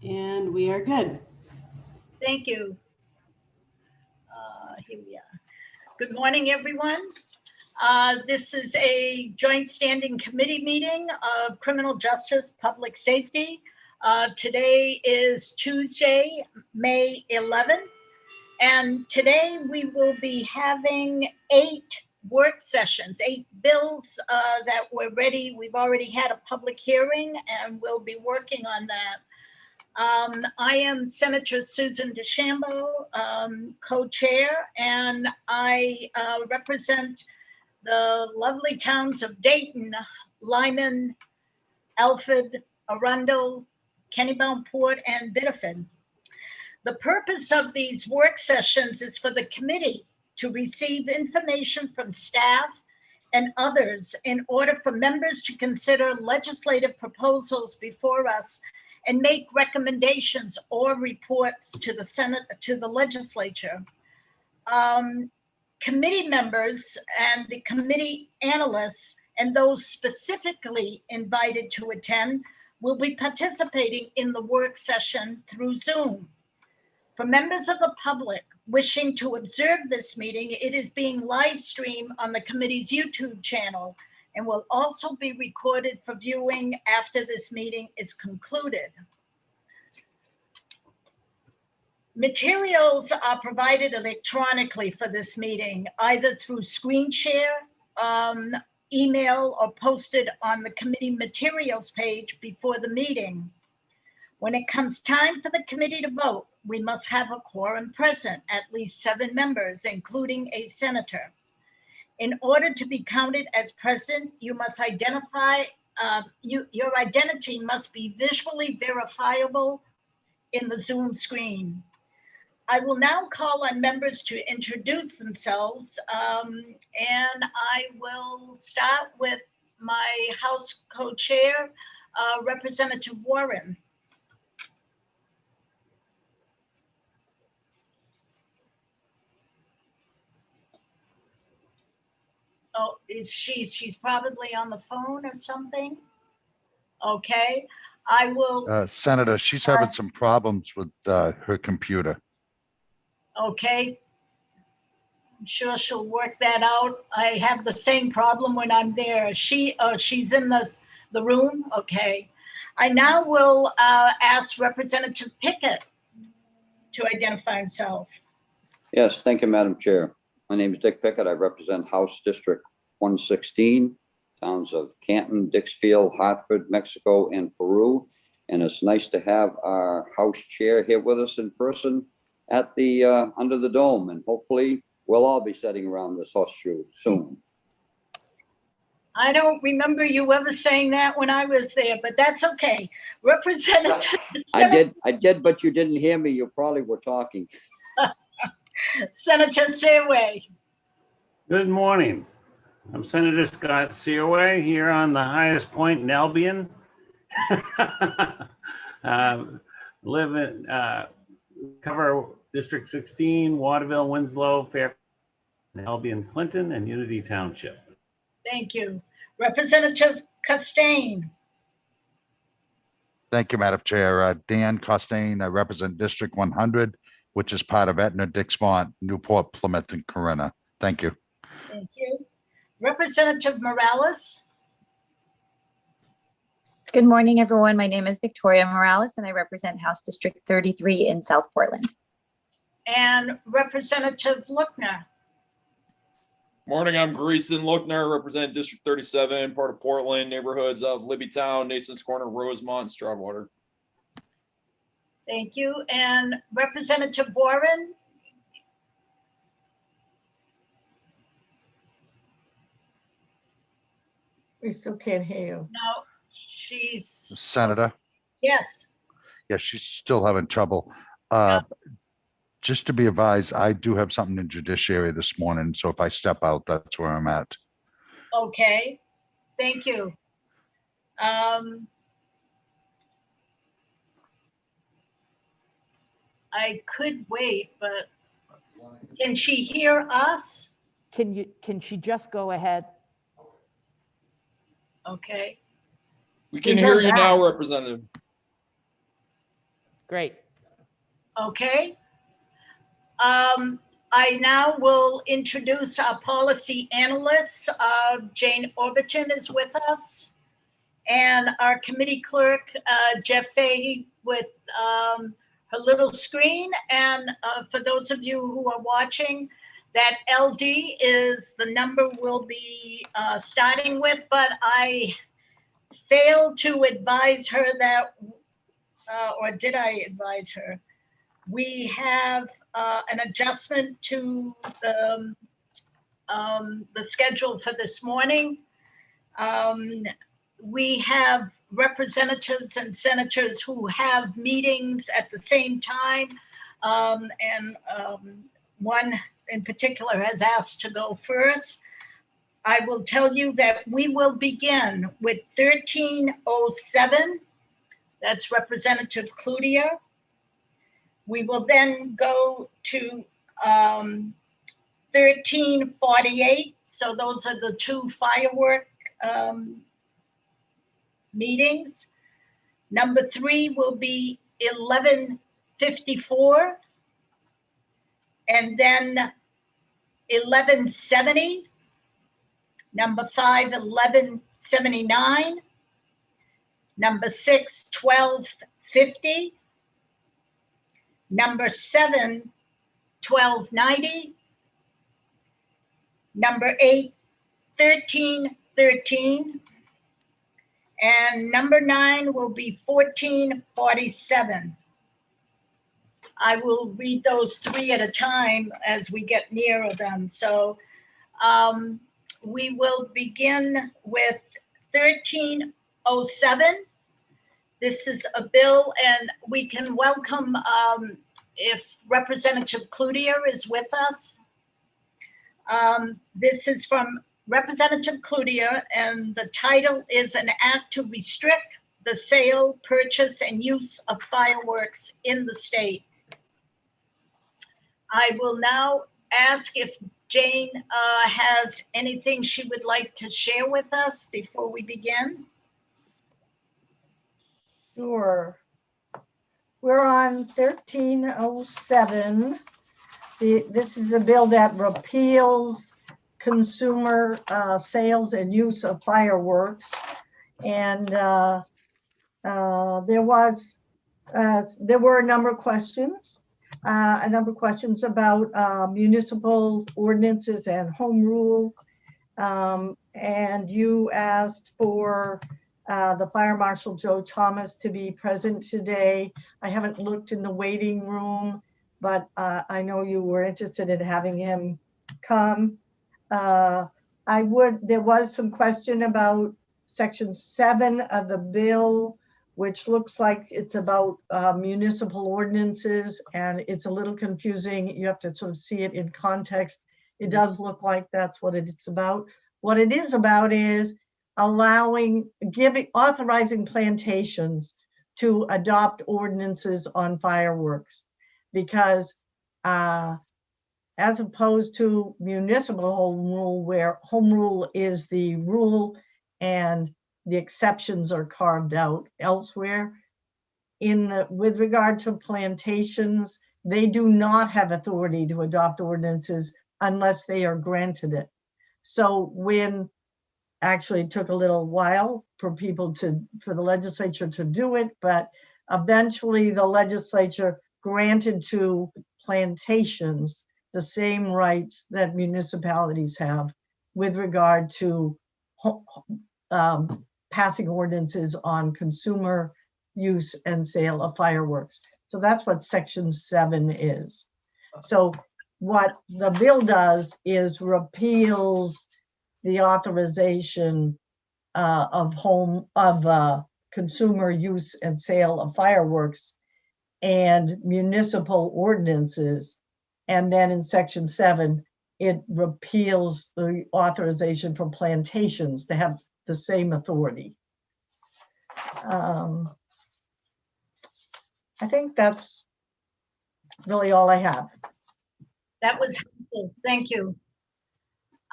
And we are good. Thank you. Here we are. Good morning, everyone. This is a joint standing committee meeting of Criminal Justice Public Safety. Today is Tuesday, May 11th. And today we will be having 8 work sessions, 8 bills that were ready. We've already had a public hearing and we'll be working on that. I am Senator Susan DeChambeau, co-chair, and I represent the lovely towns of Dayton, Lyman, Alfred, Arundel, Kennebunkport, and Biddeford. The purpose of these work sessions is for the committee to receive information from staff and others in order for members to consider legislative proposals before us and make recommendations or reports to the Senate, to the legislature. Committee members and the committee analysts and those specifically invited to attend will be participating in the work session through Zoom. For members of the public wishing to observe this meeting, it is being live streamed on the committee's YouTube channel and will also be recorded for viewing after this meeting is concluded. Materials are provided electronically for this meeting, either through screen share, email, or posted on the committee materials page before the meeting. When it comes time for the committee to vote, we must have a quorum present, at least 7 members, including a senator. In order to be counted as present, you must identify, your identity must be visually verifiable in the Zoom screen. I will now call on members to introduce themselves, and I will start with my House co-chair, Representative Warren. Oh, she's probably on the phone or something? Okay, I will. Senator, she's having some problems with her computer. Okay, I'm sure she'll work that out. I have the same problem when I'm there. She's in the room? Okay. I now will ask Representative Pickett to identify himself. Yes, thank you, Madam Chair. My name is Dick Pickett. I represent House District 116, towns of Canton, Dixfield, Hartford, Mexico, and Peru. And it's nice to have our House Chair here with us in person at the under the dome. And hopefully we'll all be sitting around this horseshoe soon. I don't remember you ever saying that when I was there, but that's okay. Representative. I did, but you didn't hear me. You probably were talking. Senator Seaway. Good morning. I'm Senator Scott Seaway here on the highest point in Albion. Cover District 16, Waterville, Winslow, Fairfield, Albion, Clinton, and Unity Township. Thank you. Representative Costain. Thank you, Madam Chair. Dan Costain, I represent District 100, which is part of Etna, Dixmont, Newport, Plymouth, and Corunna. Thank you. Thank you. Representative Morales. Good morning, everyone. My name is Victoria Morales, and I represent House District 33 in South Portland. And Representative Lookner. Morning, I'm Greason Lookner, represent District 37, part of Portland, neighborhoods of Libbytown, Nason's Corner, Rosemont, Stroudwater. Thank you. And Representative Warren. We still can't hear you. No, she's. Senator? Yes. Yeah, she's still having trouble. Just to be advised, I do have something in judiciary this morning, so if I step out, that's where I'm at. Okay, thank you. I could wait, but can she hear us? Can she just go ahead? Okay. We can hear you now, Representative. Great. Okay. I now will introduce our policy analyst. Jane Orbiton is with us. And our committee clerk, Jeff Fahey, with her little screen. And for those of you who are watching, that LD is the number we'll be starting with, but I failed to advise her that, or did I advise her? We have an adjustment to the schedule for this morning. We have representatives and senators who have meetings at the same time. One in particular has asked to go first. I will tell you that we will begin with 1307. That's Representative Cloutier. We will then go to 1348. So those are the two firework meetings. Number 3 will be 1154. And then 1170. Number 5, 1179. Number 6, 1250. Number 7, 1290. Number 8, 1313. And number 9 will be 1447. I will read those 3 at a time as we get nearer them. So we will begin with 1307. This is a bill, and we can welcome if Representative Cloutier is with us. This is from Representative Cloutier, and the title is an act to restrict the sale, purchase, and use of fireworks in the state. I will now ask if Jane has anything she would like to share with us before we begin. Sure. We're on 1307. This is a bill that repeals consumer sales and use of fireworks. And there were a number of questions. About municipal ordinances and home rule. And you asked for the Fire Marshal Joe Thomas to be present today. I haven't looked in the waiting room, but I know you were interested in having him come. There was some question about Section 7 of the bill, which looks like it's about municipal ordinances, and it's a little confusing. You have to sort of see it in context. It does look like that's what it's about. What it is about is authorizing plantations to adopt ordinances on fireworks, because as opposed to municipal home rule, where home rule is the rule and the exceptions are carved out elsewhere. With regard to plantations, they do not have authority to adopt ordinances unless they are granted it. So actually it took a little while for the legislature to do it, but eventually the legislature granted to plantations the same rights that municipalities have with regard to passing ordinances on consumer use and sale of fireworks. So that's what Section 7 is. So what the bill does is repeals the authorization of consumer use and sale of fireworks and municipal ordinances. And then in Section 7, it repeals the authorization for plantations to have the same authority. I think that's really all I have. That was helpful. Thank you.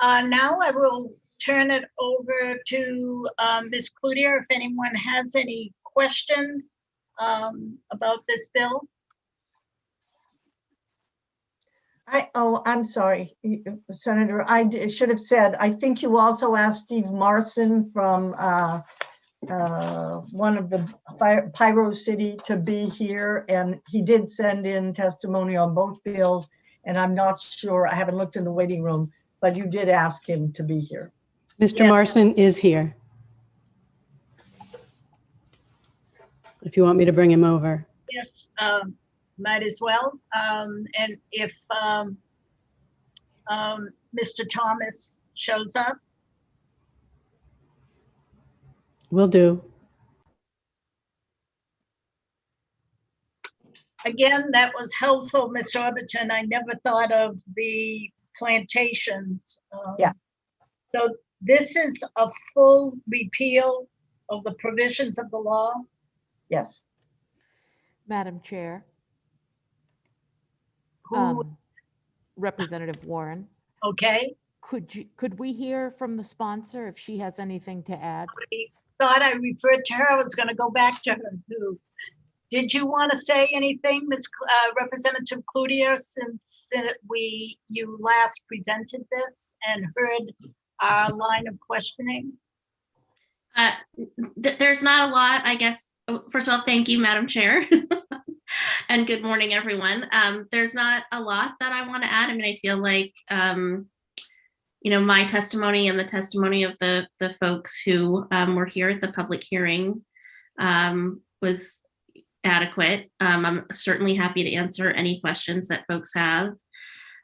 Now I will turn it over to Ms. Cloutier if anyone has any questions about this bill? I'm sorry, Senator, should have said, I think you also asked Steve Marson from one of the Pyro City to be here, and he did send in testimony on both bills, and I'm not sure, I haven't looked in the waiting room, but you did ask him to be here. Mr. Yes. Marson is here. If you want me to bring him over. Yes, might as well. And if Mr. Thomas shows up, Will do. again, that was helpful, Ms. Orbiton. I never thought of the plantations. Yeah. So this is a full repeal of the provisions of the law? Yes. Madam Chair, Who, Representative Warren, okay? could we hear from the sponsor if she has anything to add? I thought I referred to her. I was going to go back to her too. Did you want to say anything, Ms. Representative Cloutier, since you last presented this and heard our line of questioning? There's not a lot, I guess. First of all, thank you, Madam Chair. And good morning, everyone. There's not a lot that I want to add. I mean, I feel like, my testimony and the testimony of the folks who were here at the public hearing was adequate. I'm certainly happy to answer any questions that folks have.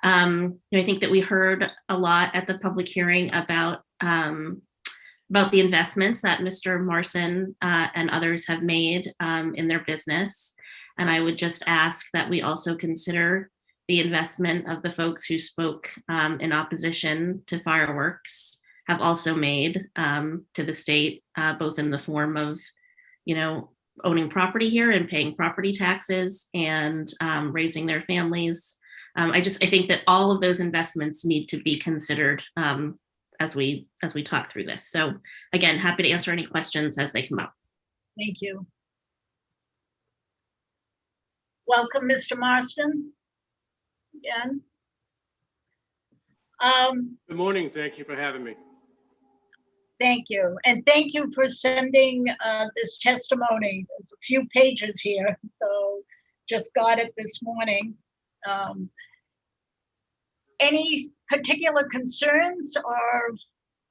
I think that we heard a lot at the public hearing about the investments that Mr. Marson and others have made in their business. And I would just ask that we also consider the investment of the folks who spoke in opposition to fireworks have also made to the state, both in the form of, owning property here and paying property taxes and raising their families. I think that all of those investments need to be considered as we talk through this. So again, happy to answer any questions as they come up. Thank you. Welcome, Mr. Marston. Again. Good morning. Thank you for having me. Thank you. And thank you for sending this testimony. There's a few pages here, so just got it this morning. Any particular concerns or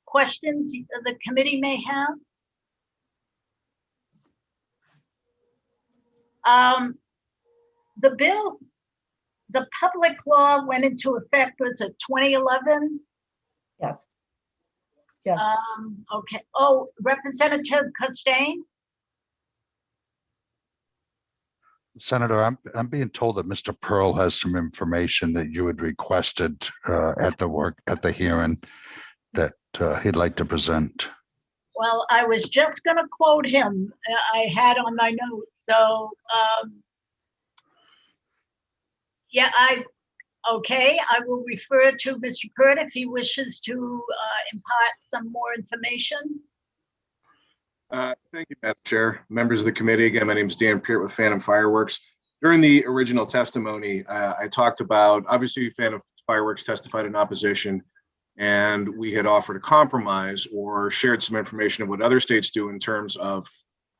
questions the committee may have? The bill, the public law went into effect, was it 2011? Yes. Yes. Okay. Oh, Representative Costain? Senator, I'm being told that Mr. Pearl has some information that you had requested at the hearing that he'd like to present. Well, I was just going to quote him. I had on my notes. So, yeah, I will refer to Mr. Pert if he wishes to impart some more information. Thank you, Madam Chair. Members of the committee, again, my name is Dan Peart with Phantom Fireworks. During the original testimony, I talked about, obviously, Phantom Fireworks testified in opposition, and we had offered a compromise or shared some information of what other states do in terms of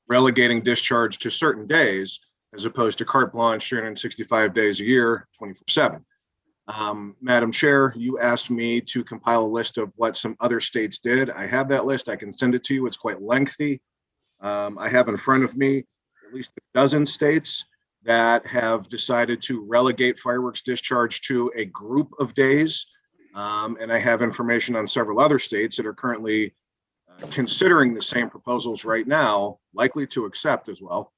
relegating discharge to certain days, as opposed to carte blanche 365 days a year, 24/7. Madam Chair, you asked me to compile a list of what some other states did. I have that list. I can send it to you. It's quite lengthy. I have in front of me at least a dozen states that have decided to relegate fireworks discharge to a group of days. And I have information on several other states that are currently considering the same proposals right now, likely to accept as well,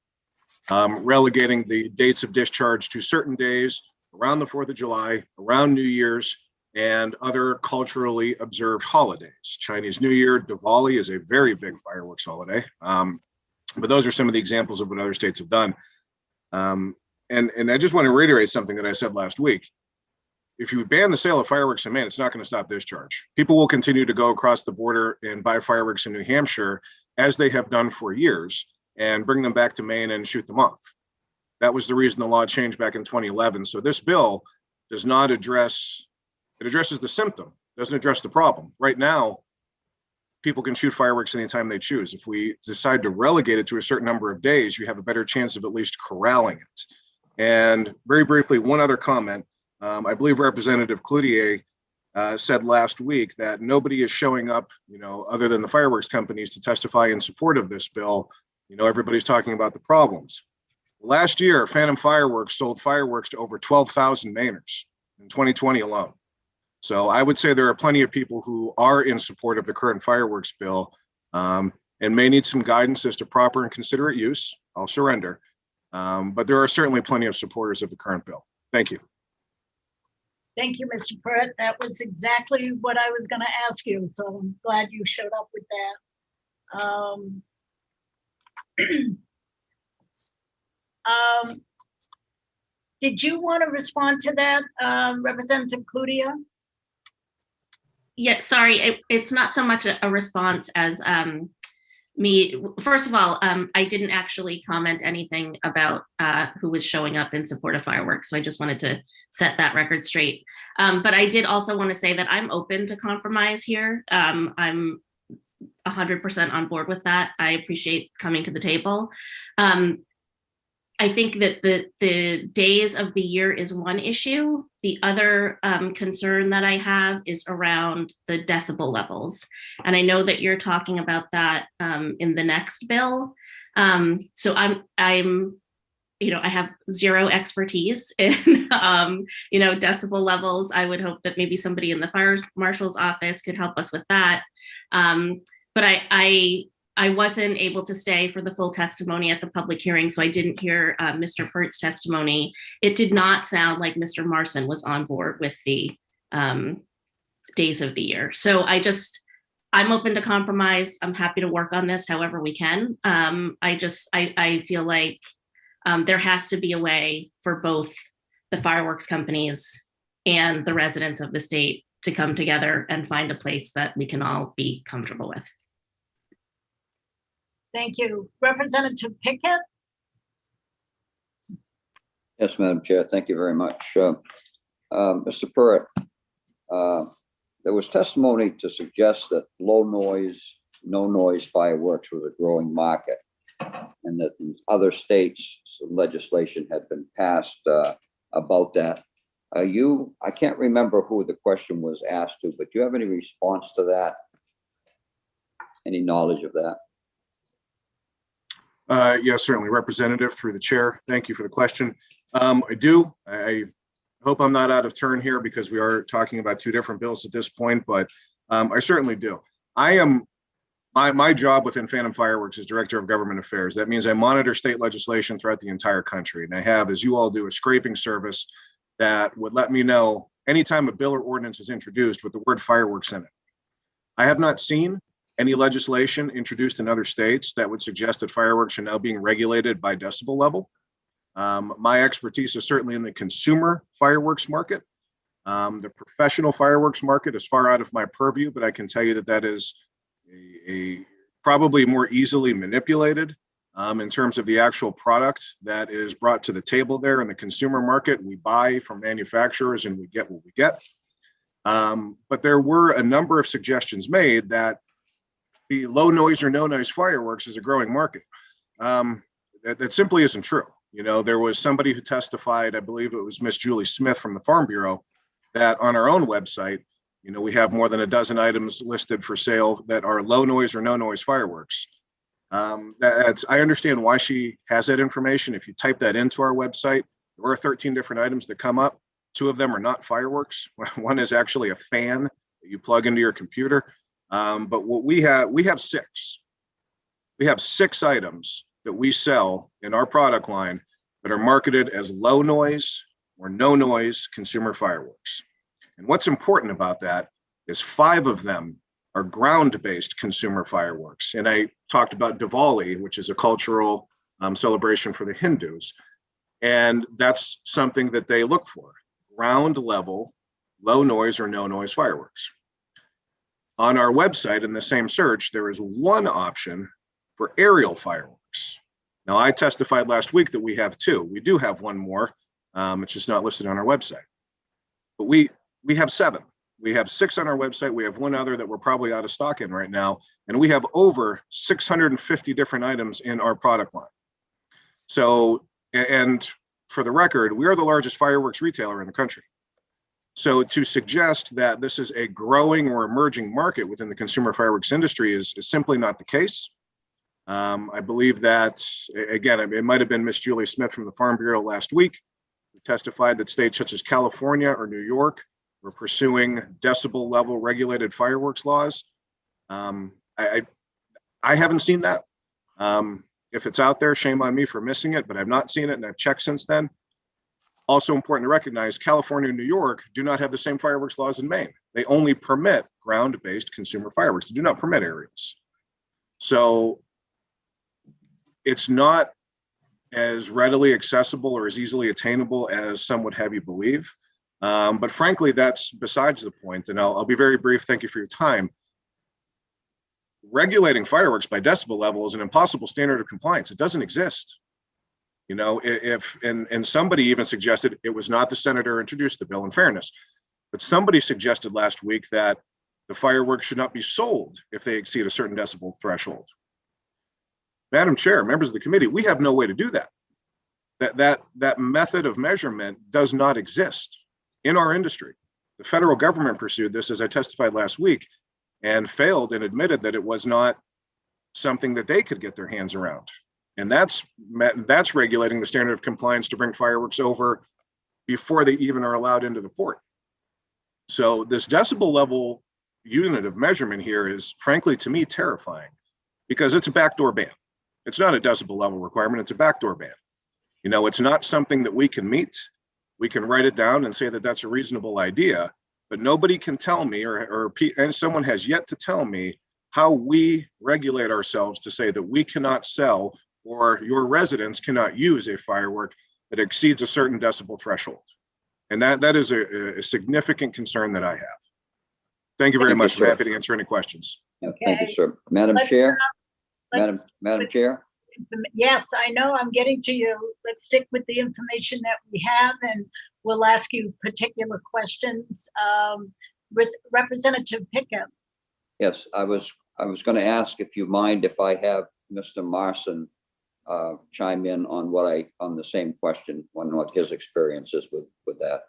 relegating the dates of discharge to certain days around the 4th of July, around New Year's, and other culturally observed holidays. Chinese New Year, Diwali is a very big fireworks holiday. But those are some of the examples of what other states have done. And I just want to reiterate something that I said last week. If you ban the sale of fireworks in Maine, it's not going to stop discharge. People will continue to go across the border and buy fireworks in New Hampshire, as they have done for years. and bring them back to Maine and shoot them off. That was the reason the law changed back in 2011. So this bill does not address, it addresses the symptom, doesn't address the problem. Right now, people can shoot fireworks anytime they choose. If we decide to relegate it to a certain number of days, you have a better chance of at least corralling it. And very briefly, one other comment. I believe Representative Cloutier said last week that nobody is showing up, other than the fireworks companies, to testify in support of this bill. Everybody's talking about the problems. Last year, Phantom Fireworks sold fireworks to over 12,000 Mainers in 2020 alone. So I would say there are plenty of people who are in support of the current fireworks bill and may need some guidance as to proper and considerate use. I'll surrender. But there are certainly plenty of supporters of the current bill. Thank you. Thank you, Mr. Pruitt. That was exactly what I was going to ask you, so I'm glad you showed up with that. Did you want to respond to that, Representative Cloutier? Yeah, sorry, it's not so much a response as me. First of all, I didn't actually comment anything about who was showing up in support of fireworks, so I just wanted to set that record straight. But I did also want to say that I'm open to compromise here. I'm 100% on board with that. I appreciate coming to the table. I think that the days of the year is one issue. The other concern that I have is around the decibel levels. And I know that you're talking about that in the next bill. So I have zero expertise in, decibel levels. I would hope that maybe somebody in the fire marshal's office could help us with that. But I wasn't able to stay for the full testimony at the public hearing, so I didn't hear Mr. Pruitt's testimony. It did not sound like Mr. Marson was on board with the days of the year. So I'm open to compromise. I'm happy to work on this however we can. I feel like there has to be a way for both the fireworks companies and the residents of the state to come together and find a place that we can all be comfortable with. Thank you. Representative Pickett? Yes, Madam Chair, thank you very much. Mr. Pruitt, there was testimony to suggest that low noise, no noise fireworks was a growing market, and that in other states, some legislation had been passed about that. I can't remember who the question was asked to, but do you have any response to that? Any knowledge of that? Yes, certainly, Representative, through the chair. Thank you for the question. I do. I hope I'm not out of turn here because we are talking about two different bills at this point, but I certainly do. My job within Phantom Fireworks is Director of Government Affairs. That means I monitor state legislation throughout the entire country. And I have, as you all do, a scraping service that would let me know anytime a bill or ordinance is introduced with the word fireworks in it. I have not seen any legislation introduced in other states that would suggest that fireworks are now being regulated by decibel level. My expertise is certainly in the consumer fireworks market. The professional fireworks market is far out of my purview, but I can tell you that that is a probably more easily manipulated in terms of the actual product that is brought to the table there. In the consumer market, we buy from manufacturers and we get what we get. But there were a number of suggestions made that the low noise or no noise fireworks is a growing market. That simply isn't true. There was somebody who testified, I believe it was Miss Julie Smith from the Farm Bureau, that on our own website, we have more than a dozen items listed for sale that are low noise or no noise fireworks. I understand why she has that information. If you type that into our website, there are 13 different items that come up. 2 of them are not fireworks. One is actually a fan that you plug into your computer. But what we have 6. We have 6 items that we sell in our product line that are marketed as low noise or no noise consumer fireworks. And what's important about that is 5 of them are ground-based consumer fireworks. And I talked about Diwali, which is a cultural celebration for the Hindus. And that's something that they look for: ground level, low noise or no noise fireworks. On our website, in the same search, there is one option for aerial fireworks. Now, I testified last week that we have two. We do have one more. It's just not listed on our website. But we have seven. We have six on our website. We have one other that we're probably out of stock in right now. And we have over 650 different items in our product line. So, and for the record, we are the largest fireworks retailer in the country. So to suggest that this is a growing or emerging market within the consumer fireworks industry is simply not the case. I believe that, again, it might have been Miss Julie Smith from the Farm Bureau last week who testified that states such as California or New York were pursuing decibel level regulated fireworks laws. I haven't seen that. If it's out there, shame on me for missing it, but I've not seen it and I've checked since then. Also important to recognize, California and New York do not have the same fireworks laws in Maine. They only permit ground-based consumer fireworks. They do not permit aerials. So it's not as readily accessible or as easily attainable as some would have you believe. But frankly, that's besides the point. And I'll be very brief. Thank you for your time. Regulating fireworks by decibel level is an impossible standard of compliance. It doesn't exist. You know, and somebody even suggested, it was not the senator who introduced the bill, in fairness, but somebody suggested last week that the fireworks should not be sold if they exceed a certain decibel threshold. Madam Chair, members of the committee, we have no way to do that. That method of measurement does not exist in our industry. The federal government pursued this, as I testified last week, and failed and admitted that it was not something that they could get their hands around. And that's regulating the standard of compliance to bring fireworks over before they even are allowed into the port. So this decibel level unit of measurement here is, frankly, to me, terrifying, because it's a backdoor ban. It's not a decibel level requirement, it's a backdoor ban. You know, it's not something that we can meet. We can write it down and say that that's a reasonable idea, but nobody can tell me, and someone has yet to tell me, how we regulate ourselves to say that we cannot sell or your residents cannot use a firework that exceeds a certain decibel threshold. And that is a significant concern that I have. Thank you very much. I'm happy to answer any questions. Yeah, thank you, sir. Madam Chair, Madam Chair. Yes, I know, I'm getting to you. Let's stick with the information that we have, and we'll ask you particular questions. Representative Pickett. Yes, I was going to ask if you mind if I have Mr. Marson chime in on on the same question, on what his experience is with that.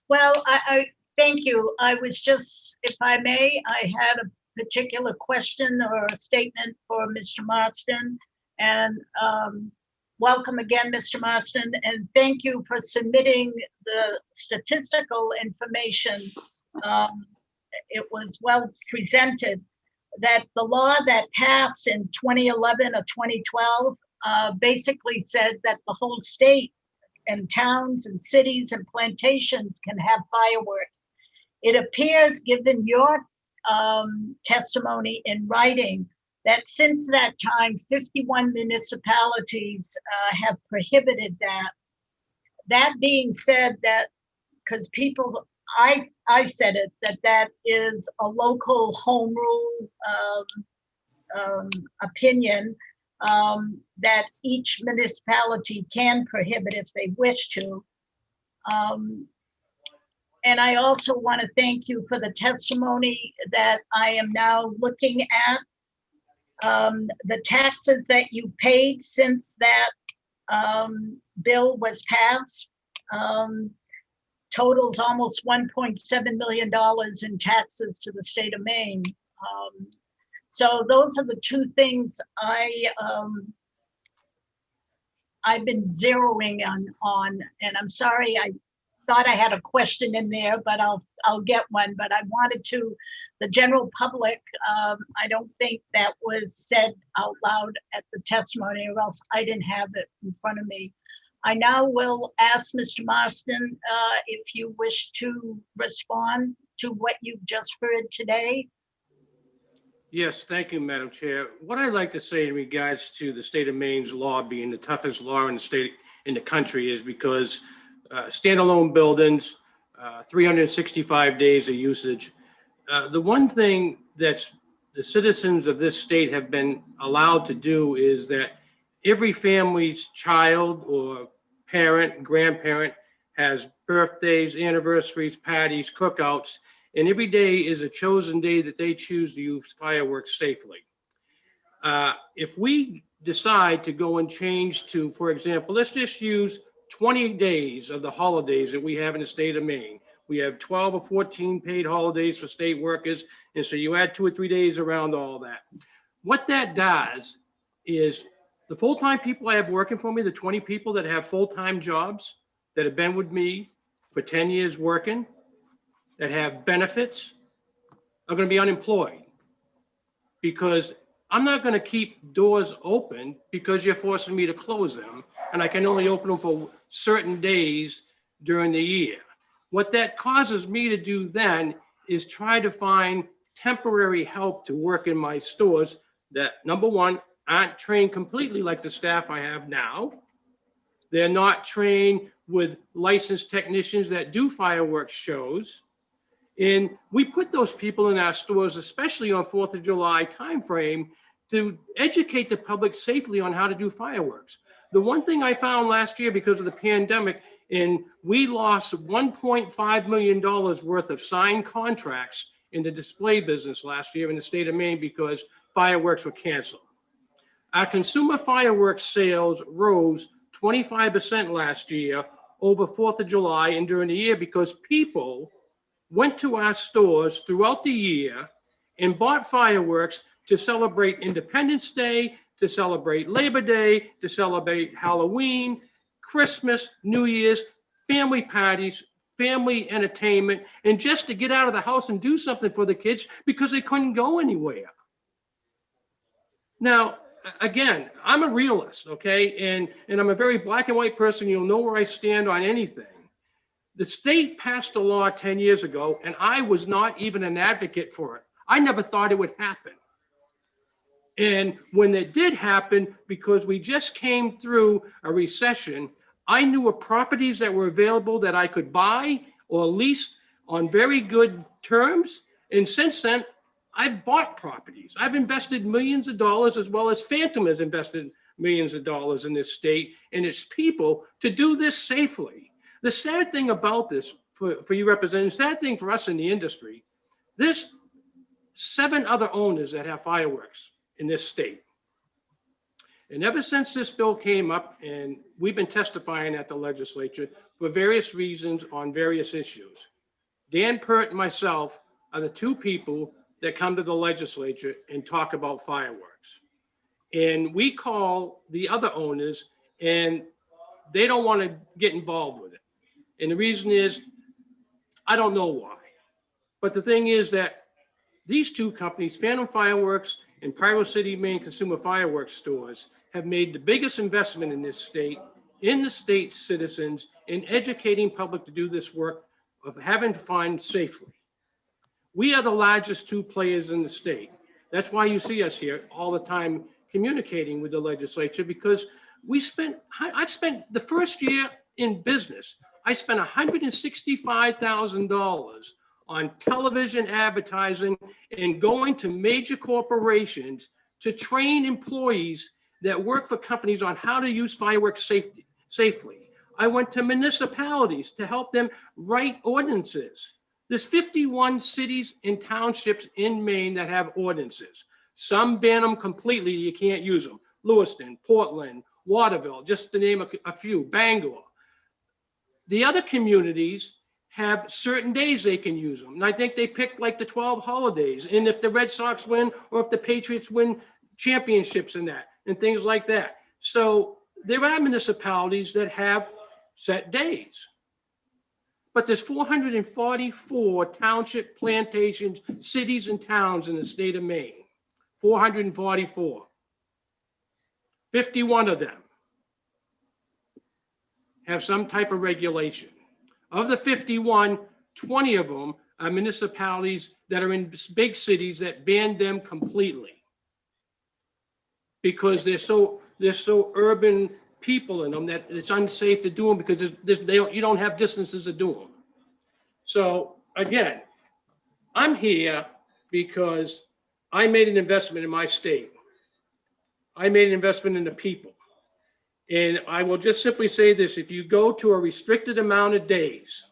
Well, I thank you. I was just, if I may, I had a particular question or a statement for Mr. Marston. And welcome again, Mr. Marston, and thank you for submitting the statistical information. It was well presented that the law that passed in 2011 or 2012 basically said that the whole state and towns and cities and plantations can have fireworks. It appears, given your testimony in writing, that since that time, 51 municipalities have prohibited that. That being said, that because people, I said it, that is a local home rule opinion that each municipality can prohibit if they wish to. And I also want to thank you for the testimony that I am now looking at. The taxes that you paid since that bill was passed totals almost $1.7 million in taxes to the state of Maine. So those are the two things I've been zeroing on, and I'm sorry, I thought I had a question in there, but I'll get one. But I wanted to, the general public, I don't think that was said out loud at the testimony, or else I didn't have it in front of me. I now will ask Mr. Marston if you wish to respond to what you've just heard today. Yes, thank you, Madam Chair. What I'd like to say in regards to the state of Maine's law being the toughest law in the state, in the country, is because standalone buildings, 365 days of usage. The one thing that the citizens of this state have been allowed to do is that every family's child or parent, grandparent has birthdays, anniversaries, parties, cookouts, and every day is a chosen day that they choose to use fireworks safely. If we decide to go and change to, for example, let's just use 20 days of the holidays that we have in the state of Maine. We have 12 or 14 paid holidays for state workers, and so you add 2 or 3 days around all that. What that does is the full-time people I have working for me, the 20 people that have full-time jobs that have been with me for 10 years working, that have benefits, are going to be unemployed because I'm not going to keep doors open because you're forcing me to close them, and I can only open them for certain days during the year. What that causes me to do then is try to find temporary help to work in my stores that, number one, aren't trained completely like the staff I have now. They're not trained with licensed technicians that do fireworks shows. And we put those people in our stores, especially on 4th of July timeframe, to educate the public safely on how to do fireworks. The one thing I found last year because of the pandemic, and we lost $1.5 million worth of signed contracts in the display business last year in the state of Maine because fireworks were canceled. Our consumer fireworks sales rose 25% last year over 4th of July and during the year because people went to our stores throughout the year and bought fireworks to celebrate Independence Day, to celebrate Labor Day, to celebrate Halloween, Christmas, New Year's, family parties, family entertainment, and just to get out of the house and do something for the kids because they couldn't go anywhere. Now, again, I'm a realist, okay? And I'm a very black and white person. You'll know where I stand on anything. The state passed a law 10 years ago, and I was not even an advocate for it. I never thought it would happen. And when it did happen, because we just came through a recession, I knew of properties that were available that I could buy or lease on very good terms. And since then, I've bought properties. I've invested millions of dollars, as well as Phantom has invested millions of dollars in this state and its people to do this safely. The sad thing about this, for you representatives, sad thing for us in the industry, there's 7 other owners that have fireworks in this state. And ever since this bill came up, and we've been testifying at the legislature for various reasons on various issues, Dan Pert and myself are the 2 people that come to the legislature and talk about fireworks. And we call the other owners and they don't want to get involved with it. And the reason is, I don't know why. But the thing is that these 2 companies, Phantom Fireworks and Pyro City, Maine Consumer Fireworks Stores, have made the biggest investment in this state, in the state's citizens, in educating public to do this work of having to find safely. We are the largest 2 players in the state. That's why you see us here all the time communicating with the legislature, because I've spent the first year in business, I spent $165,000 on television advertising and going to major corporations to train employees that work for companies on how to use fireworks safely. I went to municipalities to help them write ordinances. There's 51 cities and townships in Maine that have ordinances. Some ban them completely, you can't use them. Lewiston, Portland, Waterville, just to name a few, Bangor. The other communities have certain days they can use them. And I think they picked like the 12 holidays. And if the Red Sox win or if the Patriots win championships in that and things like that. So there are municipalities that have set days. But there's 444 township plantations, cities and towns in the state of Maine. 444. 51 of them have some type of regulation. Of the 51, 20 of them are municipalities that are in big cities that ban them completely because they're so urban people in them that it's unsafe to do them because you don't have distances to do them. So again, I'm here because I made an investment in my state. I made an investment in the people. And I will just simply say this, if you go to a restricted amount of days,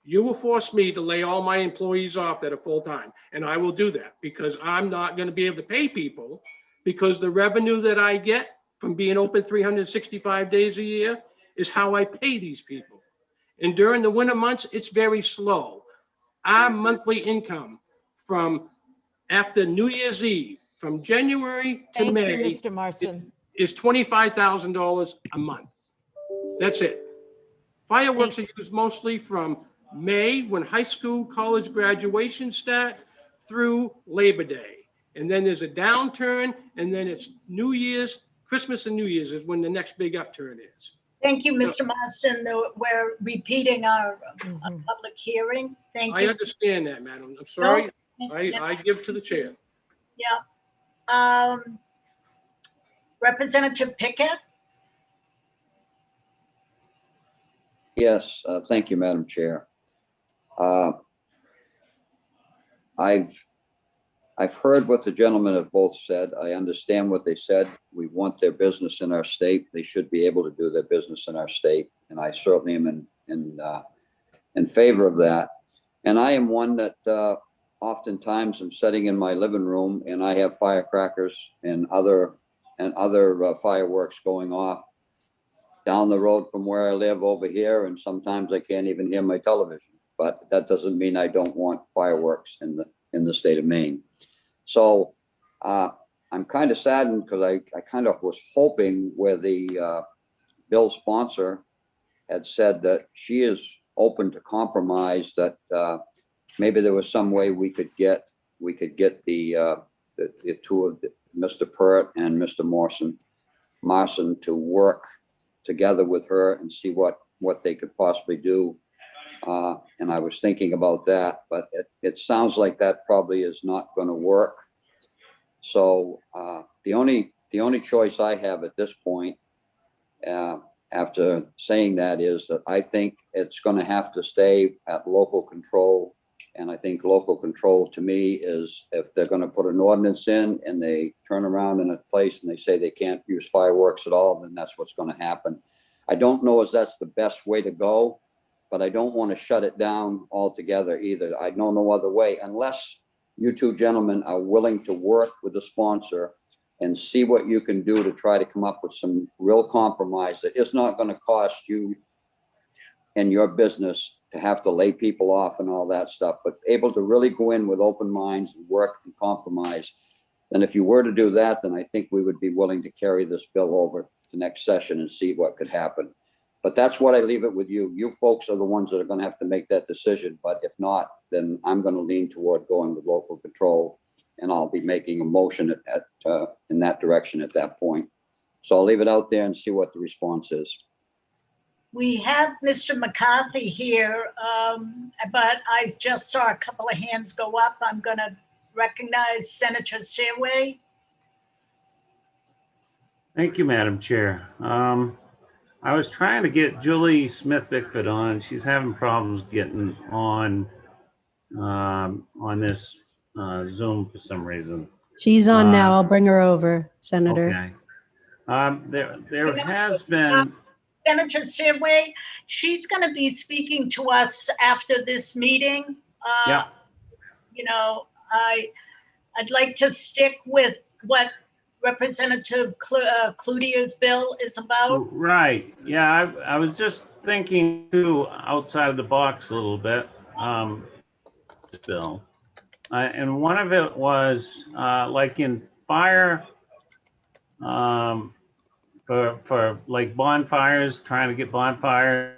you will force me to lay all my employees off that are full-time, and I will do that because I'm not going to be able to pay people because the revenue that I get from being open 365 days a year is how I pay these people. And during the winter months, it's very slow. Our monthly income from after New Year's Eve, from January to Thank you, May, Mr. Marson. is $25,000 a month. That's it. Fireworks are used mostly from May, when high school, college graduations start, through Labor Day. And then there's a downturn, and then it's New Year's, Christmas and New Year's is when the next big upturn is. Thank you, Mr. Marston. We're repeating our Mhm. public hearing. Thank I you. understand that, madam. I'm sorry. No, I give to the chair. Yeah. Representative Pickett? Yes, thank you, Madam Chair. I've heard what the gentlemen have both said. I understand what they said. We want their business in our state. They should be able to do their business in our state. And I certainly am in favor of that. And I am one that oftentimes I'm sitting in my living room and I have firecrackers and other fireworks going off down the road from where I live over here. And sometimes I can't even hear my television, but that doesn't mean I don't want fireworks in the state of Maine. So I'm kind of saddened because I kind of was hoping where the bill sponsor had said that she is open to compromise, that maybe there was some way we could get the two of Mr. Pert and Mr. Marson to work together with her and see what they could possibly do. And I was thinking about that, but it sounds like that probably is not going to work. So the only choice I have at this point, after saying that, is that I think it's going to have to stay at local control. And I think local control to me is if they're going to put an ordinance in and they turn around in a place and they say they can't use fireworks at all, then that's what's going to happen. I don't know if that's the best way to go, but I don't want to shut it down altogether either. I know no other way unless you two gentlemen are willing to work with the sponsor and see what you can do to try to come up with some real compromise that is not going to cost you and your business to have to lay people off and all that stuff, but able to really go in with open minds and work and compromise. And if you were to do that, then I think we would be willing to carry this bill over to next session and see what could happen. But that's what I leave it with you. You folks are the ones that are going to have to make that decision. But if not, then I'm going to lean toward going with local control, and I'll be making a motion in that direction at that point. So I'll leave it out there and see what the response is. We have Mr. McCarthy here, but I just saw a couple of hands go up. I'm going to recognize Senator Seaway. Thank you, Madam Chair. I was trying to get Julie Smith-Bickford on. She's having problems getting on this Zoom for some reason. She's on now. I'll bring her over, Senator. Okay. There has been. Senator Seaway, she's going to be speaking to us after this meeting. Yeah. You know, I'd like to stick with what Representative Cloutier's bill is about. Right. Yeah, I was just thinking too outside of the box a little bit. This bill, and one of it was like in fire, for like bonfires, trying to get bonfires,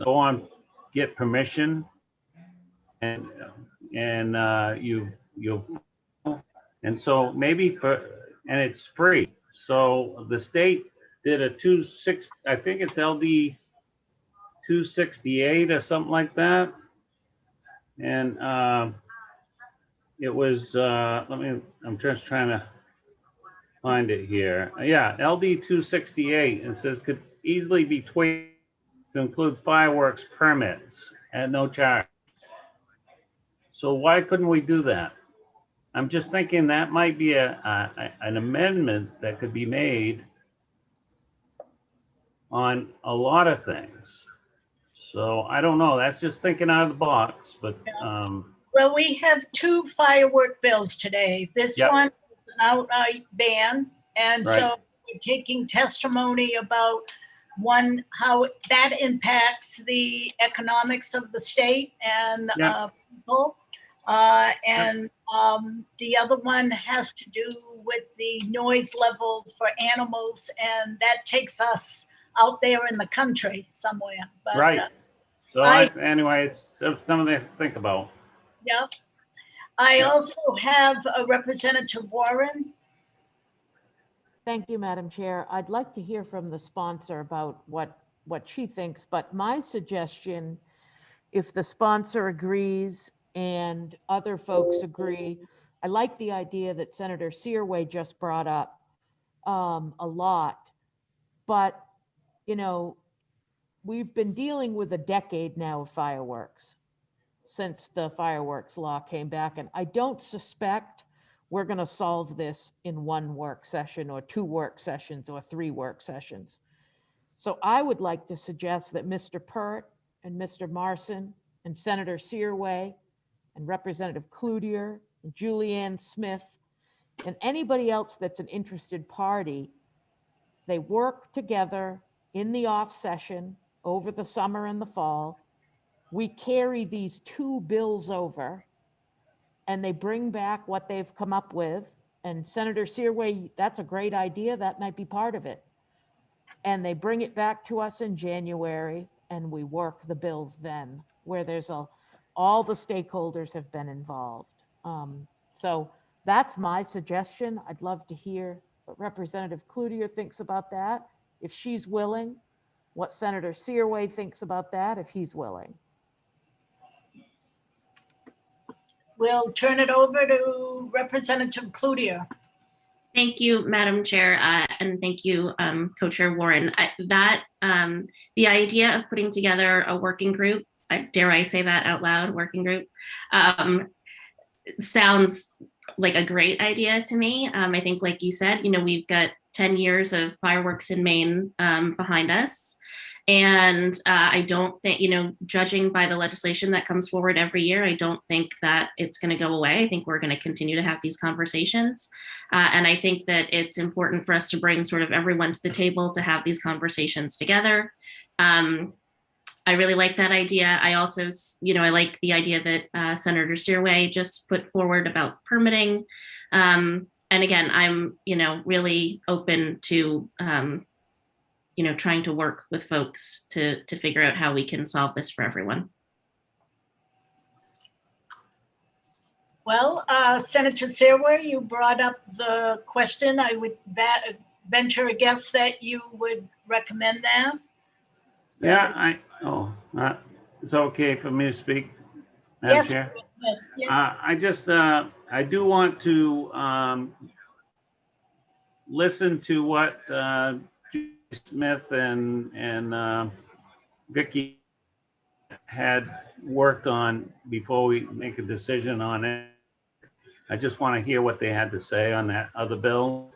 go on, get permission, and and so maybe and it's free. So the state did a I think it's LD 268 or something like that. And it was, I'm just trying to find it here. Yeah, LD 268, it says could easily be tweaked to include fireworks permits at no charge. So why couldn't we do that? I'm just thinking that might be an amendment that could be made on a lot of things. So I don't know, that's just thinking out of the box, but, Well, we have two firework bills today. This Yep. one is an outright ban. And Right. so we're taking testimony about one, how that impacts the economics of the state and Yep. people. And the other one has to do with the noise level for animals, and that takes us out there in the country somewhere. But, right. So anyway, it's something to think about. yeah. I Yeah. also have a Representative Warren. Thank you, Madam Chair. I'd like to hear from the sponsor about what she thinks, but my suggestion, if the sponsor agrees and other folks agree, I like the idea that Senator Searway just brought up a lot. But, you know, we've been dealing with a decade now of fireworks since the fireworks law came back, and I don't suspect we're going to solve this in one work session or 2 work sessions or 3 work sessions. So I would like to suggest that Mr. Pert and Mr. Marson and Senator Searway and Representative Cloutier and Julianne Smith and anybody else that's an interested party, they work together in the off session over the summer and the fall. We carry these 2 bills over and they bring back what they've come up with. And Senator Searway, that's a great idea. That might be part of it. And they bring it back to us in January and we work the bills then, where there's all the stakeholders have been involved. So that's my suggestion. I'd love to hear what Representative Cloutier thinks about that, if she's willing, what Senator Searway thinks about that, if he's willing. We'll turn it over to Representative Cloutier. Thank you, Madam Chair, and thank you, Co-Chair Warren. The idea of putting together a working group, dare I say that out loud, working group, sounds like a great idea to me. I think, like you said, we've got 10 years of fireworks in Maine behind us. And I don't think, judging by the legislation that comes forward every year, I don't think that it's going to go away. I think we're going to continue to have these conversations. And I think that it's important for us to bring sort of everyone to the table to have these conversations together. I really like that idea. I also, I like the idea that Senator Searway just put forward about permitting. And again, I'm, really open to, trying to work with folks to figure out how we can solve this for everyone. Well, Senator Searway, you brought up the question. I would venture a guess that you would recommend that. Yeah, it's okay for me to speak, Madam Yes. Chair? Yes. I do want to listen to what Smith and Vicky had worked on before we make a decision on it. I just want to hear what they had to say on that other bill.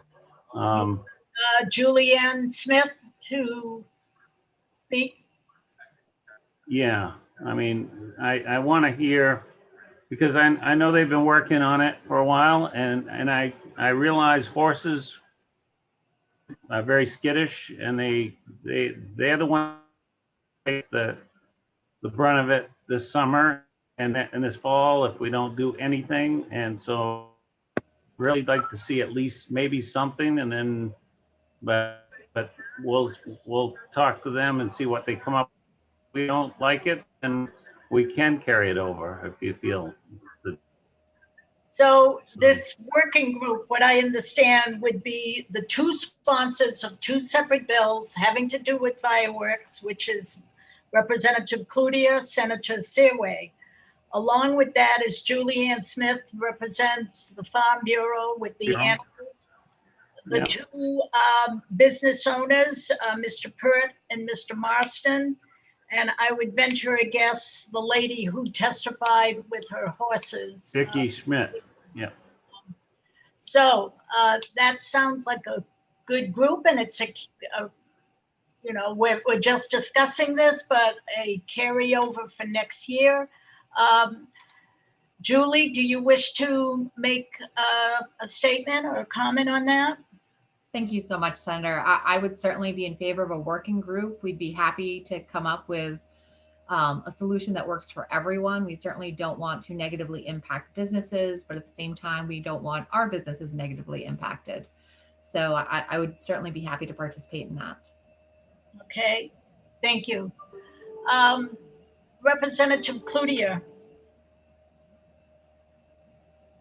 Julianne Smith to speak. Yeah, I mean, I want to hear, because I know they've been working on it for a while, and I realize horses are very skittish, and they're the one take the brunt of it this summer and this fall if we don't do anything. And so really like to see at least maybe something, and then but we'll talk to them and see what they come up. If we don't like it, and we can carry it over if you feel. So this working group, what I understand would be the 2 sponsors of 2 separate bills having to do with fireworks, which is Representative Cloutier, Senator Searway. Along with that is Julianne Smith, represents the Farm Bureau with the animals. The 2 business owners, Mr. Pert and Mr. Marston. And I would venture a guess, the lady who testified with her horses. Vicky Schmidt, yeah. So that sounds like a good group, and it's you know, we're just discussing this, but a carryover for next year. Julie, do you wish to make a statement or a comment on that? Thank you so much, Senator. I would certainly be in favor of a working group. We'd be happy to come up with a solution that works for everyone. We certainly don't want to negatively impact businesses, but at the same time, we don't want our businesses negatively impacted. So I would certainly be happy to participate in that. Okay, thank you. Representative Cloutier.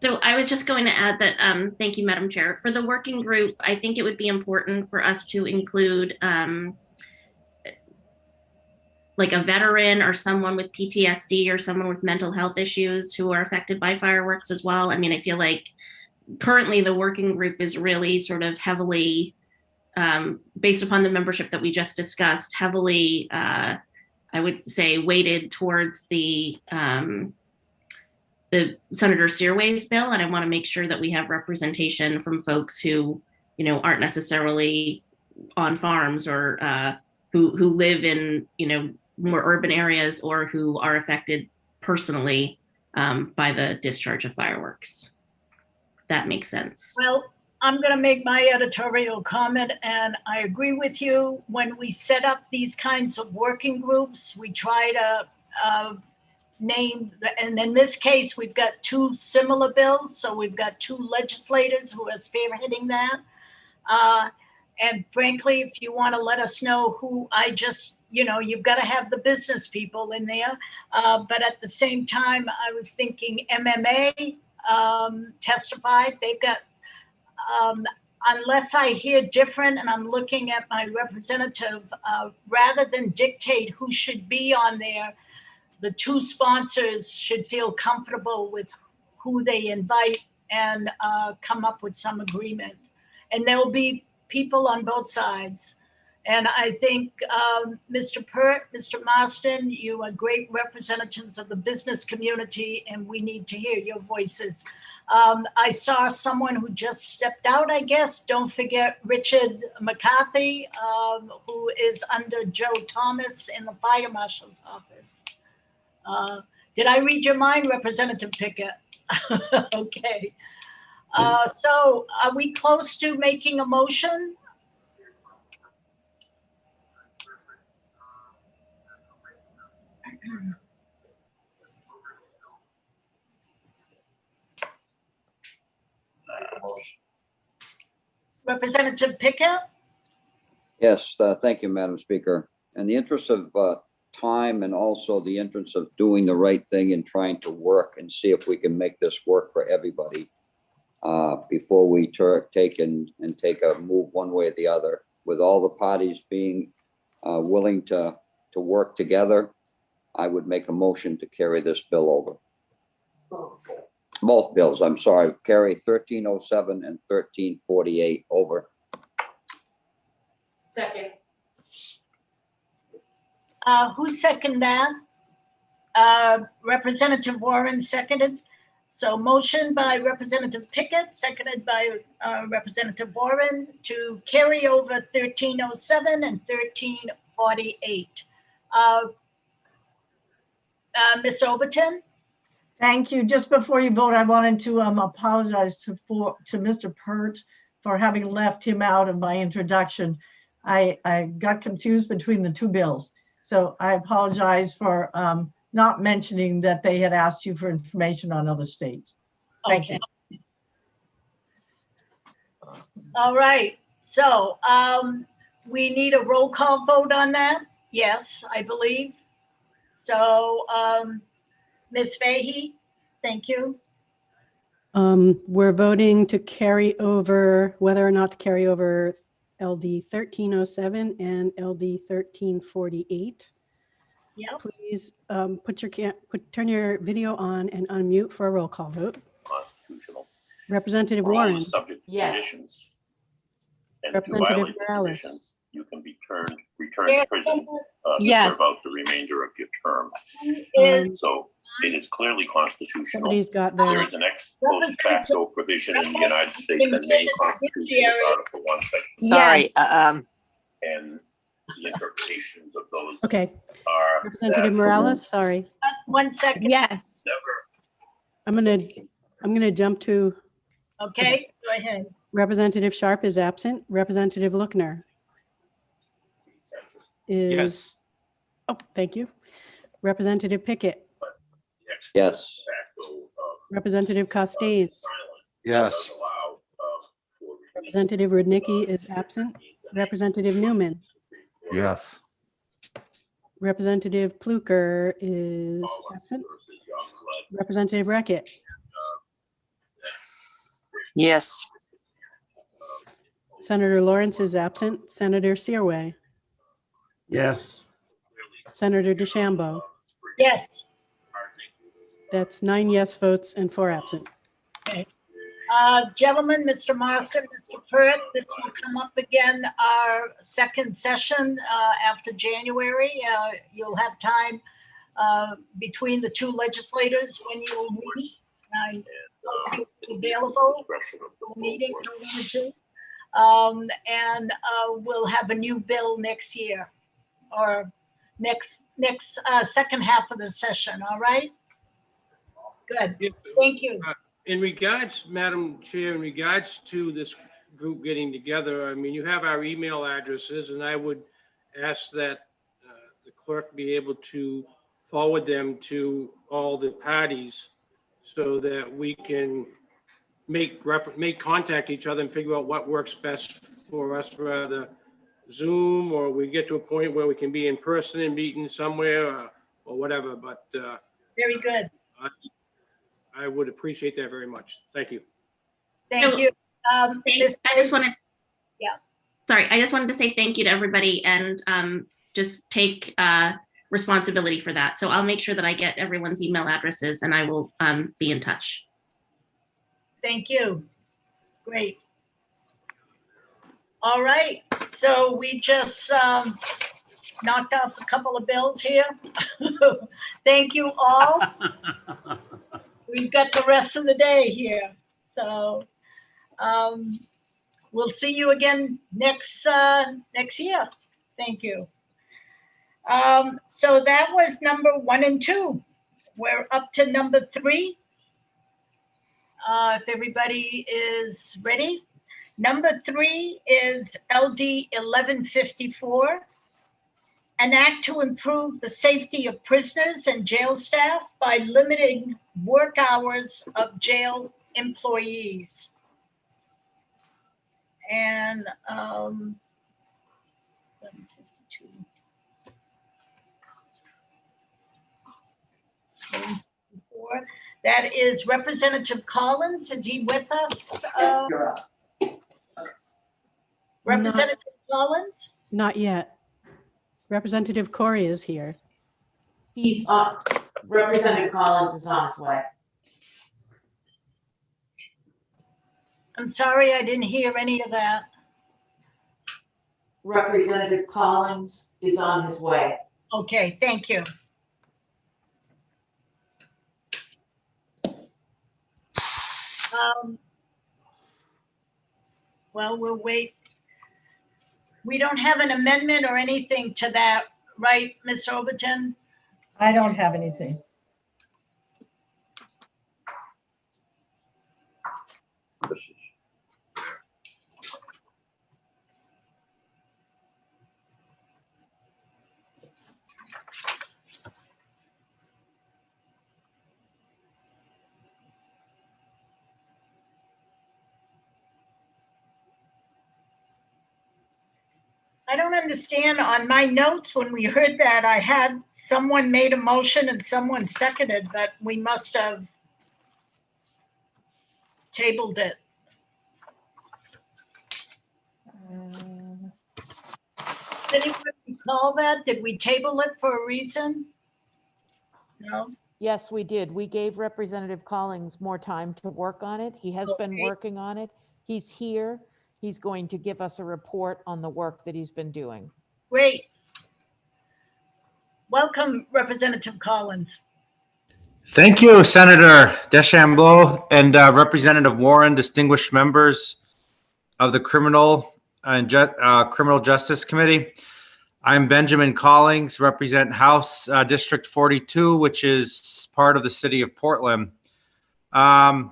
So I was just going to add that, thank you, Madam Chair. For the working group, I think it would be important for us to include like a veteran or someone with PTSD or someone with mental health issues who are affected by fireworks as well. I mean, I feel like currently the working group is really sort of heavily, based upon the membership that we just discussed, heavily, I would say, weighted towards the Senator Searway's bill. And I want to make sure that we have representation from folks who, you know, aren't necessarily on farms or who live in, you know, more urban areas or who are affected personally by the discharge of fireworks. That makes sense. Well, I'm going to make my editorial comment, and I agree with you. When we set up these kinds of working groups, we try to name, and in this case, we've got two similar bills. So we've got two legislators who are spearheading that. And frankly, if you want to let us know who, you know, you've got to have the business people in there. But at the same time, I was thinking MMA testified. They've got, unless I hear different, and I'm looking at my representative, rather than dictate who should be on there, the two sponsors should feel comfortable with who they invite and come up with some agreement. And there will be people on both sides. And I think Mr. Pert, Mr. Marston, you are great representatives of the business community, and we need to hear your voices. I saw someone who just stepped out, I guess. Don't forget Richard McCarthy, who is under Joe Thomas in the fire marshal's office. Did I read your mind, Representative Pickett? Okay. So are we close to making a motion? Representative Pickett? Yes, thank you, Madam Speaker. In the interest of time and also the interest of doing the right thing and trying to work and see if we can make this work for everybody before we take a move one way or the other, with all the parties being willing to work together, I would make a motion to carry this bill over. Both bills, I'm sorry, carry 1307 and 1348 over. Second. Who seconded that? Representative Warren seconded. So motion by Representative Pickett, seconded by Representative Warren to carry over 1307 and 1348. Ms. Overton? Thank you. Just before you vote, I wanted to apologize to Mr. Pert for having left him out of my introduction. I got confused between the two bills. So I apologize for not mentioning that they had asked you for information on other states. Thank you. All right. So we need a roll call vote on that. Yes, I believe. So Ms. Fahey, thank you. We're voting to carry over, whether or not to carry over LD 1307 and LD 1348. Yep. Please turn your video on and unmute for a roll call vote. Constitutional. Representative For all Warren. the subject Yes. conditions. And Representative to violate the Morales. conditions, you can be returned to prison to Yes. serve out the remainder of your term. So it is clearly constitutional. Somebody's got There their, is an ex post facto provision in the United States and Maine Constitution, Article 1, Section Sorry, and the implications of those Okay, are. Representative that Morales, sorry. 1 second. Yes. never I'm gonna jump to Okay, go ahead. Representative Sharp is absent. Representative Lookner is, Yes. oh, thank you. Representative Pickett, Yes. Representative Costain, Yes. Representative Rudnicki is absent. Representative Newman, Yes. Representative Pluker is absent. Representative Rackett, Yes. Senator Lawrence is absent. Senator Searway, Yes. Senator DeChambeau. Yes. That's 9 yes votes and 4 absent. Okay. Gentlemen, Mr. Marston, Mr. Pert, this will come up again, our second session after January. You'll have time between the two legislators when you'll meet. I hope you'll be available for the meeting. And we'll have a new bill next year or next second half of the session. All right? Good. Yeah, Thank you. In regards, Madam Chair, in regards to this group getting together, I mean, you have our email addresses, and I would ask that the clerk be able to forward them to all the parties so that we can make contact each other and figure out what works best for us, rather Zoom, or we get to a point where we can be in person and meeting somewhere or whatever, but Very good. I would appreciate that very much. Thank you. Thank you. I just wanted. Yeah. Sorry, I just wanted to say thank you to everybody and just take responsibility for that. So I'll make sure that I get everyone's email addresses and I will be in touch. Thank you. Great. All right. So we just knocked off a couple of bills here. Thank you all. We've got the rest of the day here. So we'll see you again next year. Thank you. So that was number 1 and 2. We're up to number 3. If everybody is ready. Number 3 is LD 1154. An act to improve the safety of prisoners and jail staff by limiting work hours of jail employees. And 1154. That is Representative Collins. Is he with us? Representative Collins? Not yet. Representative Corey is here. He's up. Representative Collins is on his way. I'm sorry, I didn't hear any of that. Representative Collins is on his way. Okay, thank you. Well, we'll wait. We don't have an amendment or anything to that, right, Ms. Overton? I don't have anything. I don't understand. On my notes, when we heard that, I had someone made a motion and someone seconded, but we must have tabled it. Did anyone recall that? Did we table it for a reason? No? Yes, we did. We gave Representative Collins more time to work on it. He has been Okay. working on it. He's here. He's going to give us a report on the work that he's been doing. Great. Welcome, Representative Collins. Thank you, Senator DeChambeau and Representative Warren, distinguished members of the Criminal Justice Committee. I'm Benjamin Collings, represent House District 42, which is part of the city of Portland. I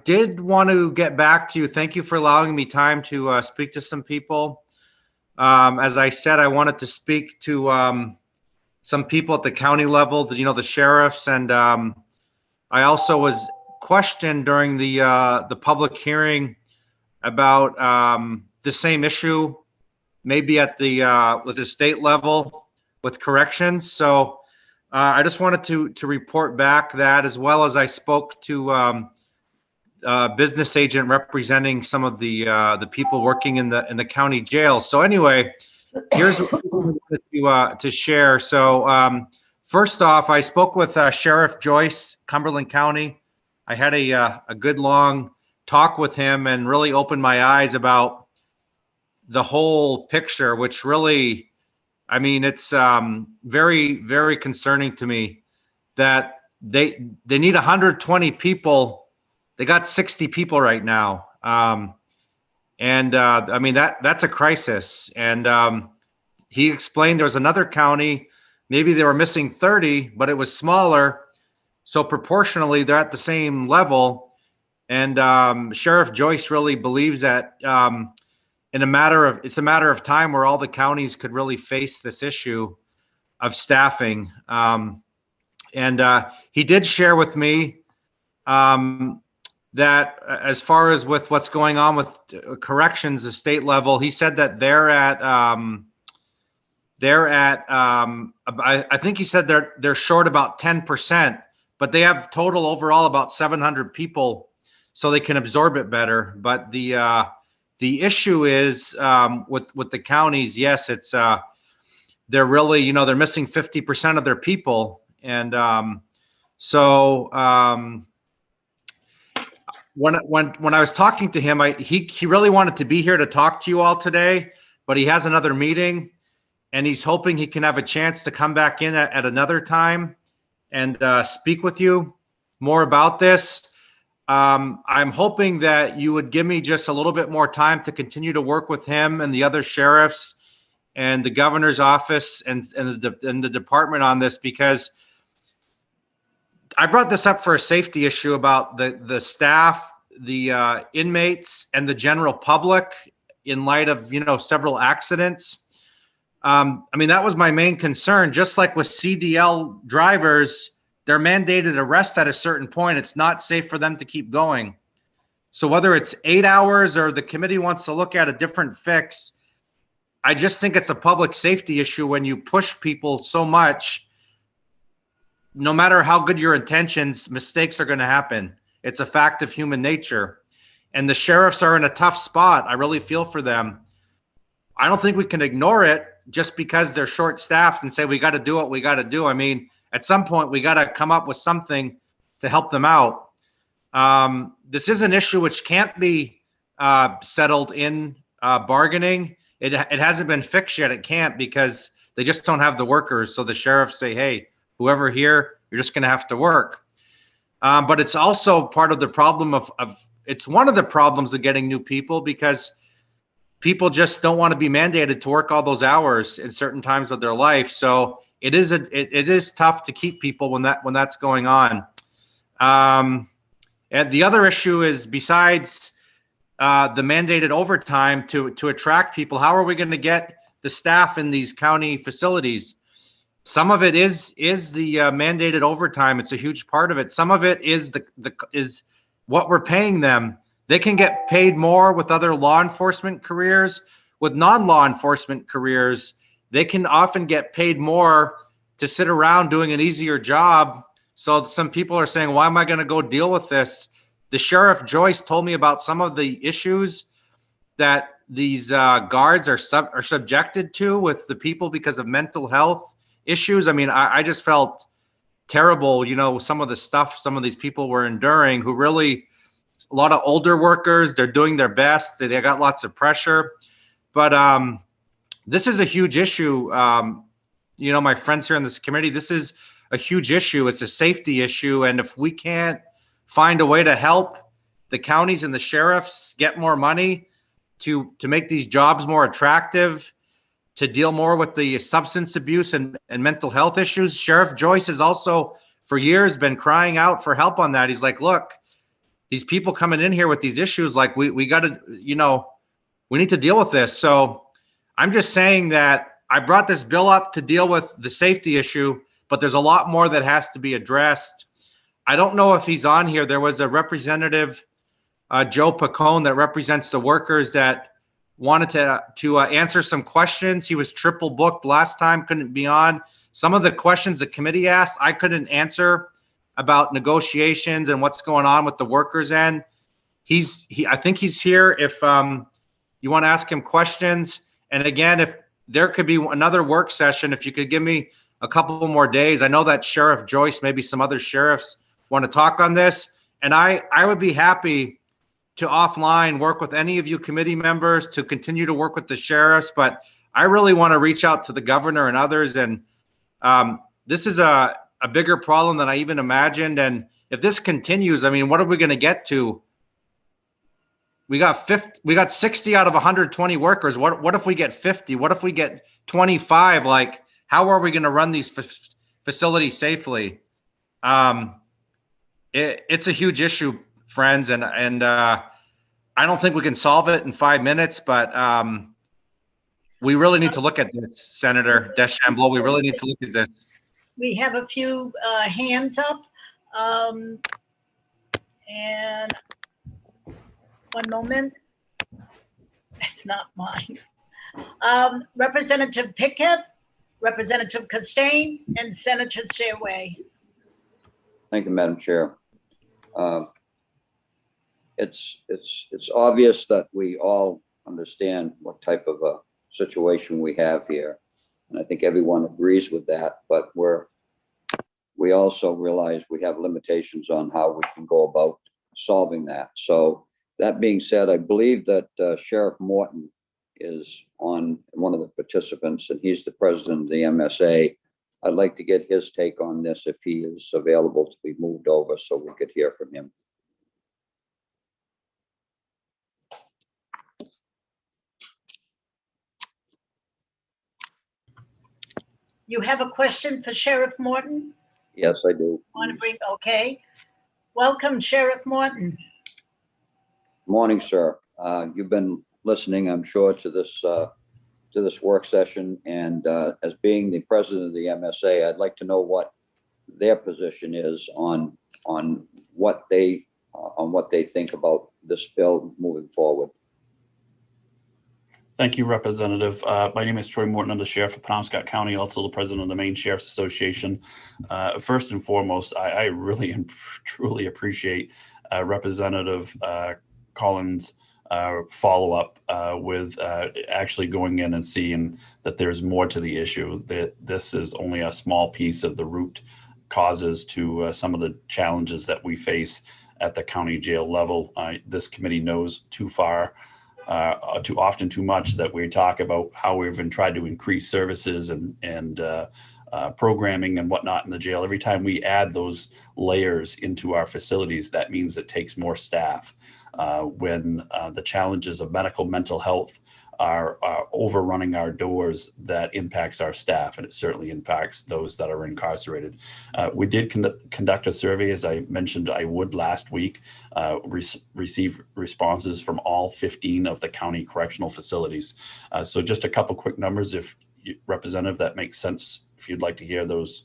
did want to get back to you. Thank you for allowing me time to speak to some people. As I said, I wanted to speak to some people at the county level, the sheriffs, and I also was questioned during the public hearing about the same issue, maybe at with the state level with corrections. So I just wanted to report back that, as well as I spoke to business agent representing some of the people working in the county jail. So anyway, here's what I wanted to share. So first off, I spoke with Sheriff Joyce, Cumberland County. I had a good long talk with him and really opened my eyes about the whole picture, which really, I mean, it's very, very concerning to me that they need 120 people. They got 60 people right now. I mean, that's a crisis. And he explained there was another county, maybe they were missing 30, but it was smaller. So proportionally, they're at the same level. And Sheriff Joyce really believes that it's a matter of time where all the counties could really face this issue of staffing. He did share with me that as far as with what's going on with corrections, the state level, he said that I think he said they're short about 10%, but they have total overall about 700 people, so they can absorb it better. But the issue is with the counties, yes, it's they're really, they're missing 50% of their people. And when I was talking to him, he really wanted to be here to talk to you all today, but he has another meeting, and he's hoping he can have a chance to come back in at another time and speak with you more about this. I'm hoping that you would give me just a little bit more time to continue to work with him and the other sheriffs and the governor's office and the department on this, because I brought this up for a safety issue about the staff, the inmates, and the general public in light of, several accidents. I mean, that was my main concern. Just like with CDL drivers, they're mandated arrest at a certain point. It's not safe for them to keep going. So whether it's 8 hours or the committee wants to look at a different fix, I just think it's a public safety issue when you push people so much. No matter how good your intentions, mistakes are going to happen. It's a fact of human nature. And the sheriffs are in a tough spot. I really feel for them. I don't think we can ignore it just because they're short-staffed and say, we got to do what we got to do. I mean, at some point, we got to come up with something to help them out. This is an issue which can't be settled in bargaining. It hasn't been fixed yet. It can't, because they just don't have the workers. So the sheriffs say, hey, whoever here, you're just going to have to work. But it's also part of the problem it's one of the problems of getting new people, because people just don't want to be mandated to work all those hours in certain times of their life. So it is tough to keep people when that's going on. And the other issue is, besides the mandated overtime to attract people, how are we going to get the staff in these county facilities? Some of it is the mandated overtime. It's a huge part of it. Some of it is is what we're paying them. They can get paid more with other law enforcement careers. With non-law enforcement careers, they can often get paid more to sit around doing an easier job. So some people are saying, why am I going to go deal with this? The Sheriff Joyce told me about some of the issues that these guards are subjected to with the people because of mental health issues. I mean, I just felt terrible, some of the stuff some of these people were enduring, who really, a lot of older workers, they're doing their best. They got lots of pressure. But this is a huge issue. My friends here in this committee, this is a huge issue. It's a safety issue. And if we can't find a way to help the counties and the sheriffs get more money to make these jobs more attractive, to deal more with the substance abuse and mental health issues. Sheriff Joyce has also for years been crying out for help on that. He's like, look, these people coming in here with these issues, like we got to, you know, we need to deal with this. So I'm just saying that I brought this bill up to deal with the safety issue, but there's a lot more that has to be addressed. I don't know if he's on here. There was a representative, Joe Pacone, that represents the workers, that wanted to answer some questions. He was triple booked last time, couldn't be on. Some of the questions the committee asked, I couldn't answer, about negotiations and what's going on with the workers end. I think he's here if you want to ask him questions. And again, if there could be another work session, if you could give me a couple more days. I know that Sheriff Joyce, maybe some other sheriffs want to talk on this. And I would be happy to offline work with any of you committee members to continue to work with the sheriffs, but I really want to reach out to the governor and others. And this is a bigger problem than I even imagined. And if this continues, I mean, what are we going to get to? We got 60 out of 120 workers. What if we get 50? What if we get 25? Like, how are we going to run these facilities safely? It's a huge issue, friends, and I don't think we can solve it in 5 minutes, but we really need to look at this, Senator Deschambault. We really need to look at this. We have a few hands up. And one moment. It's not mine. Representative Pickett, Representative Costain, and Senator Stairway. Thank you, Madam Chair. It's obvious that we all understand what type of a situation we have here. And I think everyone agrees with that, but we also realize we have limitations on how we can go about solving that. So that being said, I believe that Sheriff Morton is on one of the participants, and he's the president of the MSA. I'd like to get his take on this if he is available to be moved over so we could hear from him. You have a question for Sheriff Morton? Yes, I do. Want to bring, okay. Welcome, Sheriff Morton. Morning, sir. You've been listening, I'm sure, to this work session, and as being the president of the MSA, I'd like to know what their position is on what they think about this bill moving forward. Thank you, Representative. My name is Troy Morton. I'm the Sheriff of Penobscot County, also the president of the Maine Sheriff's Association. First and foremost, I really and truly appreciate Representative Collins' follow-up with actually going in and seeing that there's more to the issue, that this is only a small piece of the root causes to some of the challenges that we face at the county jail level. This committee knows too often too much that we talk about how we've been tried to increase services and programming and whatnot in the jail. Every time we add those layers into our facilities, that means it takes more staff. When the challenges of mental health are overrunning our doors, that impacts our staff, and it certainly impacts those that are incarcerated. We did conduct a survey, as I mentioned I would last week, receive responses from all 15 of the county correctional facilities. So just a couple quick numbers, if Representative, that makes sense, if you'd like to hear those.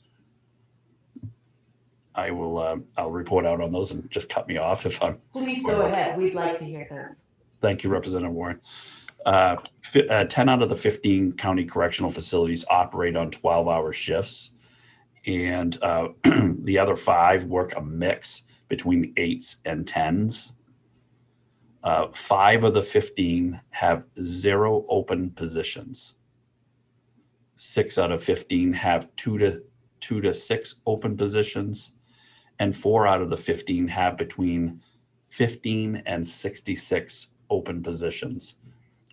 I will, I'll report out on those and just cut me off if I'm. Please go ahead. We'd like to hear those. Thank you, Representative Warren. 10 out of the 15 county correctional facilities operate on 12-hour shifts, and the other 5 work a mix between 8s and 10s. 5 of the 15 have 0 open positions. 6 out of 15 have 2 to 6 open positions, and 4 out of the 15 have between 15 and 66 open positions.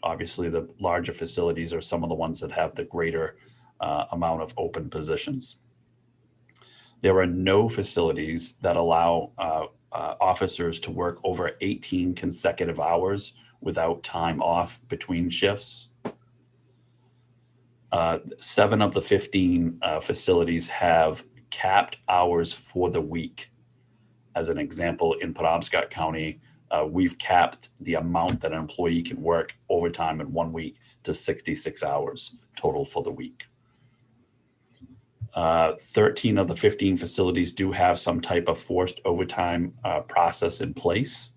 Obviously, the larger facilities are some of the ones that have the greater amount of open positions. There are no facilities that allow officers to work over 18 consecutive hours without time off between shifts. 7 of the 15 facilities have capped hours for the week. As an example, in Penobscot County, we've capped the amount that an employee can work overtime in 1 week to 66 hours total for the week. 13 of the 15 facilities do have some type of forced overtime process in place.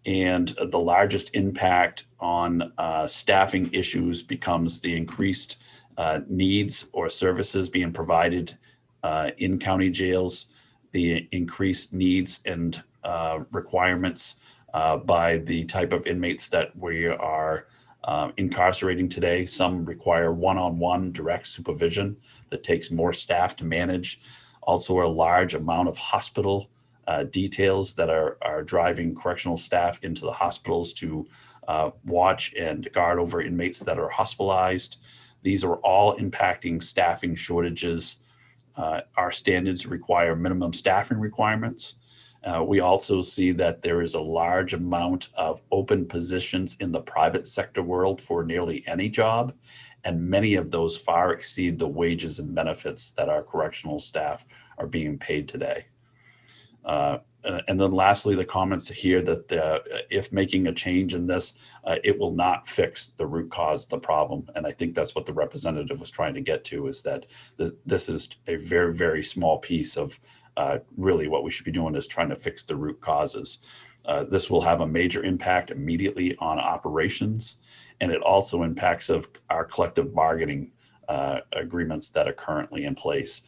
And the largest impact on staffing issues becomes the increased needs or services being provided in county jails, the increased needs and requirements by the type of inmates that we are incarcerating today. Some require one-on-one direct supervision that takes more staff to manage. Also, a large amount of hospital details that are driving correctional staff into the hospitals to watch and guard over inmates that are hospitalized. These are all impacting staffing shortages. Our standards require minimum staffing requirements. We also see that there is a large amount of open positions in the private sector world for nearly any job, and many of those far exceed the wages and benefits that our correctional staff are being paid today. And then lastly, the comments here that if making a change in this, it will not fix the root cause of the problem. And I think that's what the representative was trying to get to, is that this is a very, very small piece of really what we should be doing is trying to fix the root causes. This will have a major impact immediately on operations, and it also impacts of our collective bargaining agreements that are currently in place.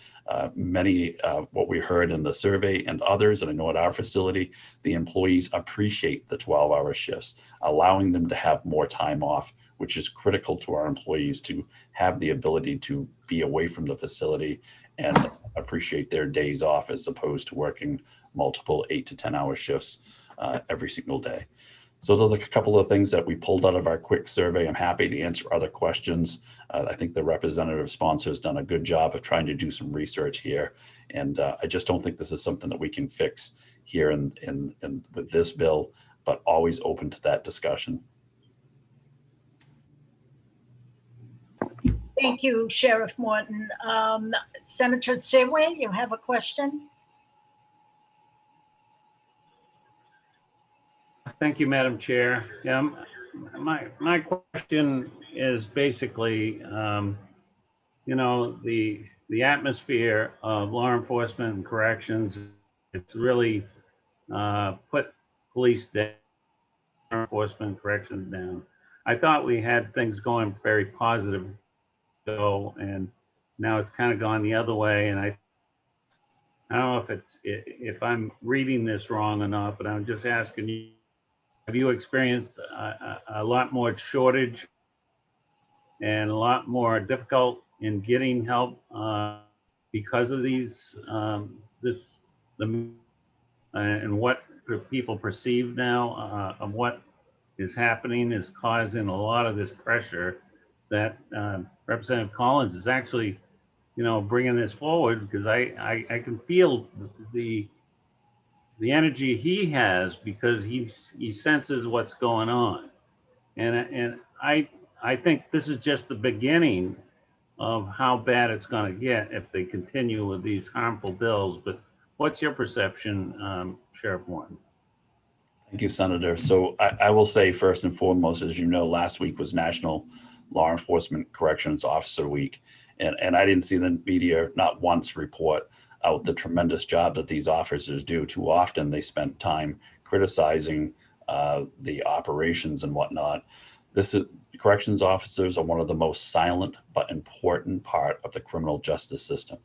Many what we heard in the survey and others, and I know at our facility, the employees appreciate the 12-hour shifts, allowing them to have more time off, which is critical to our employees to have the ability to be away from the facility and appreciate their days off as opposed to working multiple 8 to 10-hour shifts every single day. So those are a couple of things that we pulled out of our quick survey. I'm happy to answer other questions. I think the representative sponsor has done a good job of trying to do some research here. And I just don't think this is something that we can fix here in with this bill, but always open to that discussion. Thank you, Sheriff Morton. Senator Seway, you have a question? Thank you, Madam Chair. Yeah, my question is basically, you know, the atmosphere of law enforcement and corrections, it's really put police down, law enforcement and corrections down. I thought we had things going very positive, and now it's kind of gone the other way. And I don't know if I'm reading this wrong or not, but I'm just asking you, have you experienced a lot more shortage and a lot more difficult in getting help because of these, and what people perceive now of what is happening is causing a lot of this pressure that Representative Collins is actually, you know, bringing this forward, because I can feel the energy he has, because he senses what's going on, and I think this is just the beginning of how bad it's going to get if they continue with these harmful bills. But what's your perception, Sheriff Morton? Thank you, Senator. So I will say first and foremost, as you know, last week was National Law Enforcement Corrections Officer Week, and I didn't see the media not once report out the tremendous job that these officers do. Too often they spent time criticizing the operations and whatnot. Corrections officers are one of the most silent but important part of the criminal justice system.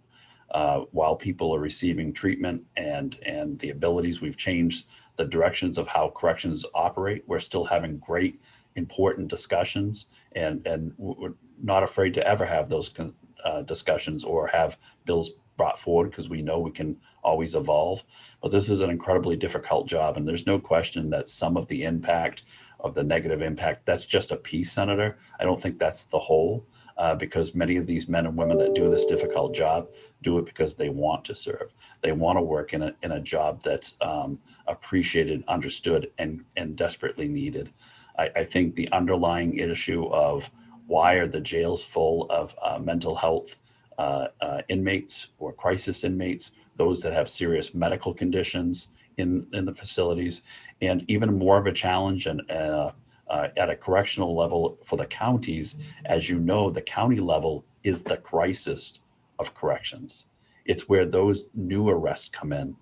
While people are receiving treatment and the abilities, we've changed the directions of how corrections operate. We're still having great, important discussions, and we're not afraid to ever have those discussions or have bills brought forward, because we know we can always evolve. But this is an incredibly difficult job, and there's no question that some of the impact of the negative impact, that's just a piece, Senator. I don't think that's the whole, because many of these men and women that do this difficult job do it because they want to serve. They want to work in a job that's appreciated, understood, and desperately needed. I think the underlying issue of Why are the jails full of mental health inmates or crisis inmates, those that have serious medical conditions in the facilities? And even more of a challenge and at a correctional level for the counties, as you know, the county level is the crisis of corrections. It's where those new arrests come in.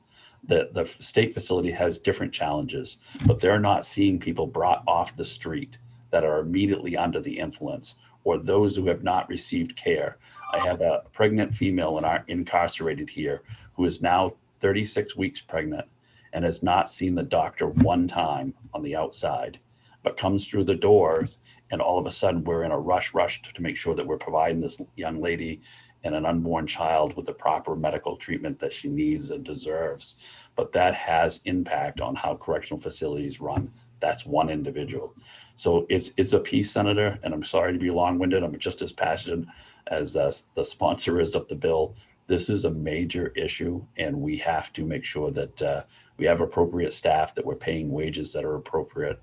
The state facility has different challenges, but they're not seeing people brought off the street that are immediately under the influence, or those who have not received care. I have a pregnant female incarcerated here who is now 36 weeks pregnant and has not seen the doctor one time on the outside, but comes through the doors, and all of a sudden we're in a rush to make sure that we're providing this young lady and an unborn child with the proper medical treatment that she needs and deserves. But that has impact on how correctional facilities run. That's one individual. So it's a piece, Senator, and I'm sorry to be long-winded. I'm just as passionate as the sponsor is of the bill. This is a major issue, and we have to make sure that we have appropriate staff, that we're paying wages that are appropriate,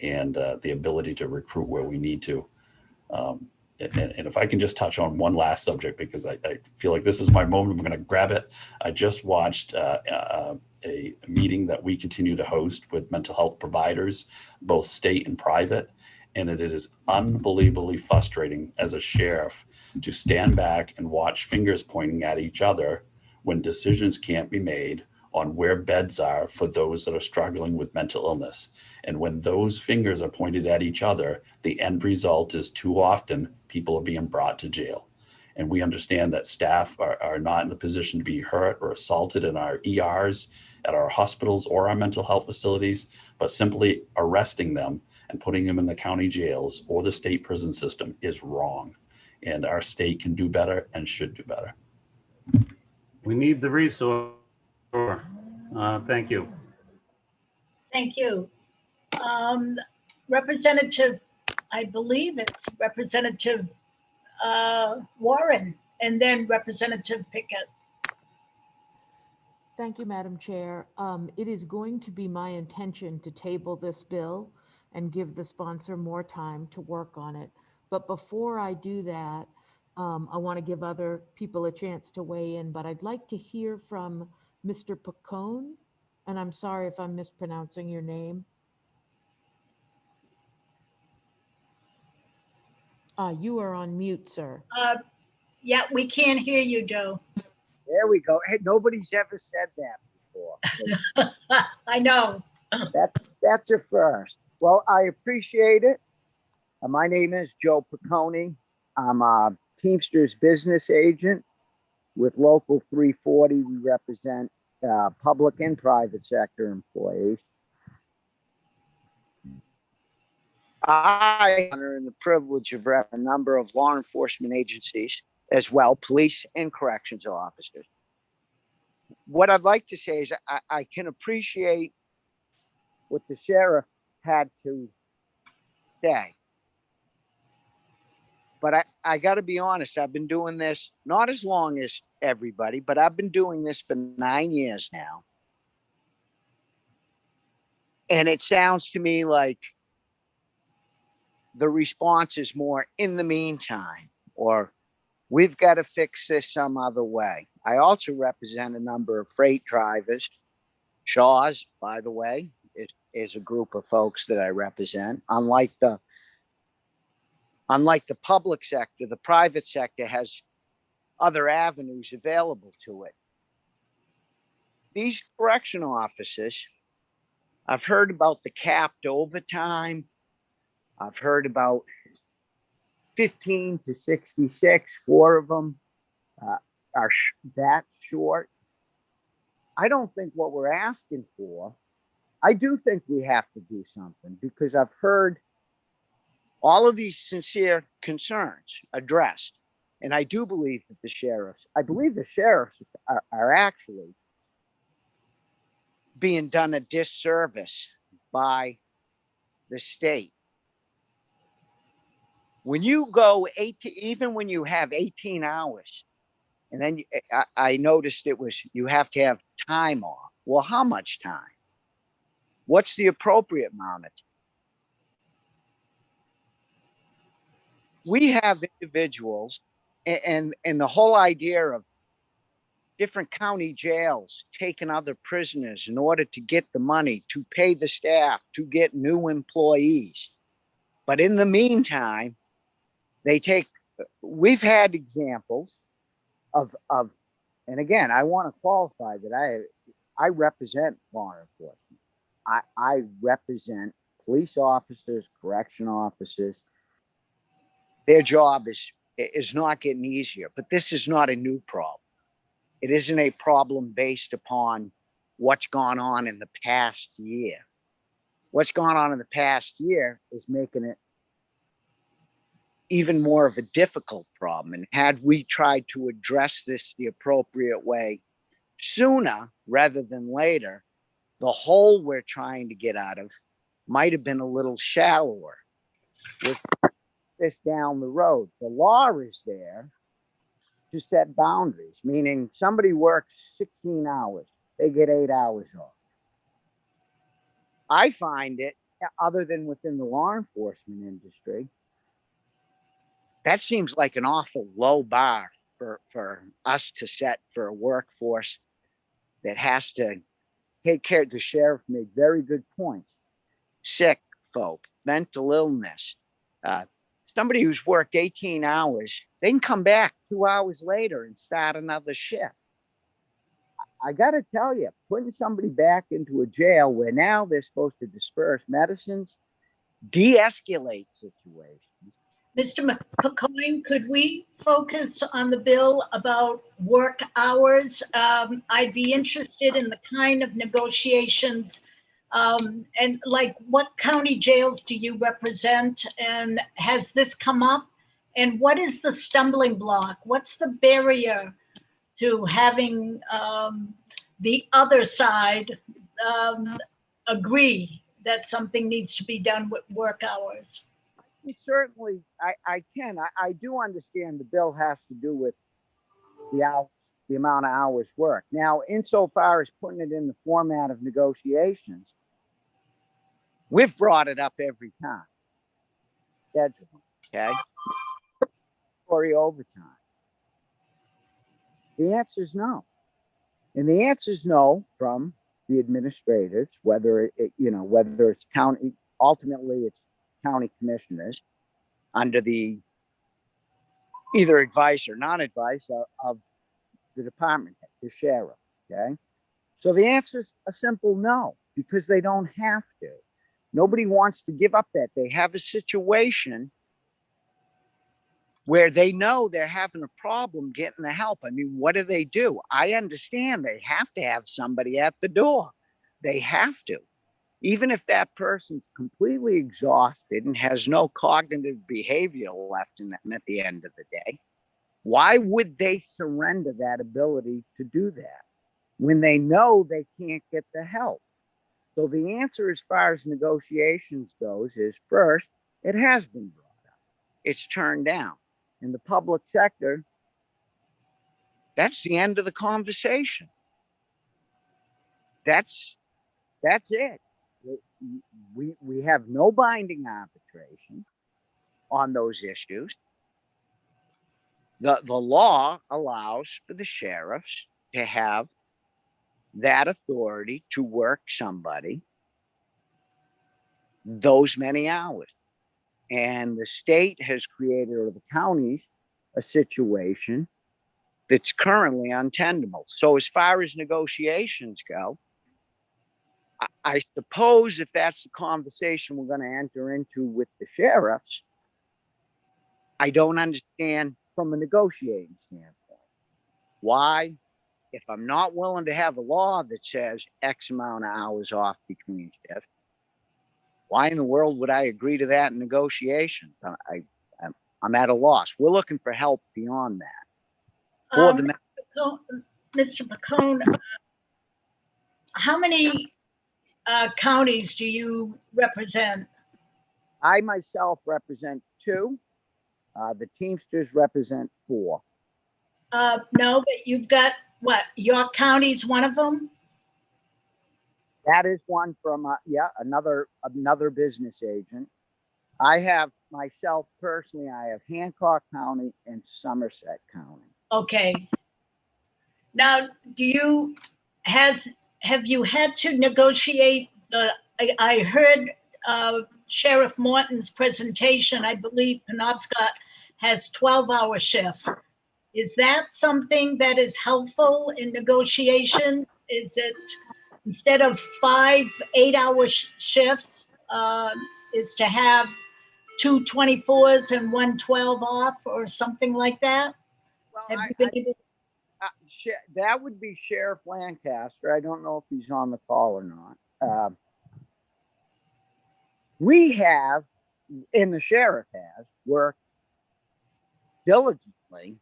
and the ability to recruit where we need to. And if I can just touch on one last subject, because I feel like this is my moment, I'm going to grab it. I just watched a meeting that we continue to host with mental health providers, both state and private. And it is unbelievably frustrating as a sheriff to stand back and watch fingers pointing at each other when decisions can't be made on where beds are for those that are struggling with mental illness. And when those fingers are pointed at each other, the end result is too often people are being brought to jail. And we understand that staff are not in a position to be hurt or assaulted in our ERs, at our hospitals or our mental health facilities, but simply arresting them and putting them in the county jails or the state prison system is wrong. And our state can do better and should do better. We need the resource. Thank you. Thank you. Representative, I believe it's Representative Warren, and then Representative Pickett. Thank you, Madam Chair. It is going to be my intention to table this bill and give the sponsor more time to work on it. But before I do that, I want to give other people a chance to weigh in, but I'd like to hear from Mr. Picone, and I'm sorry if I'm mispronouncing your name. You are on mute, sir. Yeah, we can't hear you, Joe. There we go. Hey, nobody's ever said that before. I know. That's a first. Well, I appreciate it. My name is Joe Picone. I'm a Teamsters business agent with Local 340. We represent public and private sector employees. I honor and the privilege of representing a number of law enforcement agencies as well, police and corrections officers. What I'd like to say is I can appreciate what the sheriff had to say. But I got to be honest, I've been doing this not as long as everybody, but I've been doing this for 9 years now. And it sounds to me like the response is more in the meantime, or we've got to fix this some other way. I also represent a number of freight drivers. Shaw's, by the way, is a group of folks that I represent. Unlike the public sector, the private sector has other avenues available to it. These correctional officers, I've heard about the capped overtime. I've heard about 15 to 66, 4 of them are that short. I don't think what we're asking for, I do think we have to do something, because I've heard all of these sincere concerns addressed. And I do believe that the sheriffs are actually being done a disservice by the state. When you go 18, even when you have 18 hours, and then I noticed it was, you have to have time off. Well, how much time? What's the appropriate amount of time? we have individuals and the whole idea of different county jails taking other prisoners in order to get the money to pay the staff to get new employees. But in the meantime, we've had examples of, and again, I want to qualify that I represent law enforcement. I represent police officers, correction officers. Their job is not getting easier, but this is not a new problem. It isn't a problem based upon what's gone on in the past year. What's gone on in the past year is making it even more of a difficult problem. And had we tried to address this the appropriate way sooner rather than later, the hole we're trying to get out of might have been a little shallower. With this down the road, the law is there to set boundaries, meaning somebody works 16 hours, they get 8 hours off. I find it, other than within the law enforcement industry, that seems like an awful low bar for us to set for a workforce that has to take care. The sheriff made very good points. Sick folk, mental illness, somebody who's worked 18 hours, they can come back 2 hours later and start another shift. I got to tell you, putting somebody back into a jail where now they're supposed to disperse medicines, de-escalate situations. Mr. McCoy, could we focus on the bill about work hours? I'd be interested in the kind of negotiations and like what county jails do you represent? And has this come up? And what is the stumbling block? What's the barrier to having the other side agree that something needs to be done with work hours? Certainly, I can. I do understand the bill has to do with the amount of hours worked. Now, insofar as putting it in the format of negotiations, we've brought it up every time. Schedule, okay? Or overtime. The answer is no. And the answer is no from the administrators, whether it's county, ultimately it's county commissioners under the either advice or non-advice of the department head, the sheriff, okay? So the answer is a simple no, because they don't have to. Nobody wants to give up that. They have a situation where they know they're having a problem getting the help. I mean, what do? I understand they have to have somebody at the door. They have to. Even if that person's completely exhausted and has no cognitive behavior left in them at the end of the day, why would they surrender that ability to do that when they know they can't get the help? So the answer as far as negotiations goes is, first, it has been brought up. It's turned down. In the public sector, that's the end of the conversation. That's it. We have no binding arbitration on those issues. The law allows for the sheriffs to have that authority to work somebody those many hours. And the state has created, or the counties, a situation that's currently untenable. So as far as negotiations go, I suppose if that's the conversation we're going to enter into with the sheriffs, I don't understand from a negotiating standpoint why, if I'm not willing to have a law that says X amount of hours off between shifts, why in the world would I agree to that in negotiations? I'm at a loss. We're looking for help beyond that. Mr. Pacone, how many counties do you represent? I myself represent 2. The Teamsters represent 4. No, but you've got what? York County's one of them? That is one from another business agent. I have myself personally, I have Hancock County and Somerset County. Okay. Now, have you had to negotiate I heard Sheriff Morton's presentation. I believe Penobscot has 12-hour shifts. Is that something that is helpful in negotiation? Is it instead of 5 8-hour shifts, is to have 2 24s and 1 12 off or something like that? Well, Have you been able that would be Sheriff Lancaster. I don't know if he's on the call or not. We have, and the sheriff has, worked diligently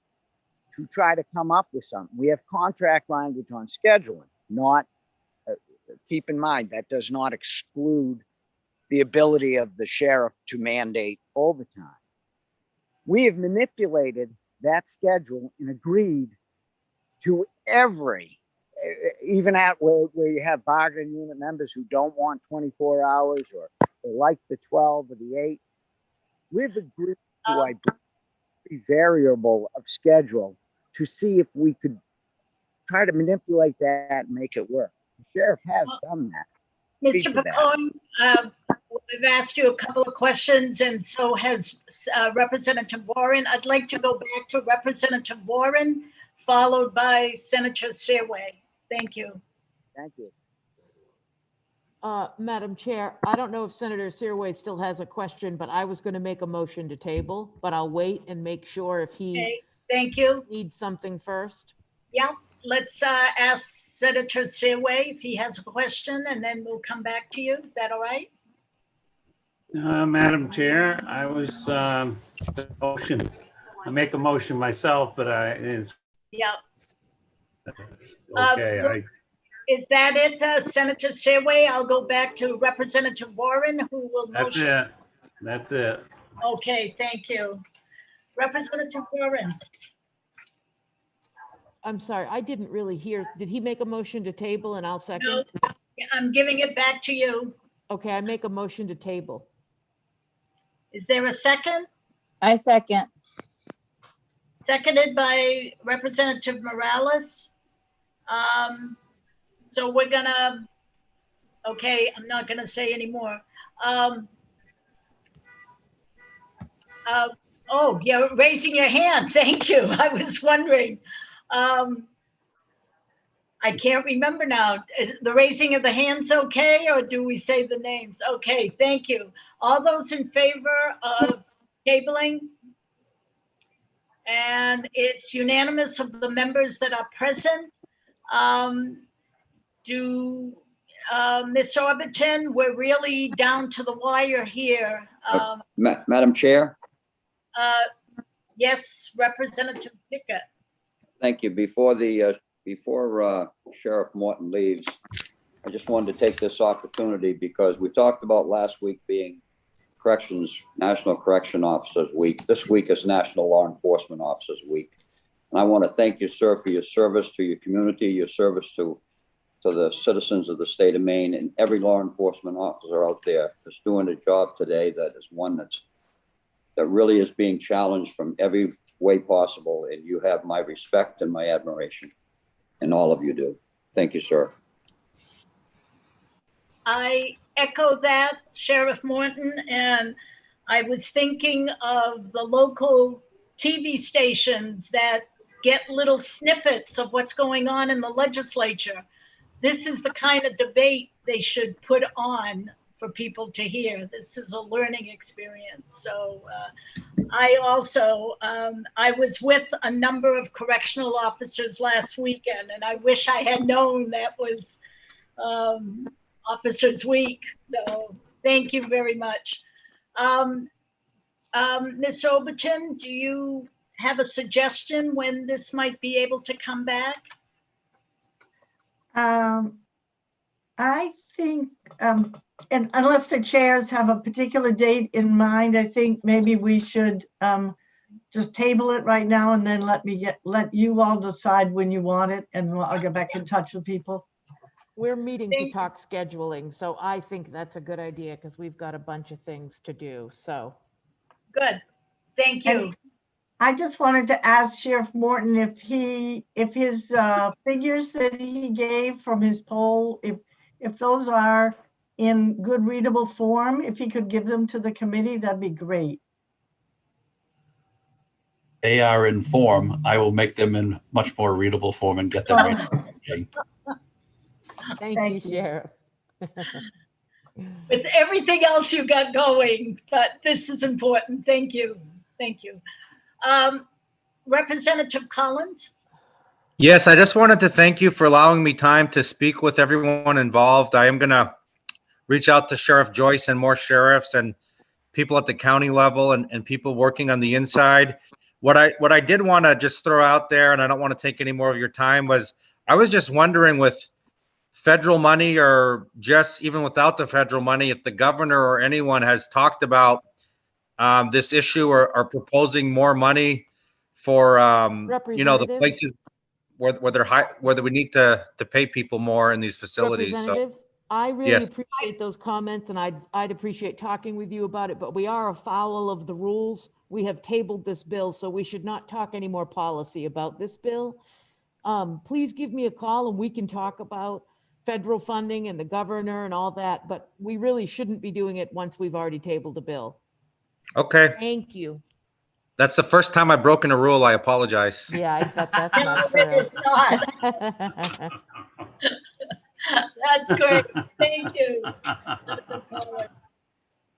to try to come up with something. We have contract language on scheduling, not, keep in mind, that does not exclude the ability of the sheriff to mandate overtime. We have manipulated that schedule and agreed to every, even at where you have bargaining unit members who don't want 24 hours or they like the 12 or the 8, we've agreed to a variable of schedule to see if we could try to manipulate that and make it work. The sheriff has done that. Mr. Picone, I've asked you a couple of questions, and so has Representative Warren. I'd like to go back to Representative Warren, followed by Senator Searway. Thank you. Thank you. Madam Chair, I don't know if Senator Searway still has a question, but I was going to make a motion to table, but I'll wait and make sure if he Okay, thank you. needs something first. Yeah, let's ask Senator Searway if he has a question, and then we'll come back to you. Is that all right? Madam Chair, I was motion. I make a motion myself, but Yeah. okay. Is that it, Senator Searway? I'll go back to Representative Warren, who will That's motion. it. That's it. Okay, thank you. Representative Warren. I'm sorry, I didn't really hear. Did he make a motion to table and I'll second? No, I'm giving it back to you. Okay, I make a motion to table. Is there a second? I second. Seconded by Representative Morales. So we're gonna, okay, I'm not gonna say anymore. Oh, you're raising your hand. Thank you. I was wondering. I can't remember now. Is the raising of the hands okay, or do we say the names? Okay, thank you. All those in favor of tabling? And it's unanimous of the members that are present. Ms. Orbiton, we're really down to the wire here. Madam Chair, Yes, Representative Pickett. thank you. Before Sheriff Morton leaves, I just wanted to take this opportunity because we talked about last week being National Correction Officers Week. This week is National Law Enforcement Officers Week. And I want to thank you, sir, for your service to your community, your service to the citizens of the state of Maine, and every law enforcement officer out there that's doing a job today that is one that really is being challenged from every way possible. And you have my respect and my admiration, and all of you do. Thank you, sir. I echo that, Sheriff Morton, and I was thinking of the local TV stations that get little snippets of what's going on in the legislature. This is the kind of debate they should put on for people to hear. This is a learning experience. So I also, I was with a number of correctional officers last weekend, and I wish I had known that was Officers Week. So thank you very much. Ms. Overton, do you have a suggestion when this might be able to come back? I think, and unless the chairs have a particular date in mind, I think maybe we should just table it right now and then let you all decide when you want it, and I'll get back in touch with people. We're meeting to talk scheduling, so I think that's a good idea because we've got a bunch of things to do, so. Good. Thank you. And I just wanted to ask Sheriff Morton if his figures that he gave from his poll, if those are in good readable form, if he could give them to the committee, that'd be great. They are in form. I will make them in much more readable form and get them right. Thank you, Sheriff. With everything else you got going, but this is important. Thank you. Thank you. Representative Collins? Yes, I just wanted to thank you for allowing me time to speak with everyone involved. I am going to reach out to Sheriff Joyce and more sheriffs and people at the county level and people working on the inside. What I did want to just throw out there, and I don't want to take any more of your time, was I was just wondering, with federal money or just even without the federal money, if the governor or anyone has talked about this issue or proposing more money for the places where we need to pay people more in these facilities. Representative, So I really yes. appreciate those comments, and I'd appreciate talking with you about it, but we are afoul of the rules. We have tabled this bill, so we should not talk any more policy about this bill. Please give me a call and we can talk about federal funding and the governor and all that, but we really shouldn't be doing it once we've already tabled a bill. Okay. Thank you. That's the first time I've broken a rule. I apologize. Yeah, I bet that's No, not it true. is not. That's great. Thank you.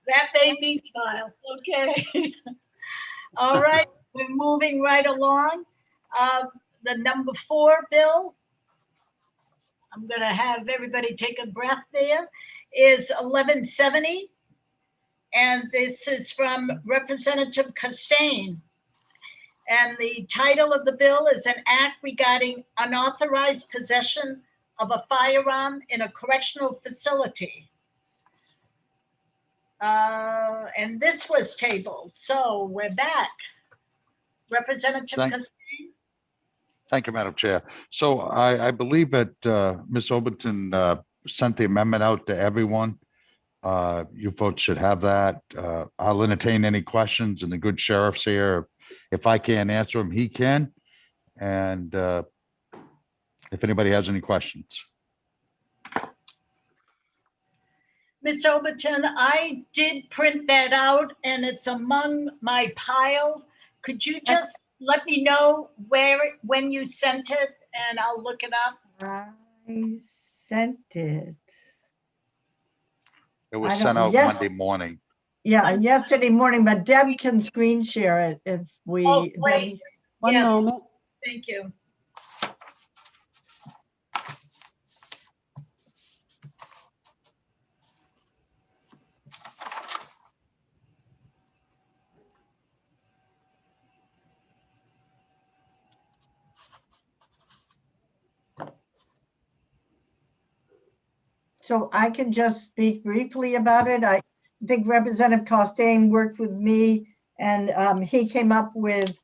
That made me smile. Okay. All right, we're moving right along. The number 4 bill, I'm going to have everybody take a breath there, is 1170. And this is from Representative Costain. And the title of the bill is an act regarding unauthorized possession of a firearm in a correctional facility. And this was tabled, so we're back. Representative Costain? Thank you, Madam Chair. So I believe that Ms. Overton sent the amendment out to everyone. You folks should have that. I'll entertain any questions, and the good sheriff's here. If I can't answer them, he can. And if anybody has any questions. Ms. Overton, I did print that out and it's among my pile. Could you just let me know when you sent it and I'll look it up? I sent it. It was sent out Monday morning. Yeah, yesterday morning, but Deb can screen share it if we. Oh, great. One Yes. moment. Thank you. So I can just speak briefly about it. I think Representative Costain worked with me and he came up with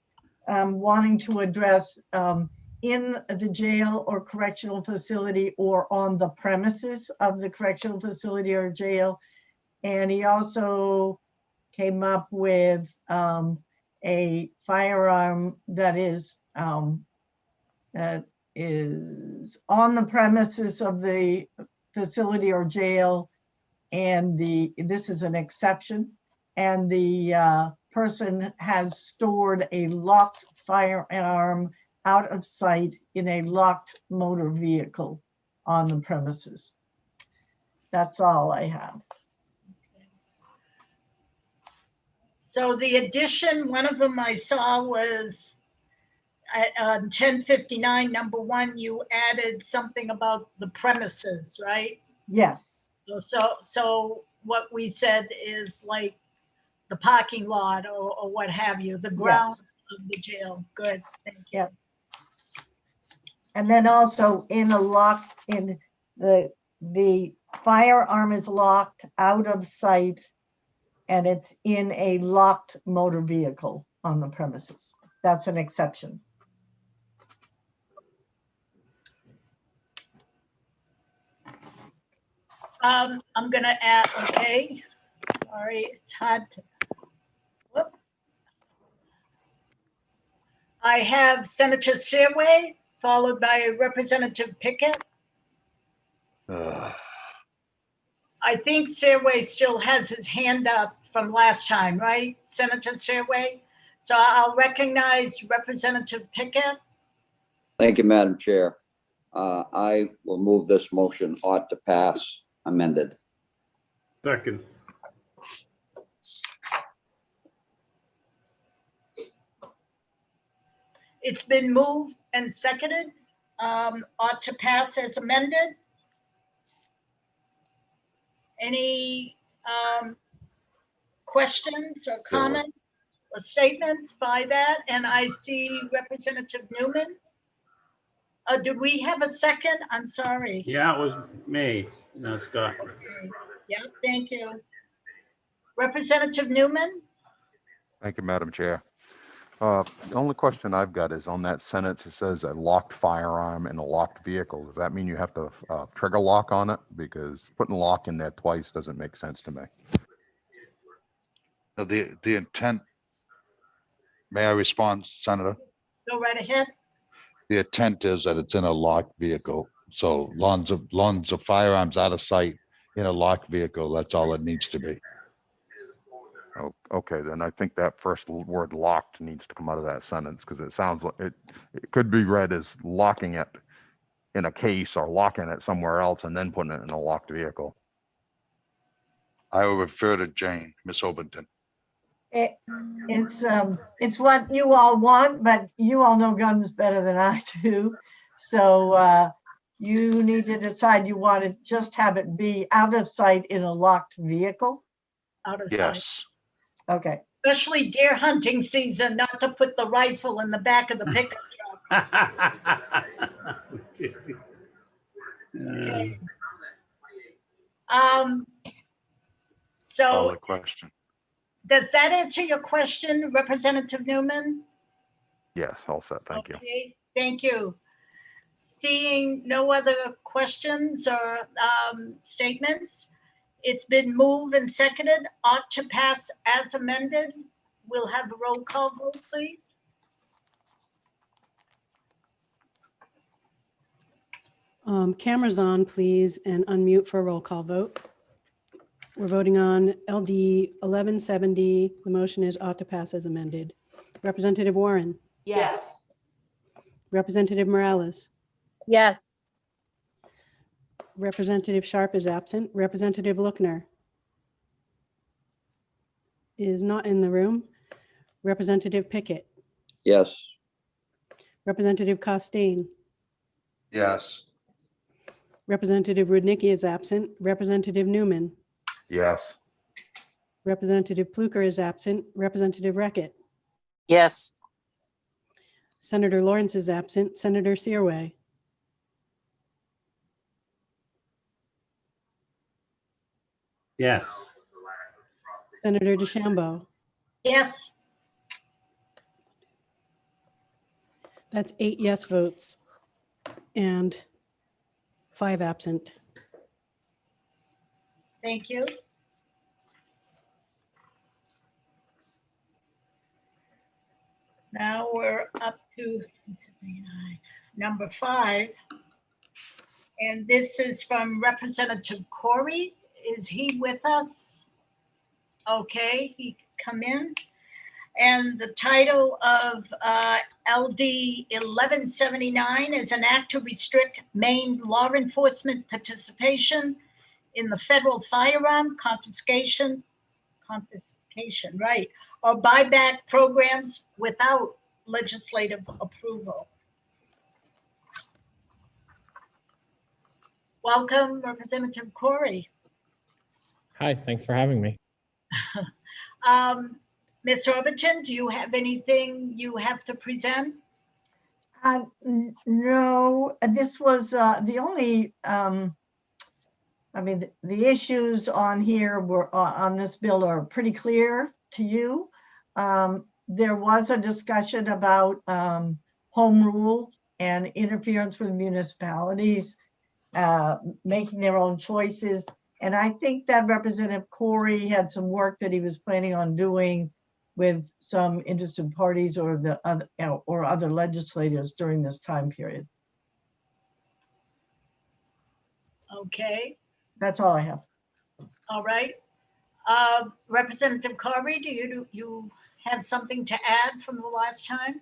wanting to address in the jail or correctional facility or on the premises of the correctional facility or jail. And he also came up with a firearm that is on the premises of the facility or jail, and this is an exception, and the person has stored a locked firearm out of sight in a locked motor vehicle on the premises. That's all I have. So the addition, one of them I saw was on 1059, number 1, you added something about the premises, right? Yes. So what we said is like the parking lot or what have you, the ground of the jail. Good, thank you. Yep. And then also in the firearm is locked out of sight and it's in a locked motor vehicle on the premises. That's an exception. I'm gonna add, okay, sorry, it's hard to, whoop, I have Senator Searway, followed by Representative Pickett. Ugh. I think Searway still has his hand up from last time, right, Senator Searway? So I'll recognize Representative Pickett. Thank you, Madam Chair. I will move this motion ought to pass amended. Second. It's been moved and seconded, ought to pass as amended. Any questions or comments or statements by that? And I see Representative Newman. Did we have a second? I'm sorry. Yeah, it was me. No, Scott. Yeah, thank you. Representative Newman? Thank you, Madam Chair. The only question I've got is on that sentence, it says a locked firearm in a locked vehicle. Does that mean you have to trigger lock on it? Because putting lock in there twice doesn't make sense to me. Now, the intent, may I respond, Senator? Go right ahead. The intent is that it's in a locked vehicle. So lawns of firearms out of sight in a locked vehicle, that's all it needs to be. Oh, okay, then I think that first word locked needs to come out of that sentence because it sounds like it could be read as locking it in a case or locking it somewhere else and then putting it in a locked vehicle. I will refer to Jane, Miss Overton. It's what you all want, but you all know guns better than I do. So you need to decide you want to just have it be out of sight in a locked vehicle. Out of sight. Yes. Okay. Especially deer hunting season, not to put the rifle in the back of the pickup truck. Okay. Call So the question. does that answer your question, Representative Newman? Yes, all set. Thank you. Okay, thank you. Seeing no other questions or statements, it's been moved and seconded, ought to pass as amended. We'll have a roll call vote, please. Cameras on, please, and unmute for a roll call vote. We're voting on LD 1170. The motion is ought to pass as amended. Representative Warren, Yes. Representative Morales, Yes. Representative Sharp is absent. Representative Lookner is not in the room. Representative Pickett, Yes. Representative Costain, Yes. Representative Rudnicki is absent. Representative Newman, Yes. Representative Pluker is absent. Representative Reckitt, Yes. Senator Lawrence is absent. Senator Searway, Yes. Senator DeChambeau. Yes. That's 8 yes votes and 5 absent. Thank you. Now we're up to number 5. And this is from Representative Corey. Is he with us? Okay, he can come in. And the title of LD 1179 is an act to restrict Maine law enforcement participation in the federal firearm confiscation, right, or buyback programs without legislative approval. Welcome, Representative Corey. Hi, thanks for having me. Ms. Overton, do you have anything you have to present? No, this was the only, I mean, the issues on here were on this bill are pretty clear to you. There was a discussion about home rule and interference with municipalities making their own choices. And I think that Representative Corey had some work that he was planning on doing with some interested parties or the other, or other legislators during this time period. Okay, That's all I have. all right. Representative Carby, you have something to add from the last time?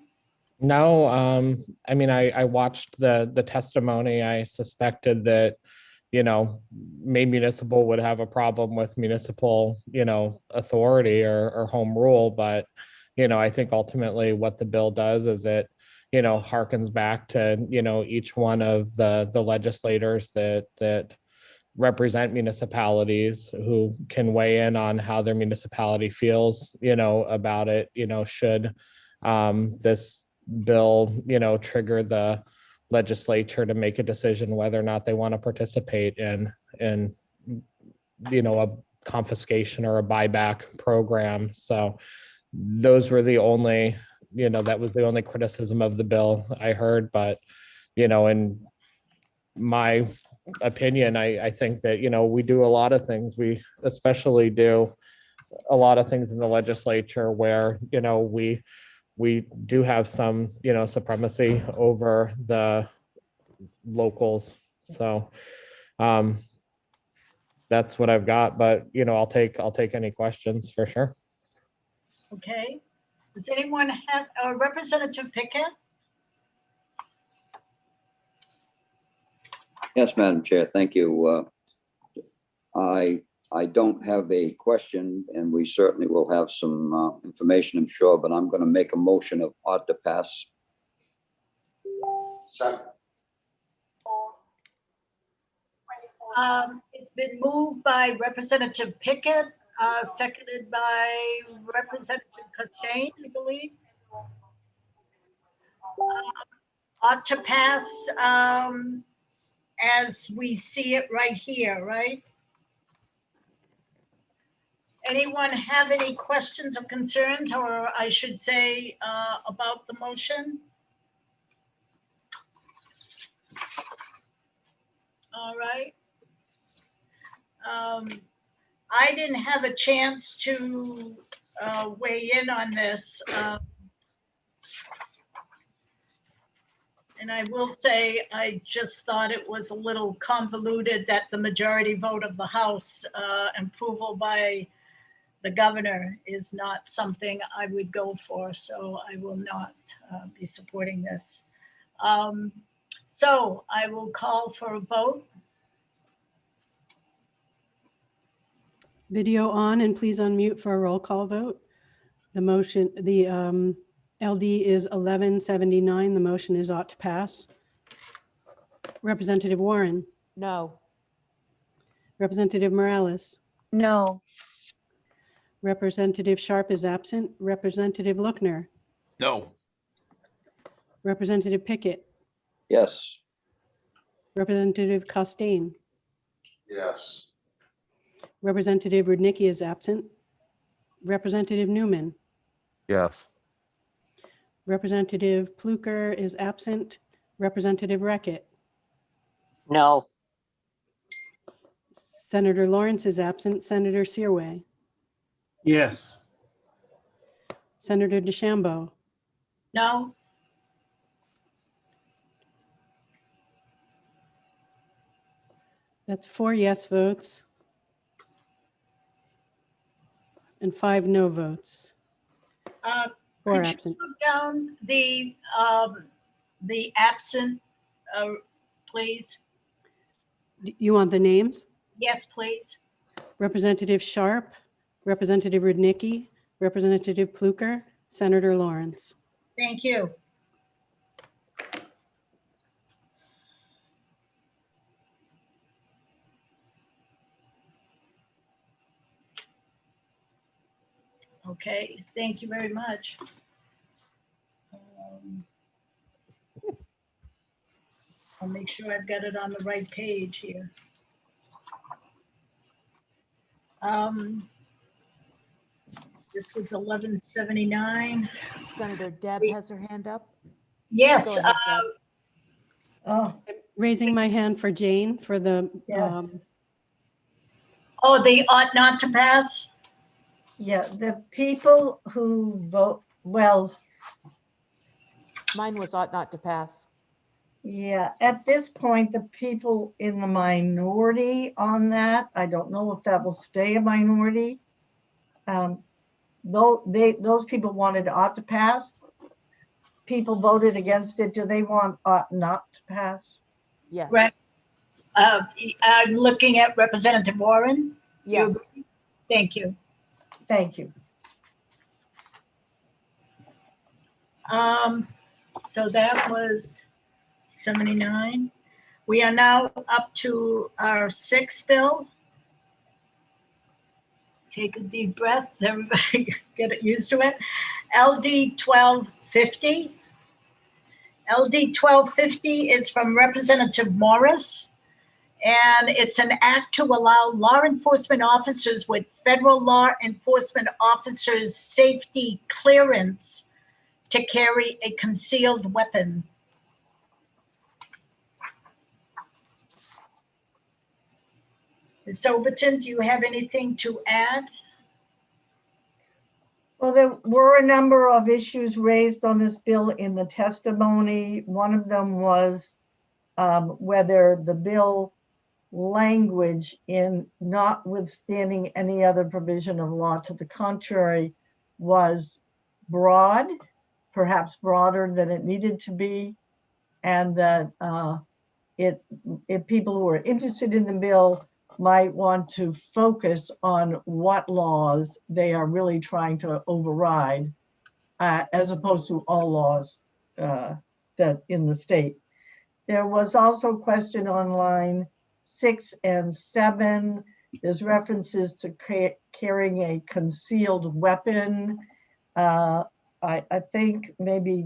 No, I mean, I watched the testimony. I suspected that, Maine Municipal would have a problem with municipal, authority or home rule, but, I think ultimately what the bill does is it, harkens back to, each one of the legislators that represent municipalities who can weigh in on how their municipality feels, about it, should this bill, trigger the legislature to make a decision whether or not they want to participate in a confiscation or a buyback program. So those were the only, that was the only criticism of the bill I heard. But, in my opinion, I think that, we do a lot of things. We especially do a lot of things in the legislature where, we do have some, supremacy over the locals. So that's what I've got, but I'll take any questions for sure. Okay. Does anyone have, Representative Pickett? Yes, Madam Chair, thank you. I don't have a question, and we certainly will have some information, I'm sure, but I'm going to make a motion of ought to pass. It's been moved by Representative Pickett, seconded by Representative Costain, I believe. Ought to pass as we see it right here, right? Anyone have any questions or concerns, or I should say, about the motion? All right. I didn't have a chance to weigh in on this. And I will say, I just thought it was a little convoluted that the majority vote of the House approval by the governor is not something I would go for, so I will not be supporting this. So I will call for a vote. Video on, and please unmute for a roll call vote. The motion, the LD is 1179. The motion is ought to pass. Representative Warren, No. Representative Morales, No. Representative Sharp is absent. Representative Lookner, No. Representative Pickett, Yes. Representative Costain, Yes. Representative Rudnicki is absent. Representative Newman, Yes. Representative Pluker is absent. Representative Reckitt, No. Senator Lawrence is absent. Senator Searway, Yes. Senator DeChambeau, No? that's 4 yes votes and 5 no votes. 4 Could you absent. put down the absent, please? You want the names? Yes, please. Representative Sharp, Representative Rudnicki, Representative Pluker, Senator Lawrence. Thank you. Okay, thank you very much. I'll make sure I've got it on the right page here. This was 1179. Senator Deb has her hand up. Yes. Go ahead, Deb. Oh, Raising my hand for Jane for the, Oh, they ought not to pass? Yeah, the people who vote, well, Mine was ought not to pass. yeah, at this point, the people in the minority on that, I don't know if that will stay a minority. Those people wanted ought to pass. People voted against it. Do they want ought not to pass? Yes. Right. I'm looking at Representative Warren. You Yes. agree? Thank you. Thank you. So that was 79. We are now up to our sixth bill. Take a deep breath, everybody get used to it. LD 1250. LD 1250 is from Representative Morris, and it's an act to allow law enforcement officers with federal law enforcement officers safety clearance to carry a concealed weapon. Ms. Overton, do you have anything to add? Well, there were a number of issues raised on this bill in the testimony. One of them was whether the bill language in notwithstanding any other provision of law to the contrary was broad, perhaps broader than it needed to be, and that if people who are interested in the bill might want to focus on what laws they are really trying to override, as opposed to all laws that in the state. There was also a question on line 6 and 7. There's references to carrying a concealed weapon. I think maybe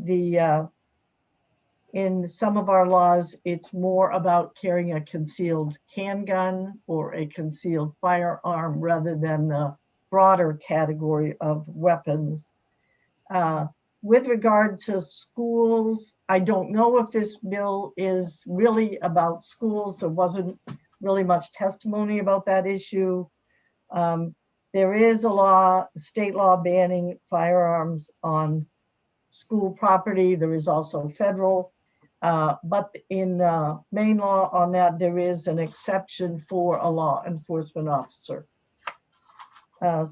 in some of our laws, it's more about carrying a concealed handgun or a concealed firearm rather than the broader category of weapons. With regard to schools, I don't know if this bill is really about schools. There wasn't really much testimony about that issue. There is a law, state law banning firearms on school property. There is also federal, but in main law on that, there is an exception for a law enforcement officer.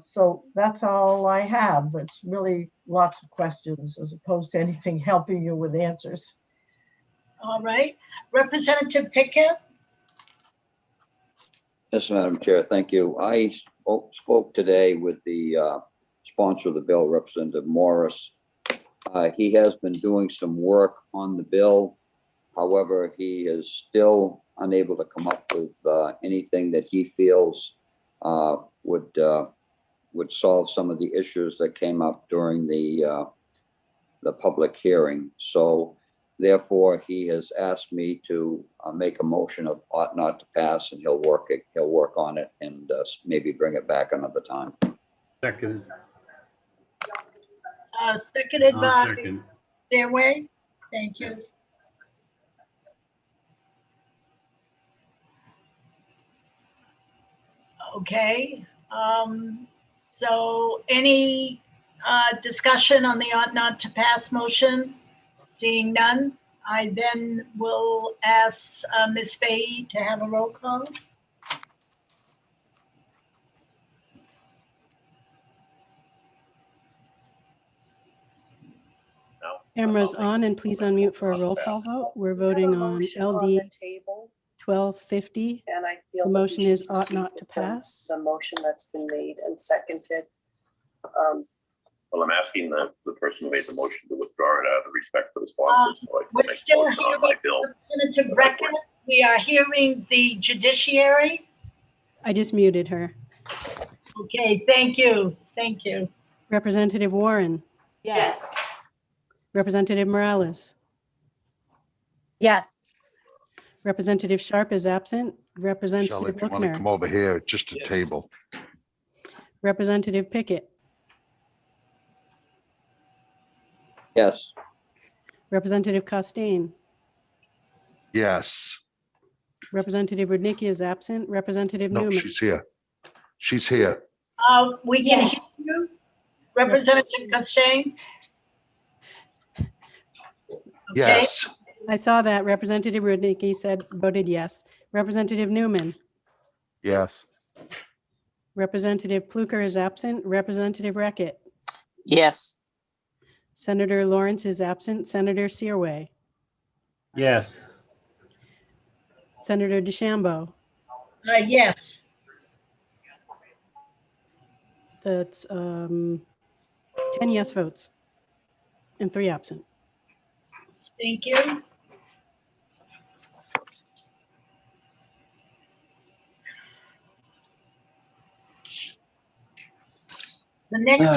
So that's all I have. It's really lots of questions as opposed to anything helping you with answers. All right, Representative Pickett. Yes, Madam Chair, thank you. I spoke today with the sponsor of the bill, Representative Morris. He has been doing some work on the bill. However, he is still unable to come up with anything that he feels would solve some of the issues that came up during the public hearing. So therefore, he has asked me to make a motion of ought not to pass, and he'll work on it and maybe bring it back another time. Second. Seconded by Second. Stairway. Thank you. Okay. So any discussion on the ought not to pass motion? Seeing none, I then will ask Ms. Fahey to have a roll call. Cameras on, and please unmute for a roll call vote. We're voting on LD 1250. And I feel The that we motion should is ought proceed not to with the- pass. The motion that's been made and seconded. Well, I'm asking the person who made the motion to withdraw it out of respect for the sponsors. So I can We're make a still motion on my hearing bill. Representative Reckon. We are hearing the judiciary. I just muted her. Okay, thank you. Thank you. Representative Warren, Yes. Representative Morales, Yes. Representative Sharp is absent. Shelley, Representative if you want to come Lookner, over here, just a table. Representative Pickett, Yes. Representative Costain, Yes. Representative Rudnicki is absent. Representative No, Newman, she's here. She's here. We can hear Yes. you. Representative Costain? Okay. Yes. I saw that. Representative Rudnicki voted yes. Representative Newman, Yes. Representative Pluker is absent. Representative Reckett, Yes. Senator Lawrence is absent. Senator Searway, Yes. Senator DeChambeau. Yes. That's 10 yes votes and 3 absent. Thank you. The next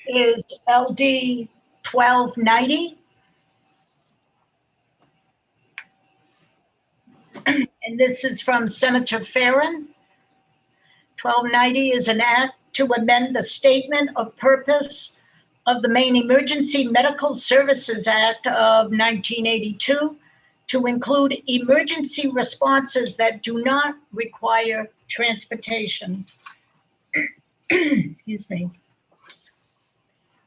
is LD 1290. And this is from Senator Farron. 1290 is an act to amend the statement of purpose of the Maine Emergency Medical Services Act of 1982 to include emergency responses that do not require transportation. Excuse me.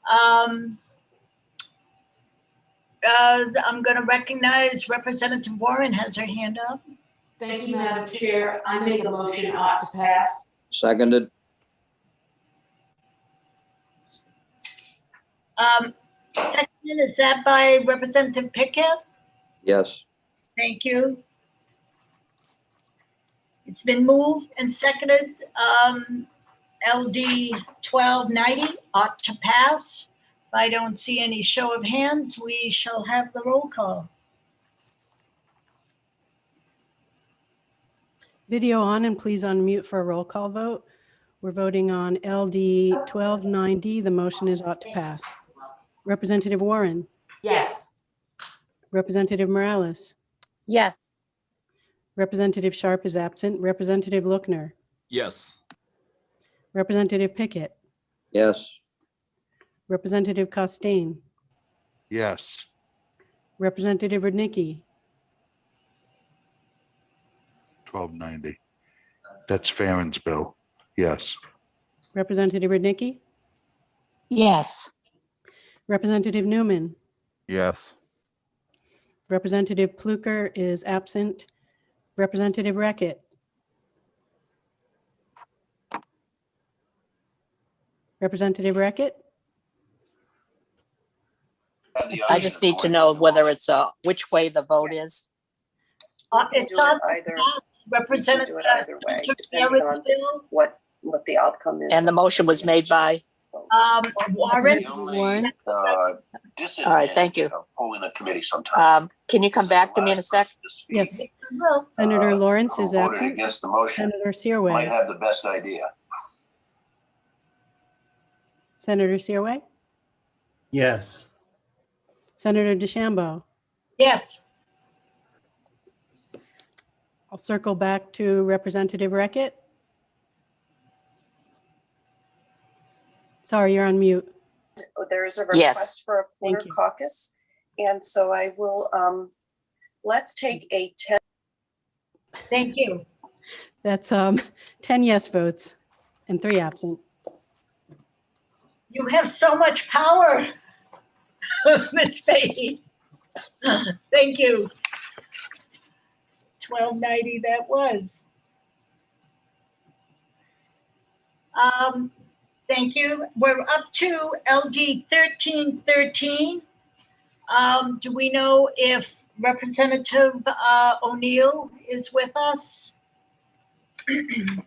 I'm going to recognize Representative Warren has her hand up. Thank you, Madam Chair. I make a motion ought to pass. Seconded. Second, is that by Representative Pickett? Yes. Thank you. It's been moved and seconded. LD 1290 ought to pass. If I don't see any show of hands, we shall have the roll call. Video on, and please unmute for a roll call vote. We're voting on LD 1290. The motion is ought to pass. Representative Warren, Yes. Representative Morales, Yes. Representative Sharp is absent. Representative Lookner, Yes. Representative Pickett, Yes. Representative Costain, Yes. Representative Rudnicki, 1290. That's Farron's bill. Yes. Representative Rudnicki, Yes. Representative Newman, Yes. Representative Pluker is absent. Representative Reckett, Representative Reckett, I just need to know whether it's which way the vote is. It's do it on either- Representative do it either way, depending Farron's on bill. what the outcome is. And the motion was made by, Warren. Warren, all right, thank you. Polling a committee sometime. Can you come back to me in a sec? yes. Senator Lawrence is Who voted absent. against the motion Senator might Searway, have the best idea. Senator Searway, Yes. Senator DeChambeau. Yes. I'll circle back to Representative Reckett. Sorry, you're on mute. There is a Yes. request for a quarter Thank you. caucus. And so I will, let's take a 10. Thank you. That's 10 yes votes and 3 absent. You have so much power, Ms. Fahey. Thank you. 1290 that was. Thank you. We're up to LD 1313. Do we know if Representative O'Neill is with us?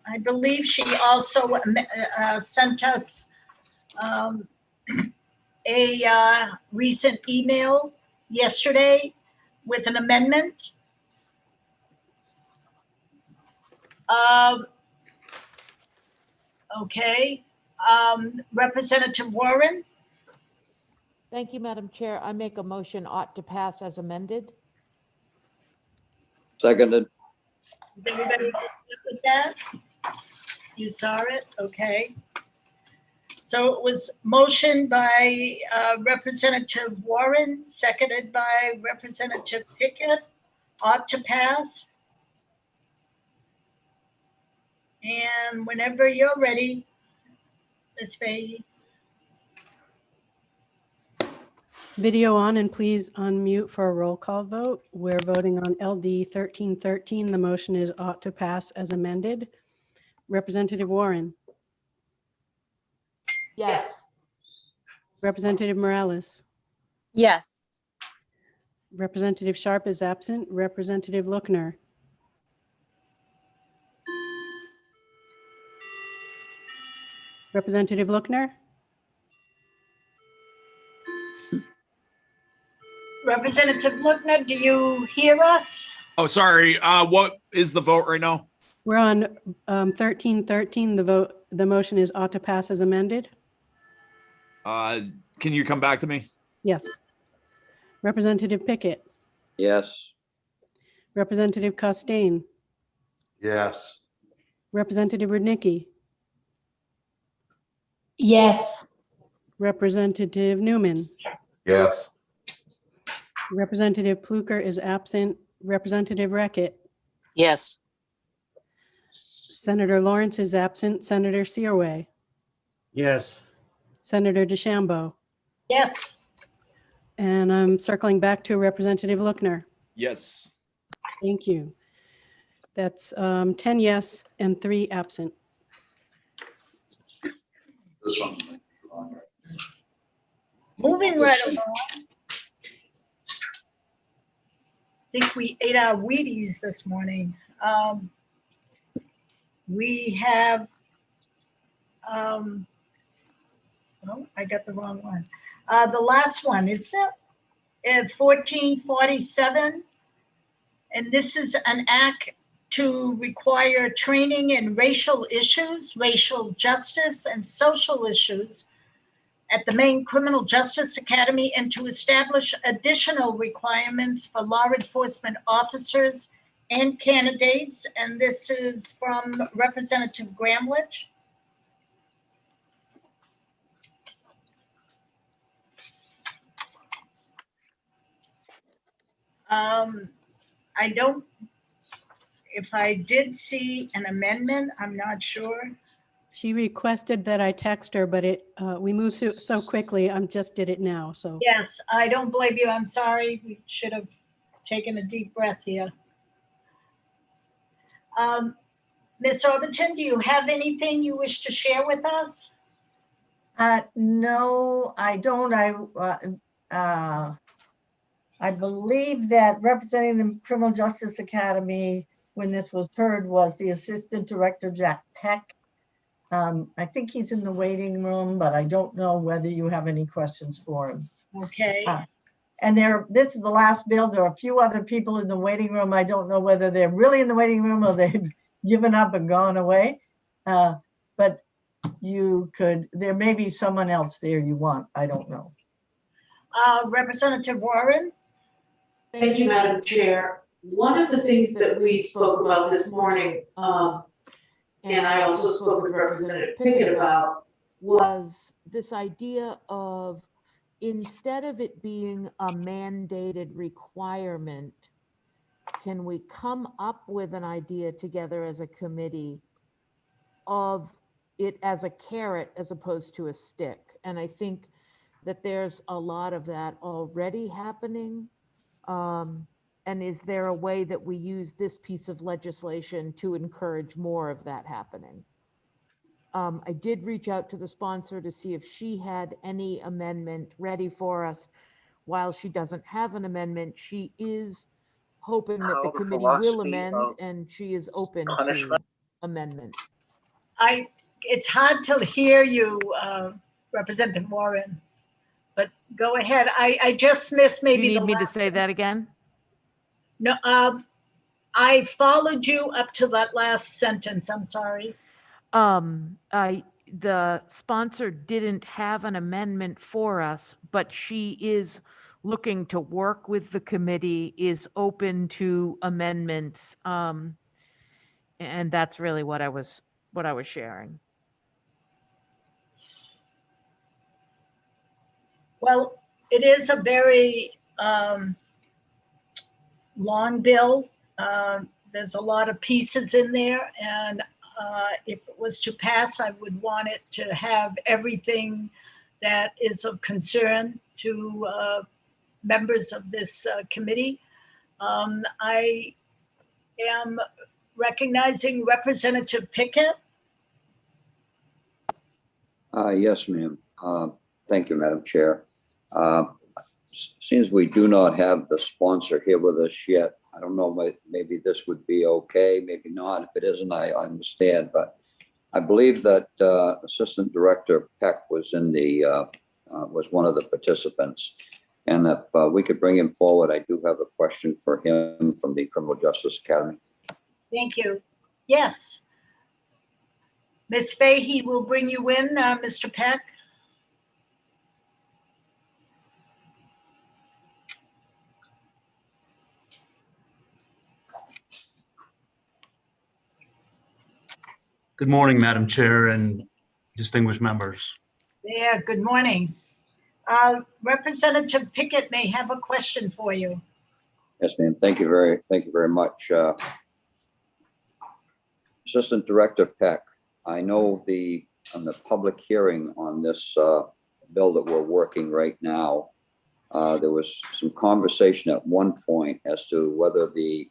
I believe she also sent us a recent email yesterday with an amendment. Okay. Representative Warren, Thank you, Madam Chair. I make a motion ought to pass as amended. Seconded. is everybody good with that? You saw it? Okay. So it was motioned by Representative Warren, seconded by Representative Pickett, ought to pass. And whenever you're ready, Ms. Fahey. Video on, and please unmute for a roll call vote. We're voting on LD 1313. The motion is ought to pass as amended. Representative Warren, Yes. Representative Morales, Yes. Representative Sharp is absent. Representative Lookner, Representative Lookner, Representative Lookner, do you hear us? Oh, sorry. What is the vote right now? we're on 1313. The motion is ought to pass as amended. Can you come back to me? Yes. Representative Pickett, Yes. Representative Costain, Yes. Representative Rudnicki, Yes. Representative Newman, Yes. Representative Pluker is absent. Representative Rackett, Yes. Senator Lawrence is absent. Senator Searway, Yes. Senator DeChambeau, Yes. and I'm circling back to Representative Lookner. Yes. Thank you. That's 10 yes and 3 absent. This one. Moving right along. I think we ate our Wheaties this morning. We have, oh, I got the wrong one. The last one, is that 1447? And this is an act to require training in racial issues, racial justice, and social issues at the Maine Criminal Justice Academy, and to establish additional requirements for law enforcement officers and candidates. And this is from Representative Gramlich. I don't, if I did see an amendment, I'm not sure. She requested that I text her, but we moved so quickly. I just did it now. So Yes, I don't blame you. I'm sorry. We should have taken a deep breath here. Ms. Overton, do you have anything you wish to share with us? No, I don't. I believe that representing the Criminal Justice Academy when this was heard was the Assistant Director, Jack Peck. I think he's in the waiting room, but I don't know whether you have any questions for him. Okay. And this is the last bill. There are a few other people in the waiting room. I don't know whether they're really in the waiting room or they've given up and gone away. But there may be someone else there you want. I don't know. Representative Warren? Thank you, Madam Chair. One of the things that we spoke about this morning, and I also spoke with Representative Pickett about, was this idea of, instead of it being a mandated requirement, can we come up with an idea together as a committee of it as a carrot as opposed to a stick? And I think that there's a lot of that already happening. And is there a way that we use this piece of legislation to encourage more of that happening? I did reach out to the sponsor to see if she had any amendment ready for us. While she doesn't have an amendment, she is hoping that the committee will amend, and she is open to amendment. It's hard to hear you, Representative Warren, but go ahead. I just missed maybe Do you need me to say that again? No, I followed you up to that last sentence. I'm sorry. The sponsor didn't have an amendment for us, but she is looking to work with the committee, is open to amendments. And that's really what I was sharing. Well, it is a very long bill. There's a lot of pieces in there, and if it was to pass, I would want it to have everything that is of concern to members of this committee. I am recognizing Representative Pickett. Yes, ma'am. Thank you, Madam Chair. Since we do not have the sponsor here with us yet, I don't know, maybe this would be okay, maybe not. If it isn't, I understand. But I believe that Assistant Director Peck was in the was one of the participants. And if we could bring him forward, I do have a question for him from the Criminal Justice Academy. Thank you. Yes. Ms. Fahey will bring you in, Mr. Peck. Good morning, Madam Chair and distinguished members. Yeah, good morning. Representative Pickett may have a question for you. Yes, ma'am. Thank you very much. Assistant Director Peck, I know on the public hearing on this bill that we're working right now, there was some conversation at one point as to whether the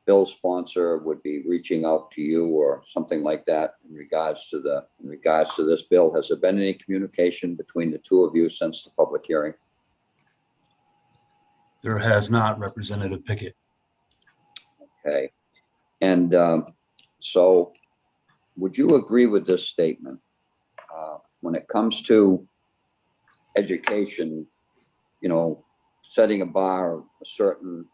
bill sponsor would be reaching out to you or something like that in regards to this bill. Has there been any communication between the two of you since the public hearing? There has not, Representative Pickett. Okay. And so would you agree with this statement? When it comes to education, you know, setting a bar of a certain,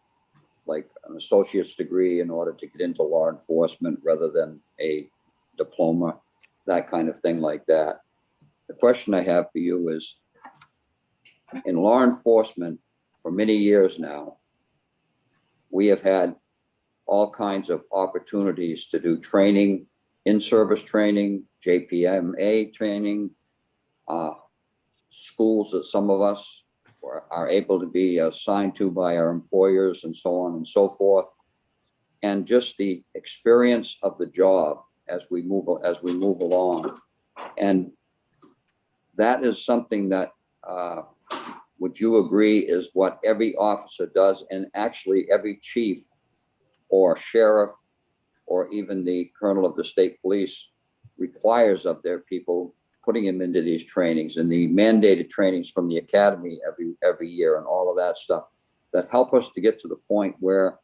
like an associate's degree in order to get into law enforcement rather than a diploma, that kind of thing like that. The question I have for you is, in law enforcement for many years now, we have had all kinds of opportunities to do training, in-service training, JPMA training, schools that some of us are able to be assigned to by our employers and so on and so forth. And just the experience of the job as we move along. And that is something that, would you agree, is what every officer does, and actually every chief or sheriff or even the colonel of the state police requires of their people, putting them into these trainings and the mandated trainings from the academy every year and all of that stuff that help us to get to the point where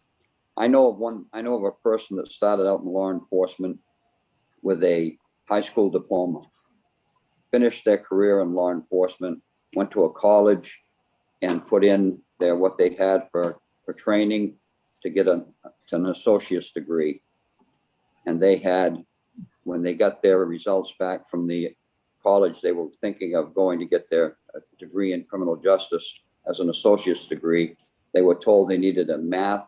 I know of a person that started out in law enforcement with a high school diploma, finished their career in law enforcement, went to a college and put in what they had for training to get an associate's degree. And they had, when they got their results back from the college, they were thinking of going to get their degree in criminal justice as an associate's degree. They were told they needed a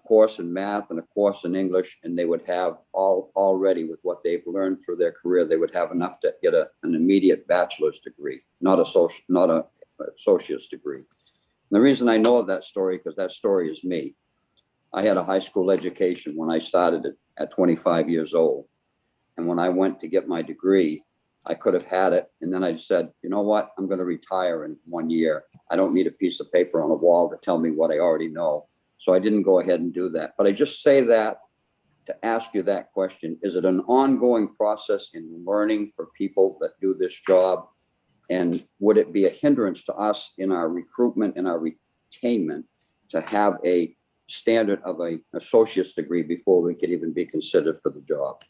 course in math and a course in English, and they would have already with what they've learned through their career, they would have enough to get an immediate bachelor's degree, not a associate's degree. And the reason I know of that story, because that story is me. I had a high school education when I started it at 25 years old. And when I went to get my degree, I could have had it. And then I said, you know what? I'm going to retire in 1 year. I don't need a piece of paper on a wall to tell me what I already know. So I didn't go ahead and do that. But I just say that to ask you that question. Is it an ongoing process in learning for people that do this job? And would it be a hindrance to us in our recruitment and our retainment to have a standard of an associate's degree before we could even be considered for the job?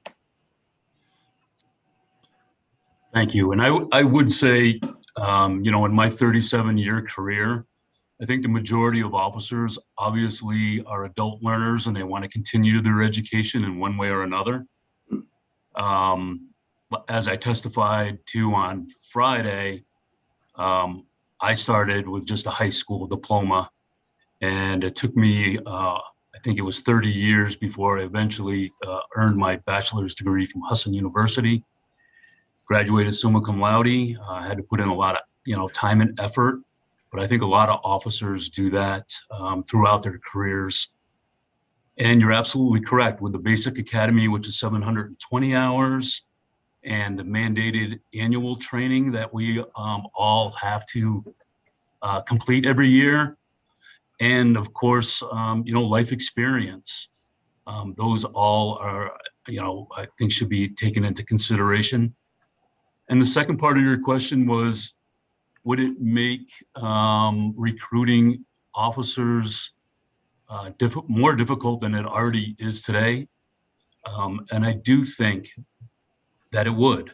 Thank you. And I would say, you know, in my 37-year career, I think the majority of officers obviously are adult learners and they want to continue their education in one way or another. As I testified to on Friday, I started with just a high school diploma, and it took me, I think it was 30 years before I eventually earned my bachelor's degree from Husson University. Graduated summa cum laude. I had to put in a lot of, time and effort, but I think a lot of officers do that throughout their careers. And you're absolutely correct with the basic academy, which is 720 hours, and the mandated annual training that we all have to complete every year. And of course, life experience. Those all are, I think should be taken into consideration. And the second part of your question was, would it make recruiting officers more difficult than it already is today? And I do think that it would.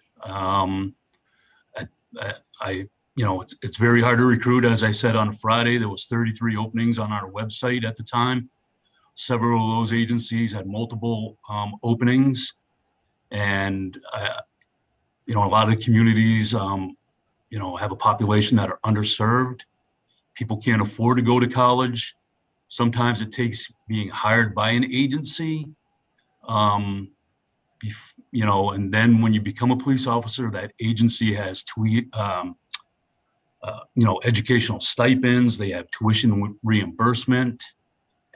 It's very hard to recruit. As I said on Friday, there was 33 openings on our website at the time. Several of those agencies had multiple openings, and a lot of the communities, have a population that are underserved. People can't afford to go to college. Sometimes it takes being hired by an agency, and then when you become a police officer, that agency has educational stipends, they have tuition reimbursement,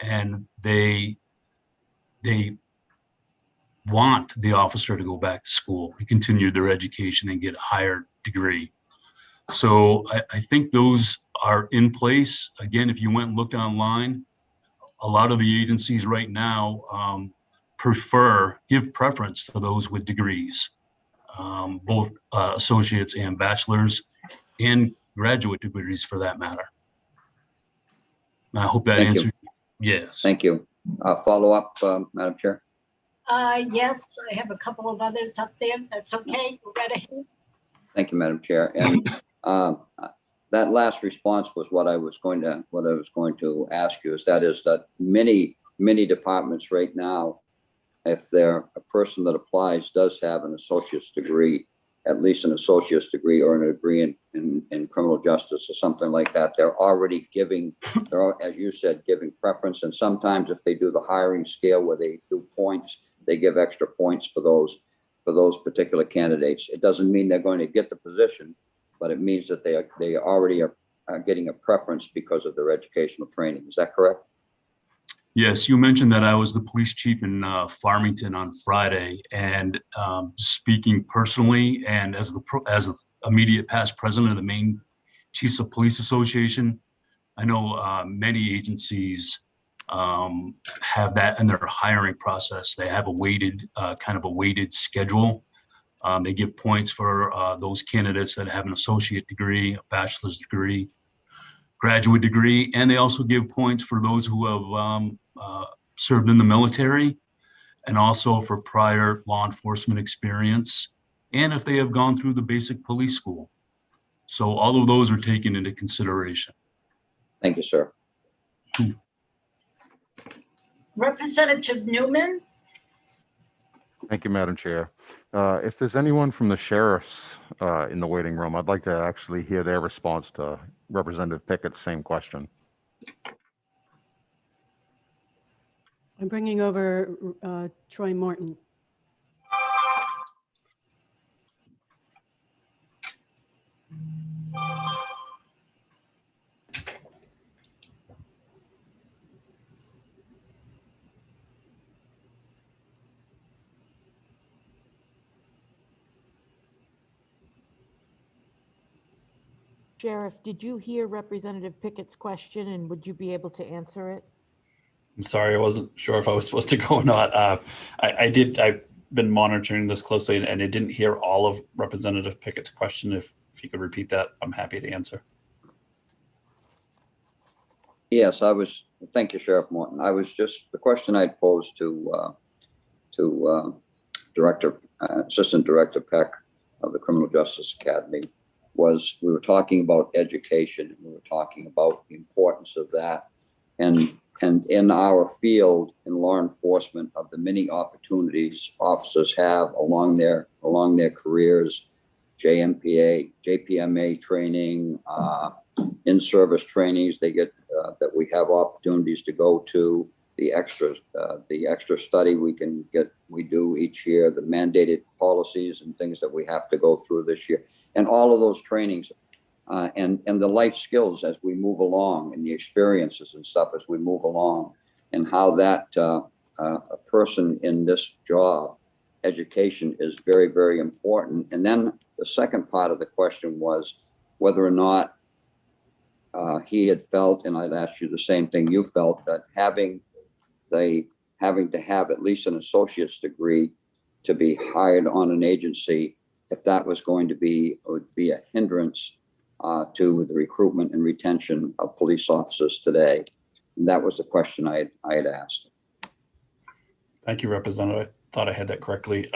and they want the officer to go back to school and continue their education and get a higher degree. So I think those are in place. Again, if you went and looked online, a lot of the agencies right now give preference to those with degrees, both associates and bachelors, and graduate degrees for that matter. I hope that Thank you. answers. Yes. Thank you. Follow up, Madam Chair. Yes, I have a couple of others up there. That's okay. Go right ahead. Thank you, Madam Chair. And that last response was what I was going to ask you. Is that many departments right now, if they're a person that applies does have an associate's degree, at least an associate's degree or a degree in criminal justice or something like that, they're already as you said, giving preference. And sometimes if they do the hiring scale where they do points, they give extra points for those particular candidates. It doesn't mean they're going to get the position, but it means that they already are getting a preference because of their educational training. Is that correct? Yes, you mentioned that I was the police chief in Farmington on Friday, and speaking personally, and as the immediate past president of the Maine Chiefs of Police Association, I know many agencies have that in their hiring process. They have a weighted schedule. They give points for those candidates that have an associate degree, a bachelor's degree, graduate degree, and they also give points for those who have served in the military, and also for prior law enforcement experience, and if they have gone through the basic police school. So all of those are taken into consideration. Thank you, sir. Representative Newman. Thank you, Madam Chair. If there's anyone from the sheriffs in the waiting room, I'd like to actually hear their response to Representative Pickett's same question. I'm bringing over Troy Morton. Sheriff, did you hear Representative Pickett's question, and would you be able to answer it? I'm sorry, I wasn't sure if I was supposed to go or not. I've been monitoring this closely, and I didn't hear all of Representative Pickett's question. If you could repeat that, I'm happy to answer. Yes, thank you, Sheriff Morton. The question I posed to Assistant Director Peck of the Criminal Justice Academy was, we were talking about education, and we were talking about the importance of that, and in our field in law enforcement, of the many opportunities officers have along their careers, JPMA training, in-service trainings they get, that we have opportunities to go to, the extra study we do each year, the mandated policies and things that we have to go through this year, and all of those trainings, and the life skills as we move along, and the experiences and stuff as we move along. and how that a person in this job, education is very, very important. And then the second part of the question was whether or not he had felt, and I'd ask you the same thing you felt, that having to have at least an associate's degree to be hired on an agency, if that was going to be, would be a hindrance to the recruitment and retention of police officers today. And that was the question I had asked. Thank you, Representative. I thought I had that correctly.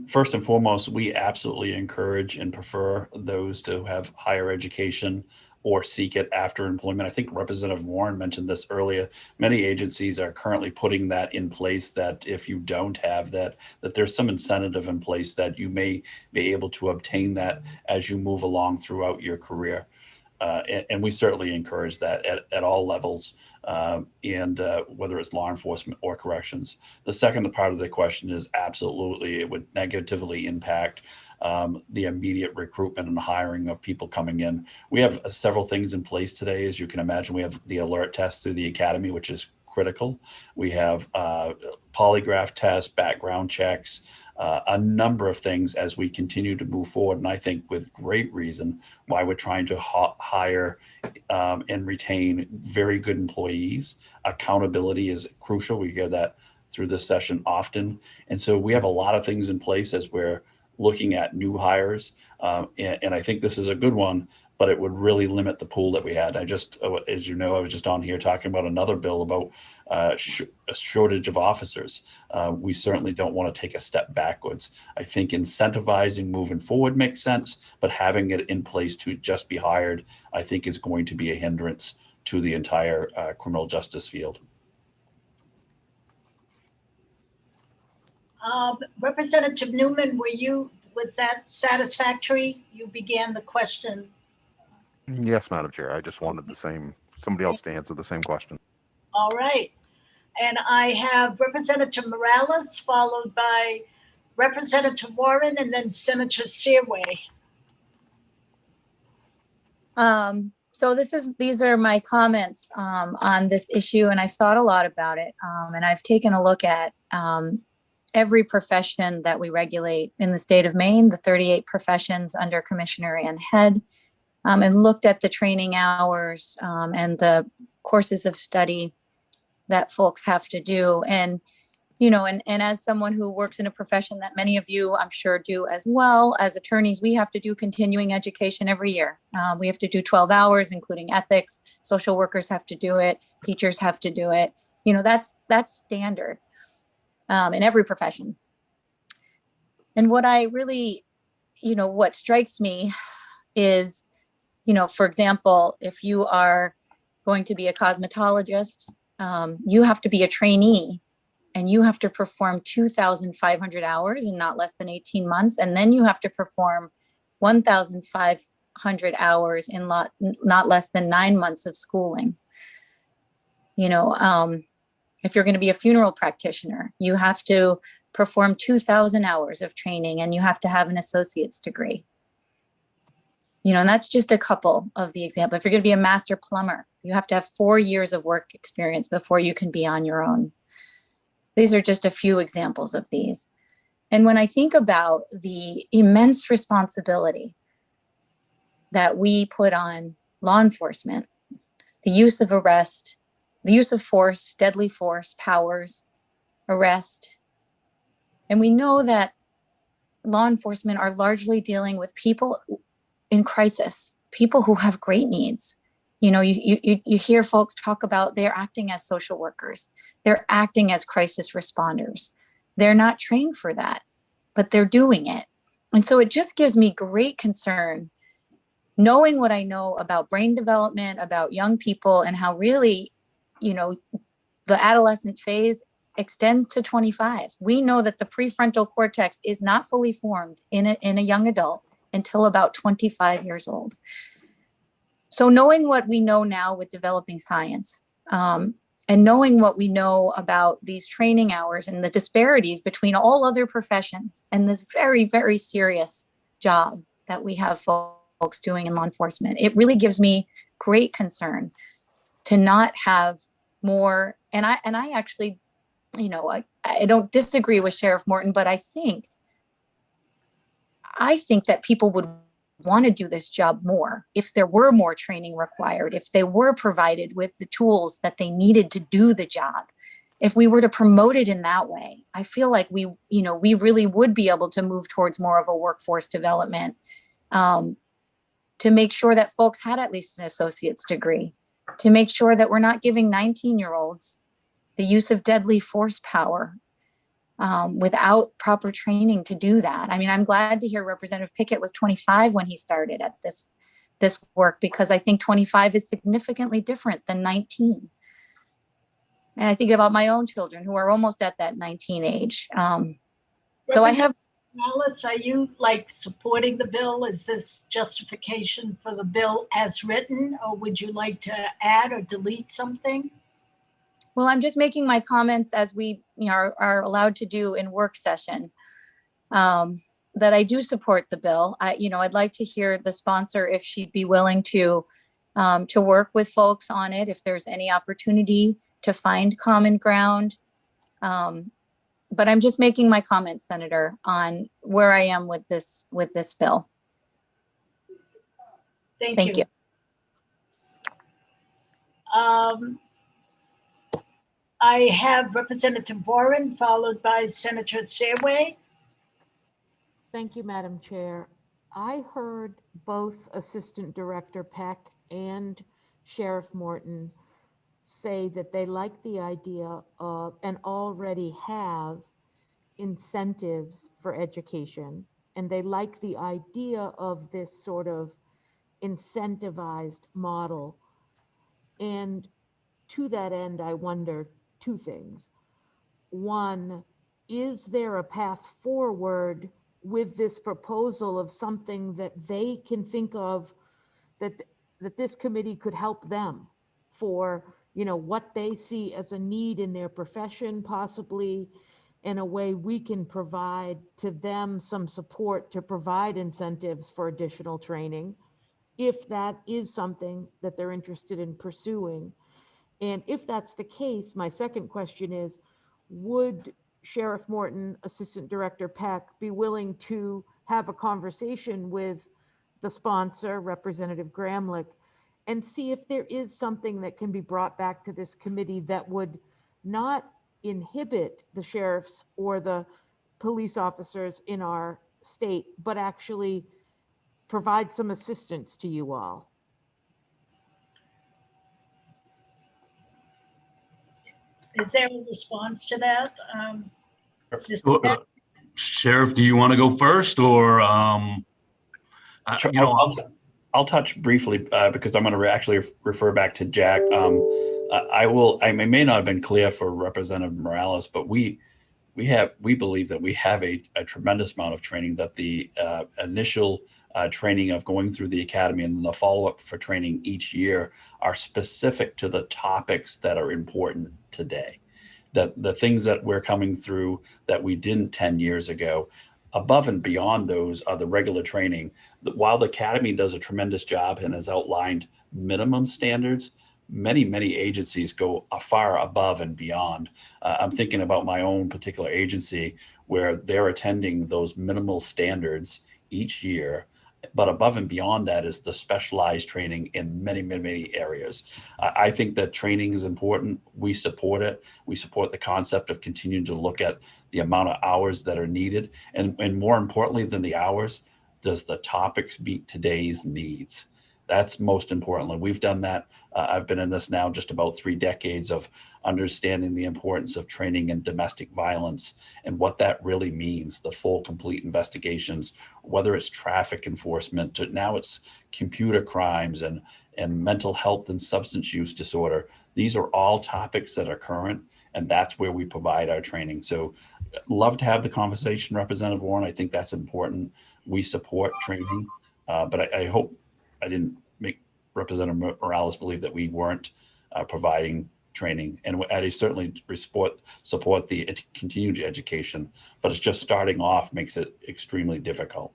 First and foremost, we absolutely encourage and prefer those to have higher education or seek it after employment. I think Representative Warren mentioned this earlier. Many agencies are currently putting that in place, that if you don't have that, that there's some incentive in place that you may be able to obtain that as you move along throughout your career. And we certainly encourage that at all levels, and whether it's law enforcement or corrections. The second part of the question is absolutely, it would negatively impact the immediate recruitment and hiring of people coming in. We have several things in place today. As you can imagine, we have the alert test through the academy, which is critical. We have polygraph tests, background checks, a number of things as we continue to move forward. And I think with great reason why we're trying to hire and retain very good employees. Accountability is crucial. We hear that through this session often. And so we have a lot of things in place as we're looking at new hires. And I think this is a good one, but it would really limit the pool that we had. I just, as you know, I was just on here talking about another bill about a shortage of officers. We certainly don't want to take a step backwards. I think incentivizing moving forward makes sense, but having it in place to just be hired, I think is going to be a hindrance to the entire criminal justice field. Representative Newman, was that satisfactory? You began the question. Yes, Madam Chair. I just wanted somebody else to answer the same question. All right. And I have Representative Morales, followed by Representative Warren, and then Senator Searway. So these are my comments on this issue, and I've thought a lot about it. And I've taken a look at every profession that we regulate in the state of Maine, the 38 professions under Commissioner Ann Head, and looked at the training hours and the courses of study that folks have to do. And, you know, and as someone who works in a profession that many of you, I'm sure, do as well, as attorneys, we have to do continuing education every year. We have to do 12 hours, including ethics. Social workers have to do it. Teachers have to do it. You know, that's standard in every profession. And what I really, you know, what strikes me is, you know, for example, if you are going to be a cosmetologist, you have to be a trainee and you have to perform 2,500 hours in not less than 18 months. And then you have to perform 1,500 hours in not less than 9 months of schooling. You know, if you're going to be a funeral practitioner, you have to perform 2,000 hours of training and you have to have an associate's degree. You know, and that's just a couple of the examples. If you're going to be a master plumber, you have to have 4 years of work experience before you can be on your own. These are just a few examples of these. And when I think about the immense responsibility that we put on law enforcement, the use of arrest, the use of force, deadly force, powers, arrest, and we know that law enforcement are largely dealing with people in crisis, people who have great needs. You know, you hear folks talk about they're acting as social workers. They're acting as crisis responders. They're not trained for that, but they're doing it. And so it just gives me great concern, knowing what I know about brain development, about young people, and how really, you know, the adolescent phase extends to 25. We know that the prefrontal cortex is not fully formed in a young adult until about 25 years old. So knowing what we know now with developing science, and knowing what we know about these training hours and the disparities between all other professions and this very, very serious job that we have folks doing in law enforcement, it really gives me great concern to not have more. And I actually, you know, I don't disagree with Sheriff Morton, but I think that people would want to do this job more if there were more training required, if they were provided with the tools that they needed to do the job. If we were to promote it in that way, I feel like we really would be able to move towards more of a workforce development, to make sure that folks had at least an associate's degree, to make sure that we're not giving 19-year-olds the use of deadly force power without proper training to do that. I mean, I'm glad to hear Representative Pickett was 25 when he started at this work, because I think 25 is significantly different than 19. And I think about my own children who are almost at that 19 age. So I have. Alice, are you like supporting the bill? Is this justification for the bill as written, or would you like to add or delete something? Well, I'm just making my comments as we are allowed to do in work session, that I do support the bill. I'd like to hear the sponsor if she'd be willing to work with folks on it, if there's any opportunity to find common ground. But I'm just making my comments, Senator, on where I am with this bill. Thank you. I have Representative Warren, followed by Senator Stairway. Thank you, Madam Chair. I heard both Assistant Director Peck and Sheriff Morton say that they like the idea of and already have incentives for education, and they like the idea of this sort of incentivized model. And to that end, I wonder two things. One, is there a path forward with this proposal of something that they can think of that this committee could help them for, what they see as a need in their profession, possibly in a way we can provide to them some support to provide incentives for additional training, if that is something that they're interested in pursuing. And if that's the case, my second question is, would Sheriff Morton, Assistant Director Peck, be willing to have a conversation with the sponsor, Representative Gramlich, and see if there is something that can be brought back to this committee that would not inhibit the sheriffs or the police officers in our state, but actually provide some assistance to you all? Is there a response to that? Sheriff, do you want to go first, or Sure, I'll touch briefly because I'm going to actually refer back to Jack. I may not have been clear for Representative Morales, but we believe that we have a tremendous amount of training, that the initial training of going through the academy and the follow-up for training each year are specific to the topics that are important today. That the things that we're coming through that we didn't 10 years ago, above and beyond those are the regular training. While the academy does a tremendous job and has outlined minimum standards, many agencies go far above and beyond. I'm thinking about my own particular agency where they're attending those minimal standards each year, but above and beyond that is the specialized training in many areas. I think that training is important. We support it. We support the concept of continuing to look at the amount of hours that are needed. And more importantly than the hours, does the topics meet today's needs? That's most importantly. We've done that. I've been in this now just about 3 decades of understanding the importance of training in domestic violence and what that really means, the full, complete investigations, whether it's traffic enforcement, to now it's computer crimes and mental health and substance use disorder. These are all topics that are current, and that's where we provide our training. So love to have the conversation, Representative Warren. I think that's important. We support training, but I hope I didn't make Representative Morales believe that we weren't providing training, and I certainly support the continued education, but it's just starting off makes it extremely difficult.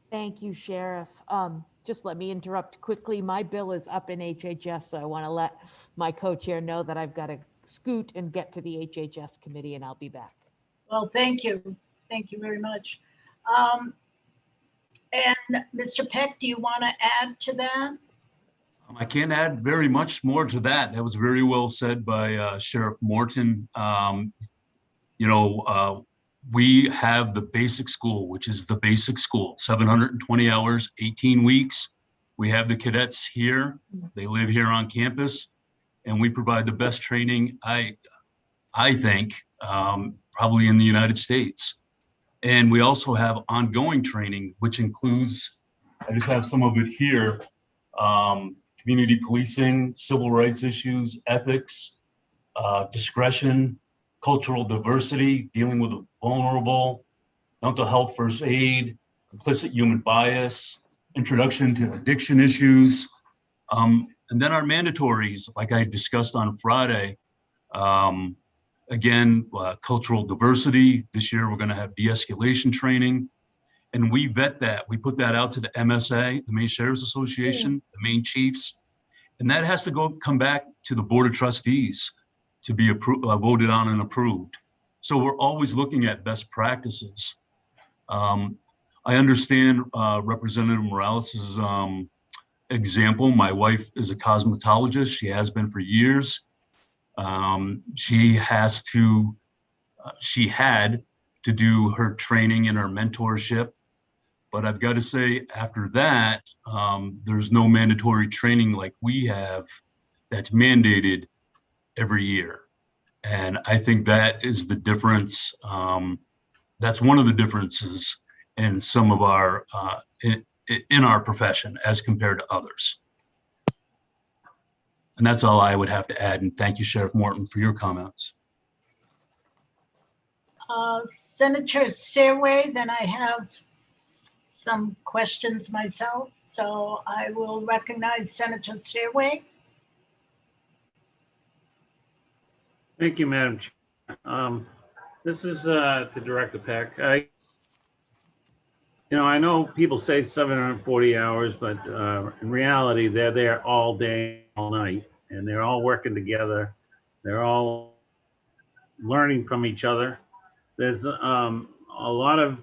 Thank you, Sheriff. just let me interrupt quickly. My bill is up in HHS, so I want to let my co-chair know that I've got to scoot and get to the HHS committee, and I'll be back. Well, thank you. Thank you very much. And Mr. Peck, do you want to add to that? I can't add very much more to that. That was very well said by Sheriff Morton. We have the basic school, which is the basic school, 720 hours, 18 weeks. We have the cadets here. They live here on campus, and we provide the best training, I think, probably in the United States. And we also have ongoing training, which includes, I just have some of it here, community policing, civil rights issues, ethics, discretion, cultural diversity, dealing with the vulnerable, mental health first aid, implicit human bias, introduction to addiction issues, and then our mandatories, like I discussed on Friday. Again, cultural diversity. This year, we're going to have de-escalation training. And we vet that. We put that out to the MSA, the Maine Sheriff's Association, the Maine Chiefs. And that has to come back to the Board of Trustees to be voted on and approved. So we're always looking at best practices. I understand Representative Morales's example. My wife is a cosmetologist. She has been for years. She had to do her training and her mentorship. But I've got to say, after that, there's no mandatory training like we have that's mandated every year. And I think that is the difference. That's one of the differences in some of our, in our profession as compared to others. And that's all I would have to add. And thank you, Sheriff Morton, for your comments. Senator Stairway, then I have some questions myself. So I will recognize Senator Stairway. Thank you, Madam Chair. This is to Director Peck. I know people say 740 hours, but in reality, they're there all day, all night, and they're all working together. They're all learning from each other. There's a lot of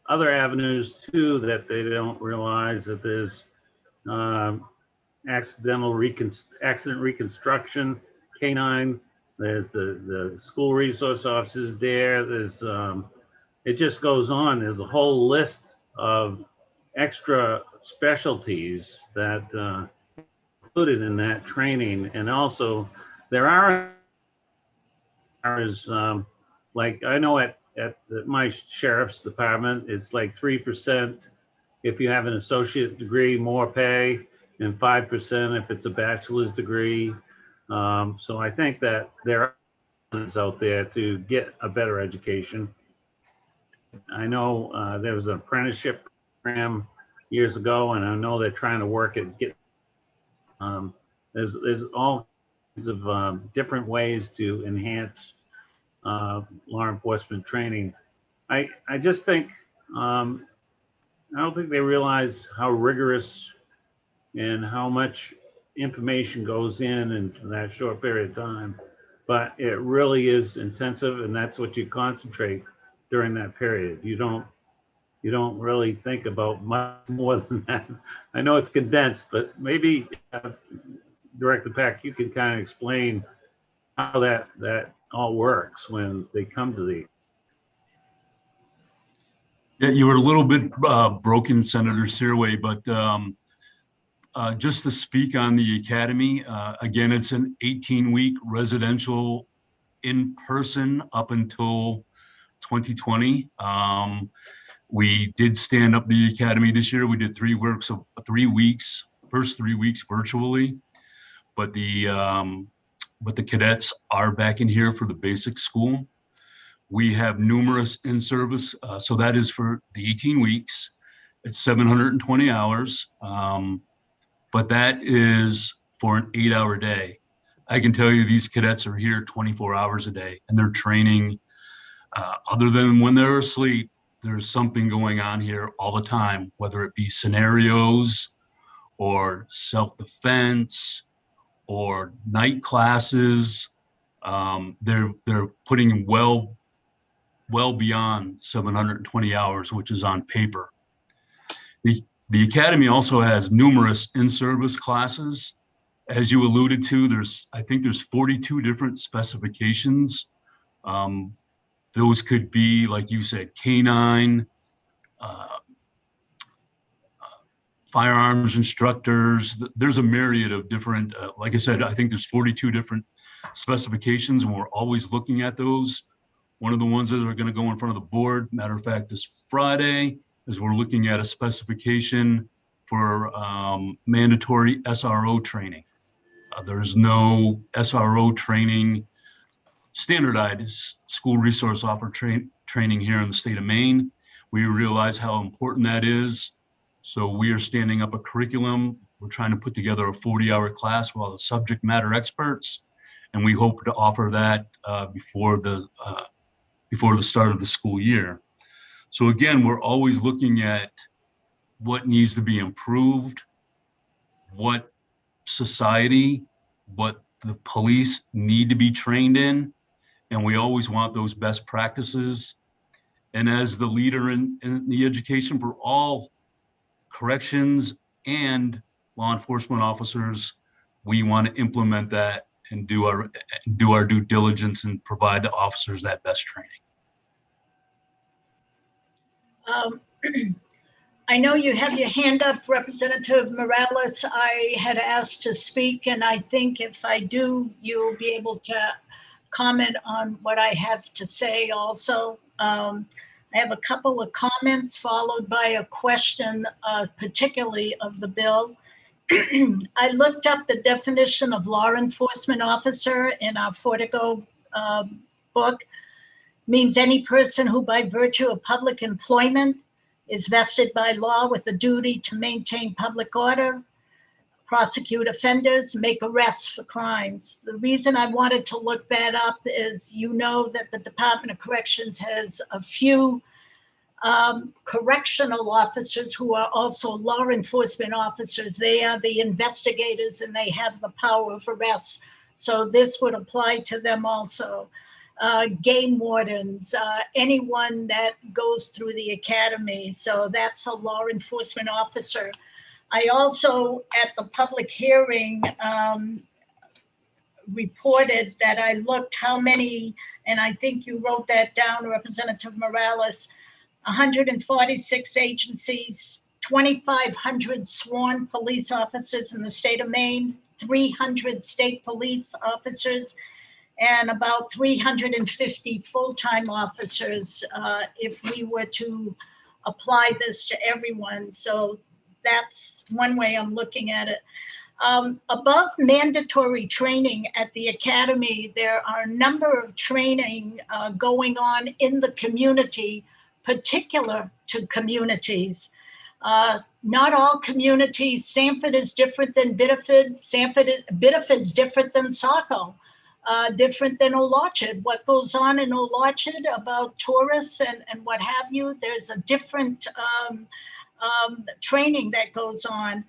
other avenues too that they don't realize, that there's accident reconstruction, canine. There's the school resource officers there. There's it just goes on. There's a whole list of extra specialties that included in that training. And also there are like I know at my sheriff's department, it's like 3% if you have an associate degree, more pay, and 5% if it's a bachelor's degree. So I think that there are options out there to get a better education. I know there was an apprenticeship program years ago, and I know they're trying to work at there's all kinds of different ways to enhance law enforcement training. I just think I don't think they realize how rigorous and how much information goes in that short period of time, but it really is intensive, and that's what you concentrate during that period. You don't really think about much more than that. I know it's condensed, but maybe Director Peck, you can kind of explain how that all works when they come to the. Yeah, you were a little bit broken, Senator Searway, but just to speak on the academy, again, it's an 18-week residential in person up until 2020. We did stand up the academy this year. We did 3 weeks, first 3 weeks virtually, but the cadets are back in here for the basic school. We have numerous in-service, so that is for the 18 weeks. It's 720 hours, but that is for an 8-hour day. I can tell you these cadets are here 24 hours a day, and they're training. Other than when they're asleep, there's something going on here all the time, whether it be scenarios or self-defense or night classes. They're putting well beyond 720 hours, which is on paper. The Academy also has numerous in-service classes. As you alluded to, I think there's 42 different specifications. Those could be, like you said, canine, firearms instructors. There's a myriad of different, like I said, I think there's 42 different specifications, and we're always looking at those. One of the ones that are going to go in front of the board, matter of fact, this Friday, is we're looking at a specification for mandatory SRO training. There's no SRO training, standardized school resource officer training here in the state of Maine. We realize how important that is. So we are standing up a curriculum. We're trying to put together a 40-hour class with all the subject matter experts, and we hope to offer that before the start of the school year. So again, we're always looking at what needs to be improved, what society, what the police need to be trained in, and we always want those best practices. And as the leader in the education for all corrections and law enforcement officers, we want to implement that and do our due diligence and provide the officers that best training. I know you have your hand up, Representative Morales. I had asked to speak, and I think if I do, you'll be able to comment on what I have to say also. I have a couple of comments followed by a question, particularly of the bill. I looked up the definition of law enforcement officer in our Fortico book. Means any person who by virtue of public employment is vested by law with the duty to maintain public order, prosecute offenders, make arrests for crimes. The reason I wanted to look that up is you know that the Department of Corrections has a few correctional officers who are also law enforcement officers. They are the investigators and they have the power of arrest. So this would apply to them also. Game wardens, anyone that goes through the academy. So that's a law enforcement officer. I also, at the public hearing, reported that I looked how many, and I think you wrote that down, Representative Morales, 146 agencies, 2,500 sworn police officers in the state of Maine, 300 state police officers, and about 350 full-time officers if we were to apply this to everyone. So that's one way I'm looking at it. Above mandatory training at the academy, there are a number of training going on in the community, particular to communities. Not all communities, Sanford is different than Biddeford. Biddeford's different than Saco. Different than Old Orchard. What goes on in Old Orchard about tourists and what have you, there's a different training that goes on.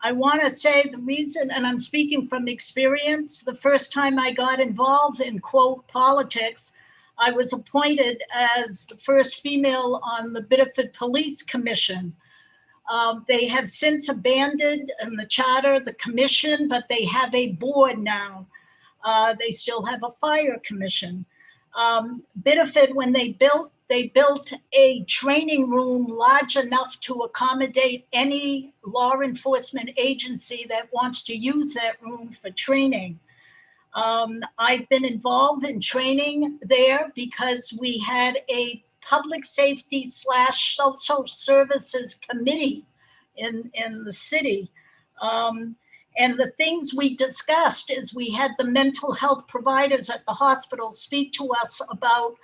I want to say the reason, and I'm speaking from experience, the first time I got involved in, quote, politics, I was appointed as the first female on the Biddeford Police Commission. They have since abandoned in the charter the commission, but they have a board now. They still have a fire commission. Biddeford, when they built a training room large enough to accommodate any law enforcement agency that wants to use that room for training. I've been involved in training there because we had a public safety / social services committee in the city. And the things we discussed is we had the mental health providers at the hospital speak to us about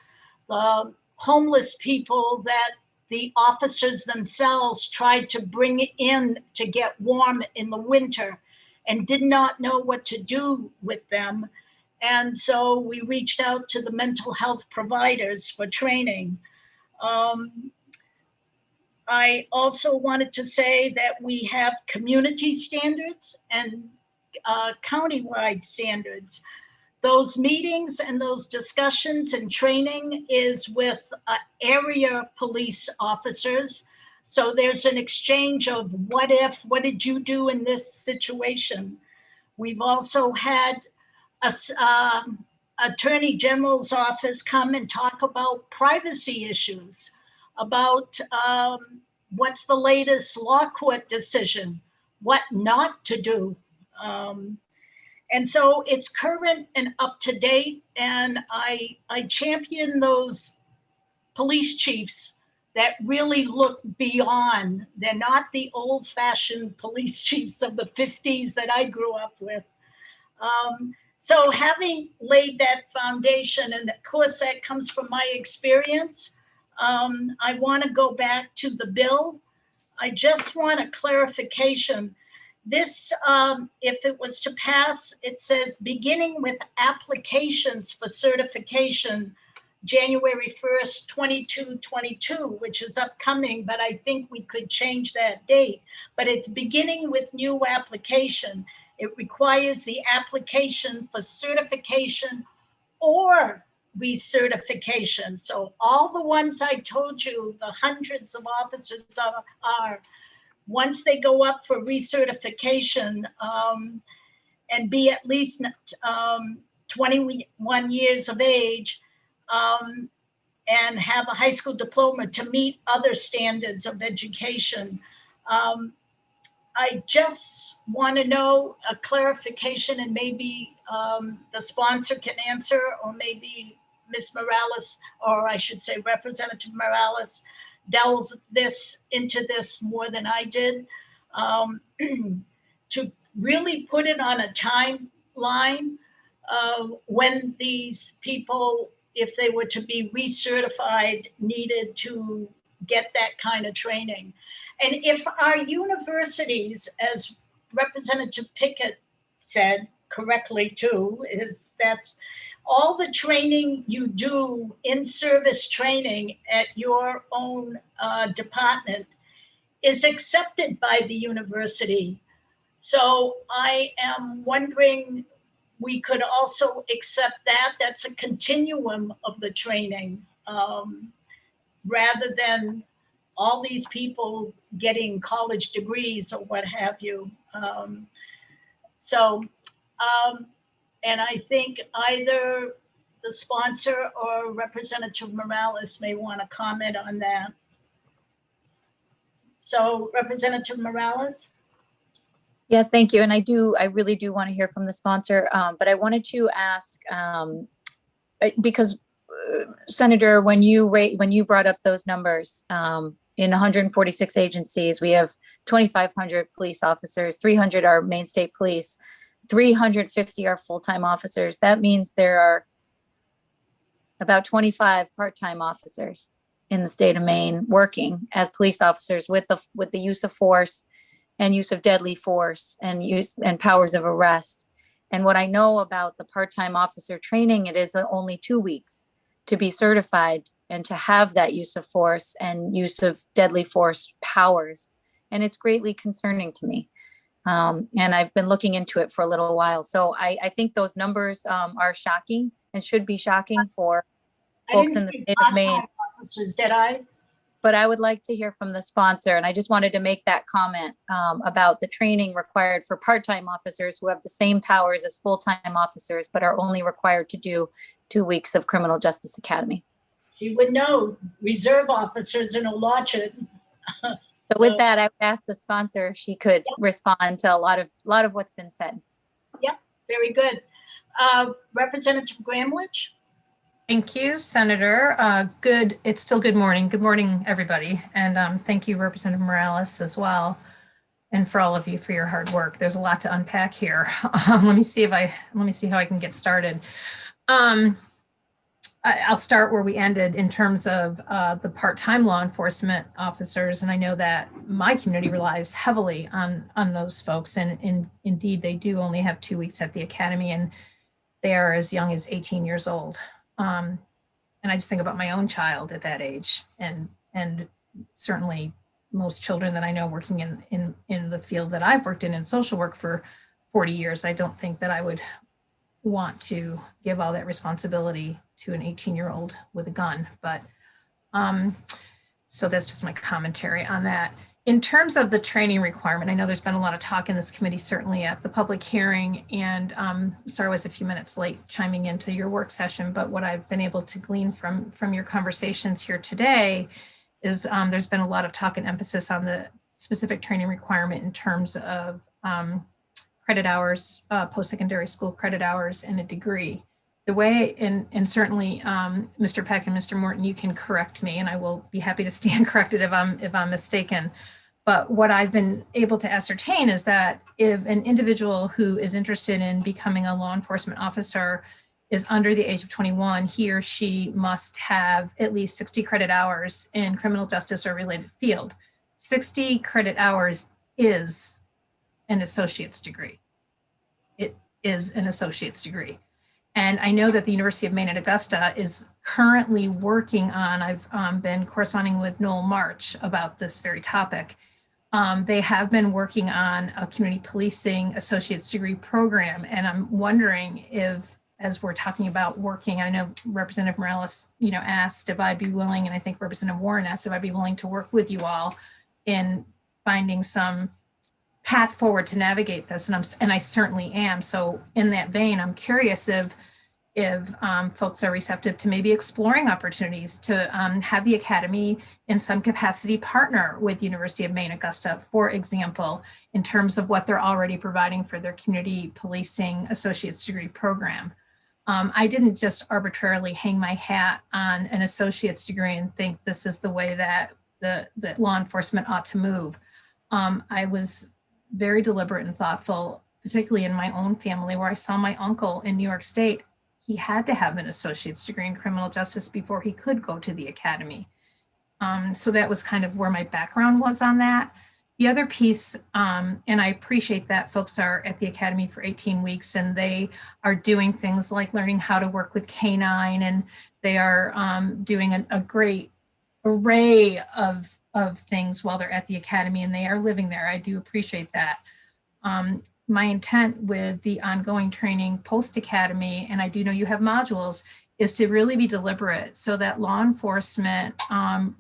the homeless people that the officers themselves tried to bring in to get warm in the winter and did not know what to do with them. And so we reached out to the mental health providers for training. I also wanted to say that we have community standards and countywide standards. Those meetings and those discussions and training is with area police officers. So there's an exchange of what if, what did you do in this situation? We've also had a Attorney General's office come and talk about privacy issues, about what's the latest law court decision, what not to do. And so it's current and up to date, and I champion those police chiefs that really look beyond. They're not the old-fashioned police chiefs of the 50s that I grew up with. So having laid that foundation, and of course that comes from my experience, I want to go back to the bill. I just want a clarification. This, if it was to pass, it says beginning with applications for certification, January 1st, 2022, which is upcoming, but I think we could change that date. But it's beginning with new application. It requires the application for certification or recertification. So all the ones I told you, the hundreds of officers are once they go up for recertification and be at least 21 years of age and have a high school diploma to meet other standards of education. I just want to know a clarification, and maybe the sponsor can answer, or maybe Ms. Morales, or I should say Representative Morales, delved into this more than I did, to really put it on a timeline when these people, if they were to be recertified, needed to get that kind of training. And if our universities, as Representative Pickett said correctly too, is that's all the training you do in service training at your own department is accepted by the university. So I am wondering, we could also accept that. That's a continuum of the training, rather than all these people getting college degrees or what have you. And I think either the sponsor or Representative Morales may want to comment on that. So Representative Morales? Yes, thank you. And I really do want to hear from the sponsor, but I wanted to ask, because Senator, when you brought up those numbers, in 146 agencies, we have 2,500 police officers, 300 are Maine State Police, 350 are full-time officers. That means there are about 25 part-time officers in the state of Maine working as police officers with the use of force and use of deadly force and use and powers of arrest. And what I know about the part-time officer training, it is only 2 weeks to be certified and to have that use of force and use of deadly force powers. And it's greatly concerning to me. And I've been looking into it for a little while. So I think those numbers are shocking and should be shocking for folks in the state of Maine. Officers, did I? But I would like to hear from the sponsor. And I just wanted to make that comment about the training required for part-time officers who have the same powers as full-time officers, but are only required to do 2 weeks of criminal justice academy. You would know, reserve officers in a watch it. So with that, I would ask the sponsor if she could respond to a lot of what's been said. Yep, very good. Representative Gramlich? Thank you, Senator. It's still good morning. Good morning, everybody. And thank you, Representative Morales, as well. And for all of you for your hard work. There's a lot to unpack here. Let me see how I can get started. I'll start where we ended in terms of the part-time law enforcement officers. And I know that my community relies heavily on those folks. And indeed, they do only have 2 weeks at the academy, and they are as young as 18 years old. And I just think about my own child at that age, and certainly most children that I know working in the field that I've worked in social work for 40 years. I don't think that I would want to give all that responsibility to an 18-year-old with a gun. But so that's just my commentary on that. In terms of the training requirement, I know there's been a lot of talk in this committee, certainly at the public hearing, and sorry I was a few minutes late chiming into your work session, but what I've been able to glean from your conversations here today is there's been a lot of talk and emphasis on the specific training requirement in terms of credit hours, post-secondary school credit hours, and a degree. The way, and certainly Mr. Peck and Mr. Morton, you can correct me, and I will be happy to stand corrected if I'm mistaken. But what I've been able to ascertain is that if an individual who is interested in becoming a law enforcement officer is under the age of 21, he or she must have at least 60 credit hours in criminal justice or related field. 60 credit hours is an associate's degree. It is an associate's degree. And I know that the University of Maine at Augusta is currently working on, I've been corresponding with Noel March about this very topic. They have been working on a community policing associate's degree program. And I'm wondering if, as we're talking about working, I know Representative Morales, asked if I'd be willing, and I think Representative Warren asked if I'd be willing to work with you all in finding some path forward to navigate this, and I certainly am. So in that vein, I'm curious if folks are receptive to maybe exploring opportunities to have the Academy in some capacity partner with University of Maine Augusta, for example, in terms of what they're already providing for their community policing associate's degree program. I didn't just arbitrarily hang my hat on an associate's degree and think this is the way that that law enforcement ought to move. I was very deliberate and thoughtful, particularly in my own family, where I saw my uncle in New York State. He had to have an associate's degree in criminal justice before he could go to the academy. So that was kind of where my background was on that. The other piece, and I appreciate that folks are at the academy for 18 weeks and they are doing things like learning how to work with K-9, and they are doing a great array of things while they're at the academy, and they are living there. I do appreciate that. My intent with the ongoing training post-academy, and I do know you have modules, is to really be deliberate so that law enforcement,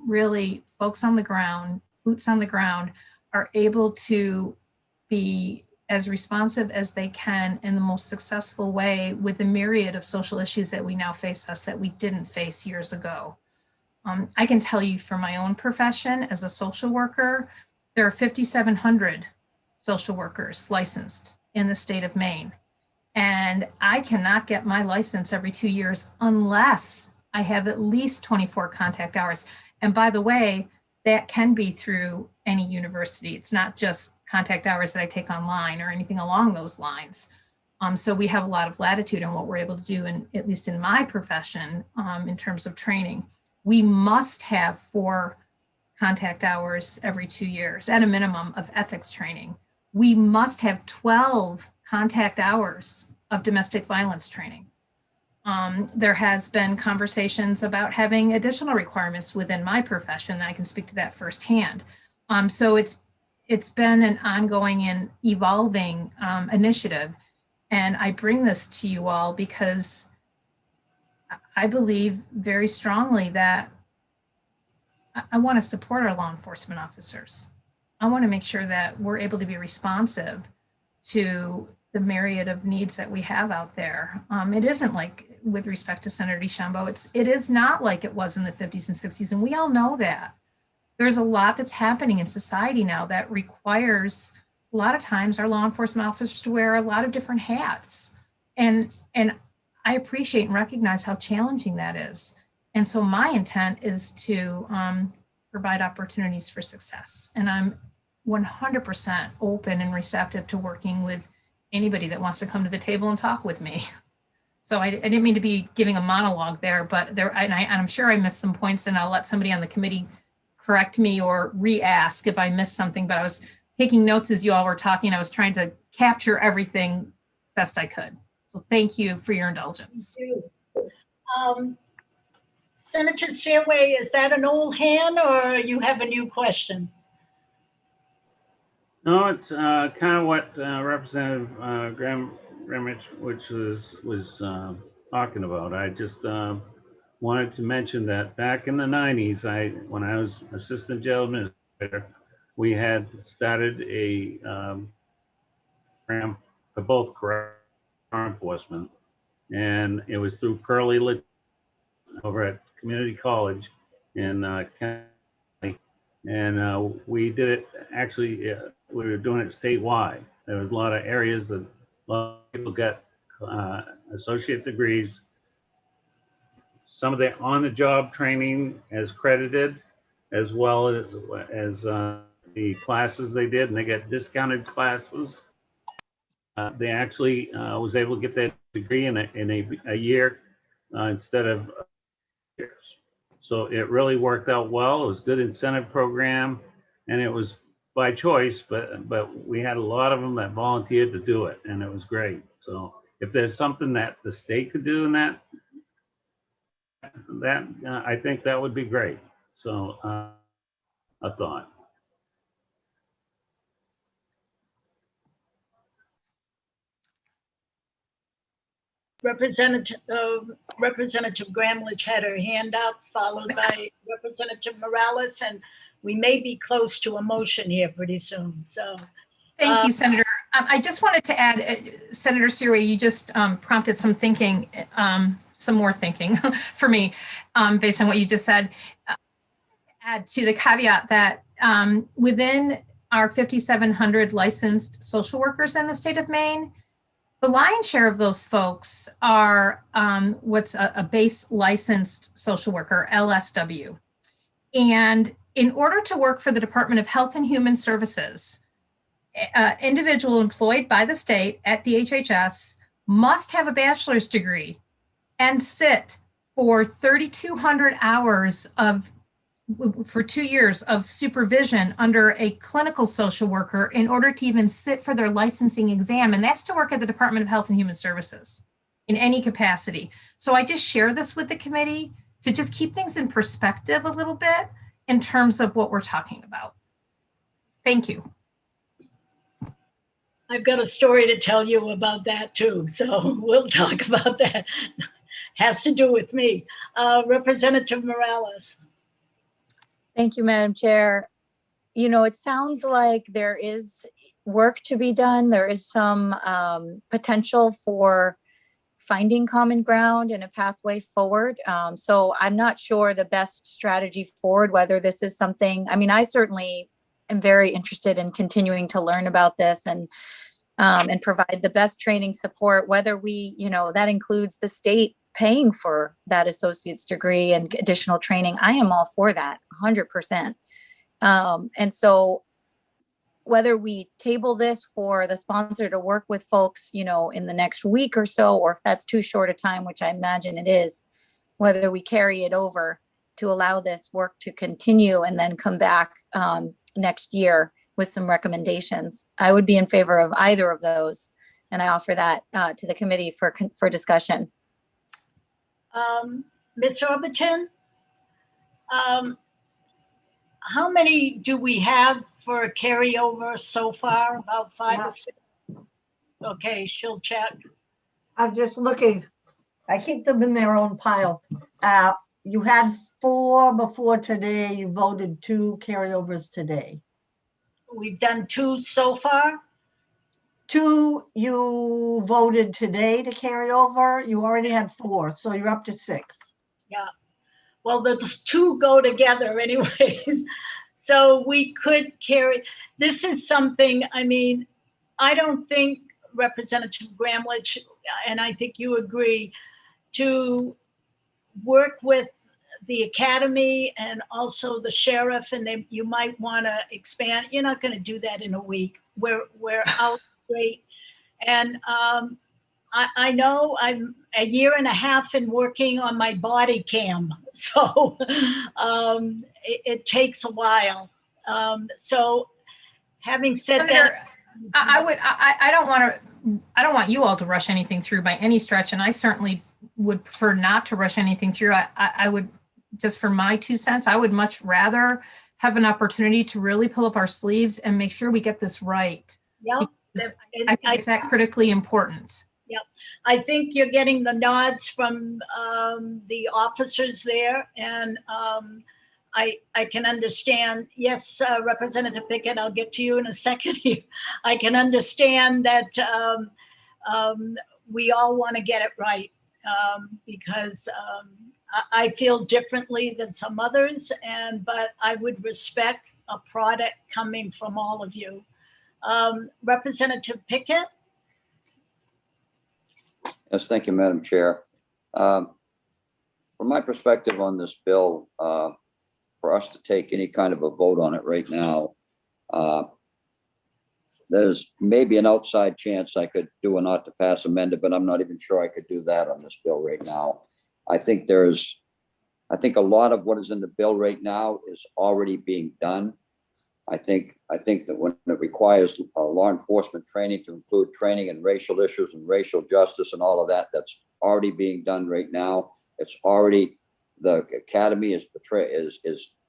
really folks on the ground, boots on the ground, are able to be as responsive as they can in the most successful way with the myriad of social issues that we now face that we didn't face years ago. I can tell you from my own profession as a social worker, there are 5,700 social workers licensed in the state of Maine. And I cannot get my license every 2 years unless I have at least 24 contact hours. And by the way, that can be through any university. It's not just contact hours that I take online or anything along those lines. So we have a lot of latitude in what we're able to do, and at least in my profession, in terms of training. We must have 4 contact hours every 2 years at a minimum of ethics training. We must have 12 contact hours of domestic violence training. There has been conversations about having additional requirements within my profession. I can speak to that firsthand. So it's been an ongoing and evolving initiative. And I bring this to you all because I believe very strongly that I want to support our law enforcement officers. I want to make sure that we're able to be responsive to the myriad of needs that we have out there. It isn't like, with respect to Senator DeChambeau, it is not like it was in the 50s and 60s, and we all know that. There's a lot that's happening in society now that requires, a lot of times, our law enforcement officers to wear a lot of different hats. And I appreciate and recognize how challenging that is. And so my intent is to provide opportunities for success. And I'm 100% open and receptive to working with anybody that wants to come to the table and talk with me. So I didn't mean to be giving a monologue there, but I'm sure I missed some points, and I'll let somebody on the committee correct me or re-ask if I missed something, but I was taking notes as you all were talking. I was trying to capture everything best I could. So thank you for your indulgence. Thank you. Senator Shearway, is that an old hand or you have a new question? No, it's kind of what Representative Graham, which was talking about. I just wanted to mention that back in the 90s, when I was assistant jail administrator, we had started a program for both correctional law enforcement, and it was through Pearlie Lit over at Community College in County, and we did it actually. We were doing it statewide. There was a lot of areas that a lot of people got associate degrees. Some of the on-the-job training as credited, as well as the classes they did, and they got discounted classes. They actually was able to get that degree in a year instead of years. So it really worked out well. It was a good incentive program, and it was by choice, but we had a lot of them that volunteered to do it, and it was great. So if there's something that the state could do in that I think that would be great. So a thought. Representative Gramlich had her hand up, followed by Representative Morales, and we may be close to a motion here pretty soon. So, Thank you, Senator. I just wanted to add, Senator Siri, you just prompted some thinking, some more thinking for me, based on what you just said. Add to the caveat that within our 5,700 licensed social workers in the state of Maine, the lion's share of those folks are what's a base licensed social worker, LSW. And in order to work for the Department of Health and Human Services, individual employed by the state at DHHS must have a bachelor's degree and sit for 3,200 hours for 2 years of supervision under a clinical social worker in order to even sit for their licensing exam. And that's to work at the Department of Health and Human Services in any capacity. So I just share this with the committee to just keep things in perspective a little bit in terms of what we're talking about. Thank you. I've got a story to tell you about that too. So we'll talk about that. Has to do with me. Representative Morales. Thank you, Madam Chair. You know, it sounds like there is work to be done. There is some potential for finding common ground and a pathway forward. So I'm not sure the best strategy forward, whether this is something, I mean, I certainly am very interested in continuing to learn about this and provide the best training support, whether we, you know, that includes the state paying for that associate's degree and additional training. I am all for that 100%. And so whether we table this for the sponsor to work with folks, you know, in the next week or so, or if that's too short a time, which I imagine it is, whether we carry it over to allow this work to continue and then come back next year with some recommendations. I would be in favor of either of those. And I offer that to the committee for discussion. Ms. Overton, how many do we have for carryover so far? About 5 or 6? Okay, she'll check. I'm just looking. I keep them in their own pile. You had 4 before today. You voted 2 carryovers today. We've done 2 so far? 2 you voted today to carry over. You already had 4, so you're up to 6. Yeah. Well, the 2 go together anyways. So we could carry, this is something, I mean, I don't think Representative Gramlich, and I think you agree, to work with the academy and also the sheriff, and then you might want to expand. You're not going to do that in a week. We're out great. And I know I'm a year and a half in working on my body cam. So it takes a while. So having said that, I don't want you all to rush anything through by any stretch. And I certainly would prefer not to rush anything through. I would, just for my 2 cents, I would much rather have an opportunity to really pull up our sleeves and make sure we get this right. Yep. Because I think it's that critically important. Yep. I think you're getting the nods from the officers there, and I can understand. Yes, Representative Pickett, I'll get to you in a second. I can understand that we all want to get it right, because I feel differently than some others, but I would respect a product coming from all of you. Representative Pickett? Yes, thank you, Madam Chair. From my perspective on this bill, for us to take any kind of a vote on it right now, there's maybe an outside chance I could do a not to pass amendment, but I'm not even sure I could do that on this bill right now. I think a lot of what is in the bill right now is already being done. I think that when it requires law enforcement training to include training in racial issues and racial justice and all of that, that's already being done right now. It's already, the academy is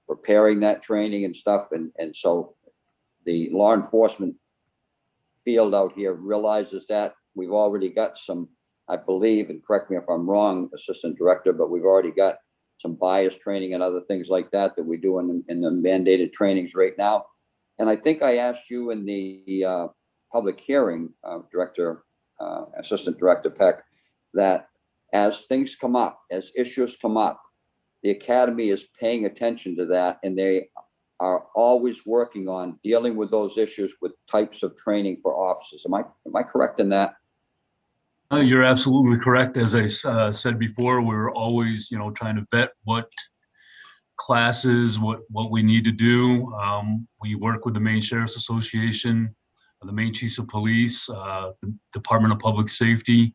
preparing that training and stuff. And so the law enforcement field out here realizes that. We've already got some, I believe, and correct me if I'm wrong, Assistant Director, but we've already got some bias training and other things like that we do in the mandated trainings right now. And I think I asked you in the public hearing, Assistant Director Peck, that as things come up, as issues come up, the academy is paying attention to that, and they are always working on dealing with those issues with types of training for officers. Am I correct in that? You're absolutely correct. As I said before, we're always, trying to vet what classes, what we need to do. We work with the Maine Sheriff's Association, the Maine Chiefs of Police, the Department of Public Safety,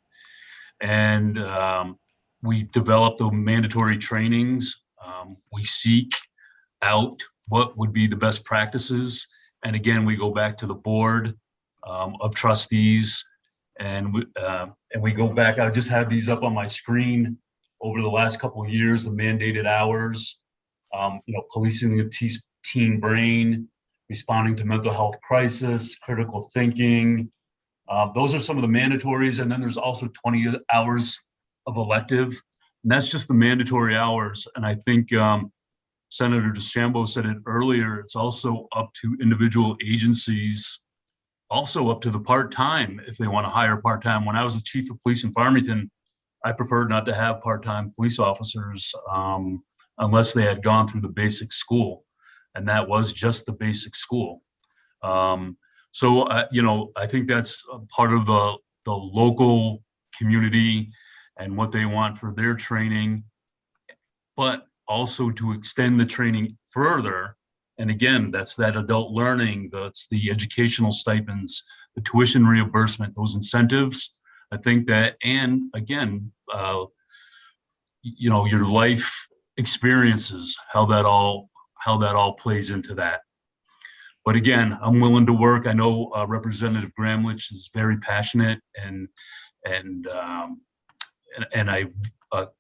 and we develop the mandatory trainings. We seek out what would be the best practices. And again, we go back to the board of trustees, and we go back. I just have these up on my screen over the last couple of years, the mandated hours, policing the teen brain, responding to mental health crisis, critical thinking. Those are some of the mandatories. And then there's also 20 hours of elective. And that's just the mandatory hours. And I think Senator DeChambeau said it earlier, it's also up to individual agencies, also up to the part-time if they want to hire part-time. When I was the chief of police in Farmington, I preferred not to have part-time police officers unless they had gone through the basic school. And that was just the basic school. So, I think that's a part of the local community and what they want for their training, but also to extend the training further. And again, that's that adult learning, that's the educational stipends, the tuition reimbursement, those incentives. I think that, and again, your life experiences, how that all plays into that. But again, I'm willing to work. I know Representative Gramlich is very passionate, and I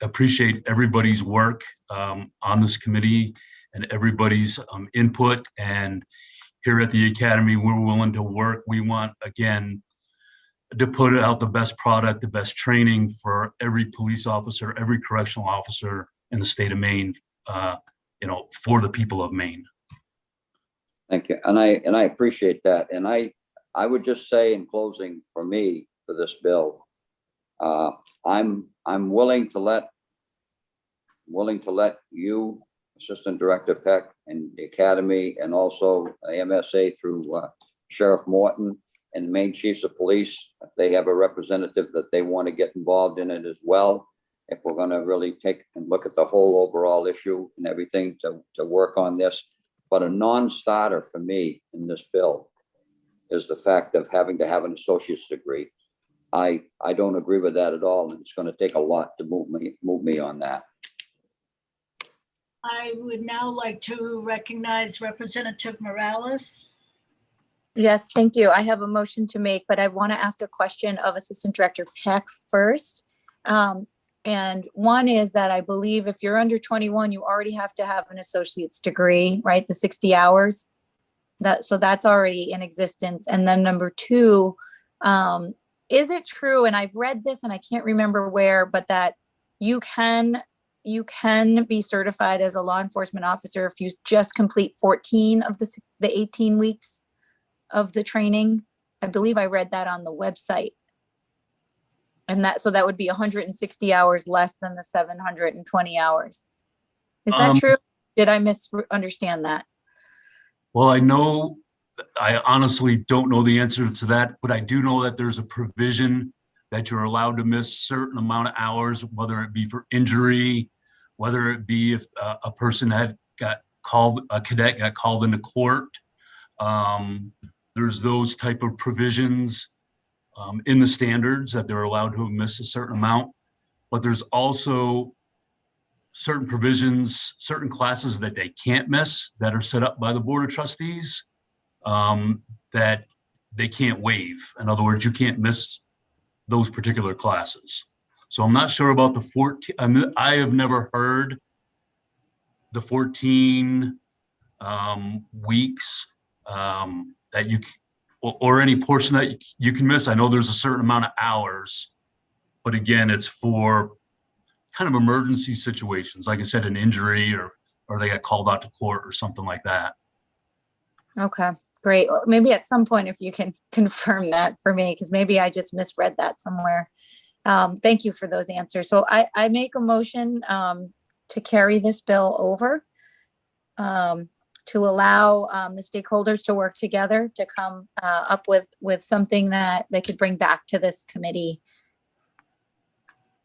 appreciate everybody's work on this committee and everybody's input. And here at the Academy, we're willing to work. We want, again, to put out the best product, the best training for every police officer, every correctional officer in the state of Maine, for the people of Maine. Thank you. And I appreciate that. And I would just say in closing for me for this bill, I'm willing to let you, Assistant Director Peck, and the Academy, and also MSA through Sheriff Morton and the Maine Chiefs of Police, if they have a representative that they want to get involved in it as well, if we're going to really take and look at the whole overall issue and everything to work on this. But a non-starter for me in this bill is the fact of having to have an associate's degree. I don't agree with that at all, and it's going to take a lot to move me on that. I would now like to recognize Representative Morales. Yes, thank you. I have a motion to make, but I want to ask a question of Assistant Director Peck first. And one is that I believe if you're under 21, you already have to have an associate's degree, right? The 60 hours. So that's already in existence. And then number two, is it true? And I've read this and I can't remember where, but that you can be certified as a law enforcement officer if you just complete 14 of the 18 weeks of the training. I believe I read that on the website. And so that would be 160 hours less than the 720 hours. Is that true? Did I misunderstand that? Well, I honestly don't know the answer to that, but I do know that there's a provision that you're allowed to miss certain amount of hours, whether it be for injury, whether it be if a person a cadet got called into court. There's those type of provisions in the standards that they're allowed to miss a certain amount, but there's also certain provisions, certain classes that they can't miss that are set up by the Board of Trustees that they can't waive. In other words, you can't miss those particular classes. So I'm not sure about the 14. I have never heard the 14 weeks that you or any portion that you can miss. I know there's a certain amount of hours, but again, it's for kind of emergency situations, like I said, an injury or they got called out to court or something like that. Okay, great. Well, maybe at some point, if you can confirm that for me, because maybe I just misread that somewhere. Thank you for those answers. So I make a motion to carry this bill over, to allow the stakeholders to work together to come up with something that they could bring back to this committee.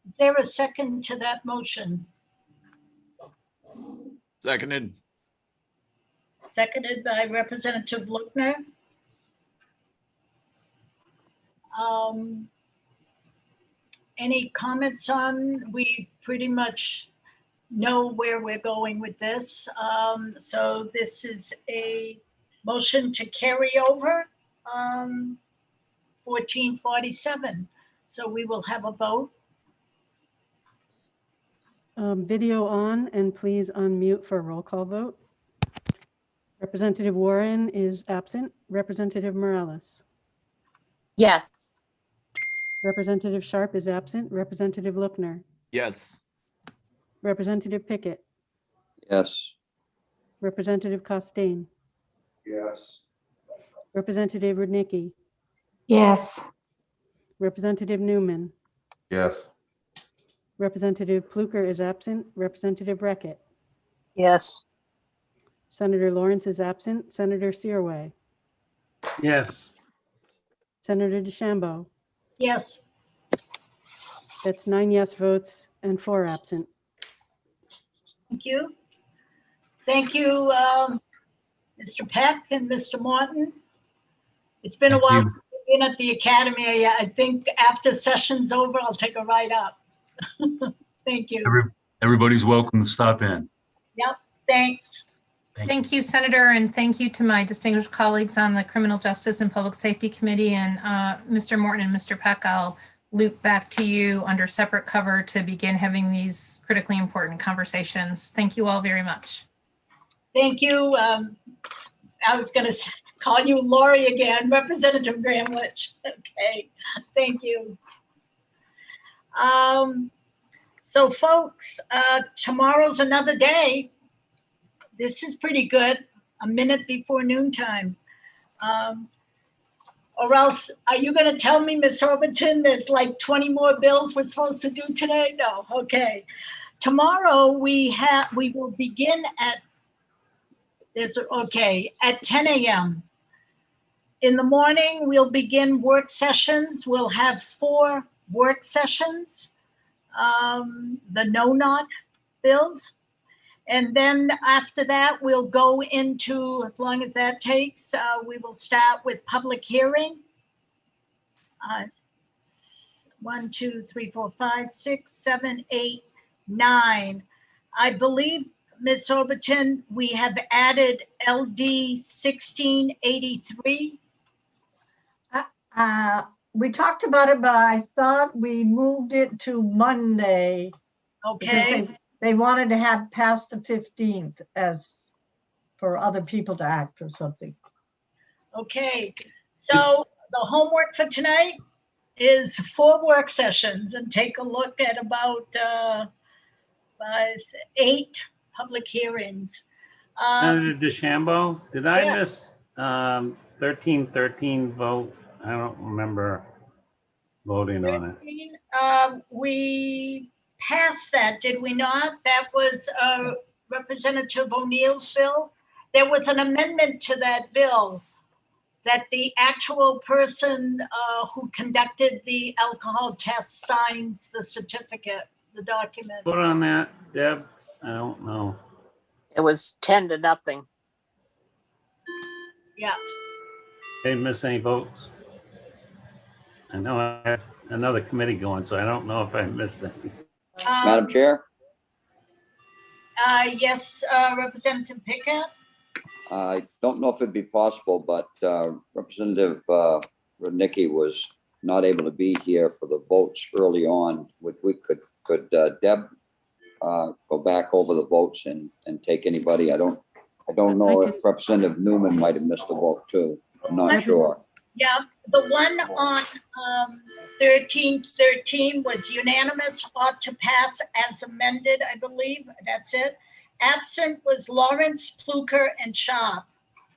Is there a second to that motion? Seconded. Seconded by Representative Lookner. Any comments on, we pretty much know where we're going with this. So this is a motion to carry over 1447. So we will have a vote. Video on, and please unmute for a roll call vote. Representative Warren is absent. Representative Morales. Yes. Representative Sharp is absent. Representative Lookner. Yes. Representative Pickett. Yes. Representative Costain. Yes. Representative Rudnicki. Yes. Representative Newman. Yes. Representative Pluker is absent. Representative Reckett. Yes. Senator Lawrence is absent. Senator Searway. Yes. Senator DeChambeau. Yes. That's 9 yes votes and 4 absent. Thank you. Thank you, Mr. Peck and Mr. Martin. It's been a while since we've been at the academy. I think after session's over, I'll take a ride up. Thank you. Everybody's welcome to stop in. Yep, thanks. Thank you, Senator, and thank you to my distinguished colleagues on the Criminal Justice and Public Safety Committee. And Mr. Morton and Mr. Peck, I'll loop back to you under separate cover to begin having these critically important conversations. Thank you all very much. Thank you. I was going to call you Lori again, Representative Gramlich. Okay, thank you. So folks, tomorrow's another day. This is pretty good, a minute before noontime. Or else, are you going to tell me, Ms. Overton, there's like 20 more bills we're supposed to do today? No, okay. Tomorrow we will begin at 10 a.m. In the morning, we'll begin work sessions. We'll have 4 work sessions, the no-knock bills. And then after that, we'll go into, as long as that takes, we will start with public hearing. 1, 2, 3, 4, 5, 6, 7, 8, 9. I believe, Ms. Overton, we have added LD 1683. we talked about it, but I thought we moved it to Monday. because Okay, They wanted to have past the 15th as for other people to act or something. okay. So the homework for tonight is 4 work sessions and take a look at about 8 public hearings. Senator DeChambeau, did I yeah. miss 1313 vote? I don't remember voting on it. We passed that, did we not? That was Representative O'Neill's bill. There was an amendment to that bill that the actual person who conducted the alcohol test signs the certificate, the document. Vote on that, Deb? I don't know. It was 10-0. Yeah. Didn't miss any votes. I know I have another committee going, so I don't know if I missed any. Madam Chair, Yes, Representative Pickett. I don't know if it'd be possible, but Representative Rudnicki was not able to be here for the votes early on. Could Deb go back over the votes and take anybody? I don't know if Representative Newman might have missed a vote too. I'm not sure. Yeah, the one on 1313 was unanimous, ought to pass as amended, I believe. That's it. Absent was Lawrence, Pluker, and Sharp.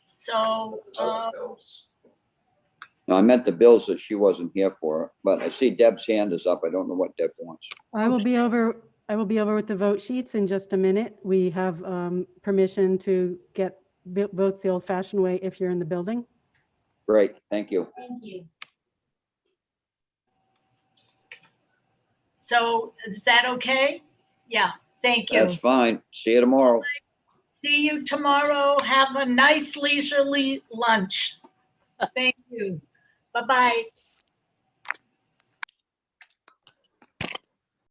So, No, I meant the bills that she wasn't here for, but I see Deb's hand is up. I don't know what Deb wants. I will be over with the vote sheets in just a minute. We have permission to get votes the old-fashioned way if you're in the building. Great, thank you. thank you. So is that okay? Yeah, thank you. That's fine. See you tomorrow. See you tomorrow. Have a nice leisurely lunch. Thank you. Bye-bye.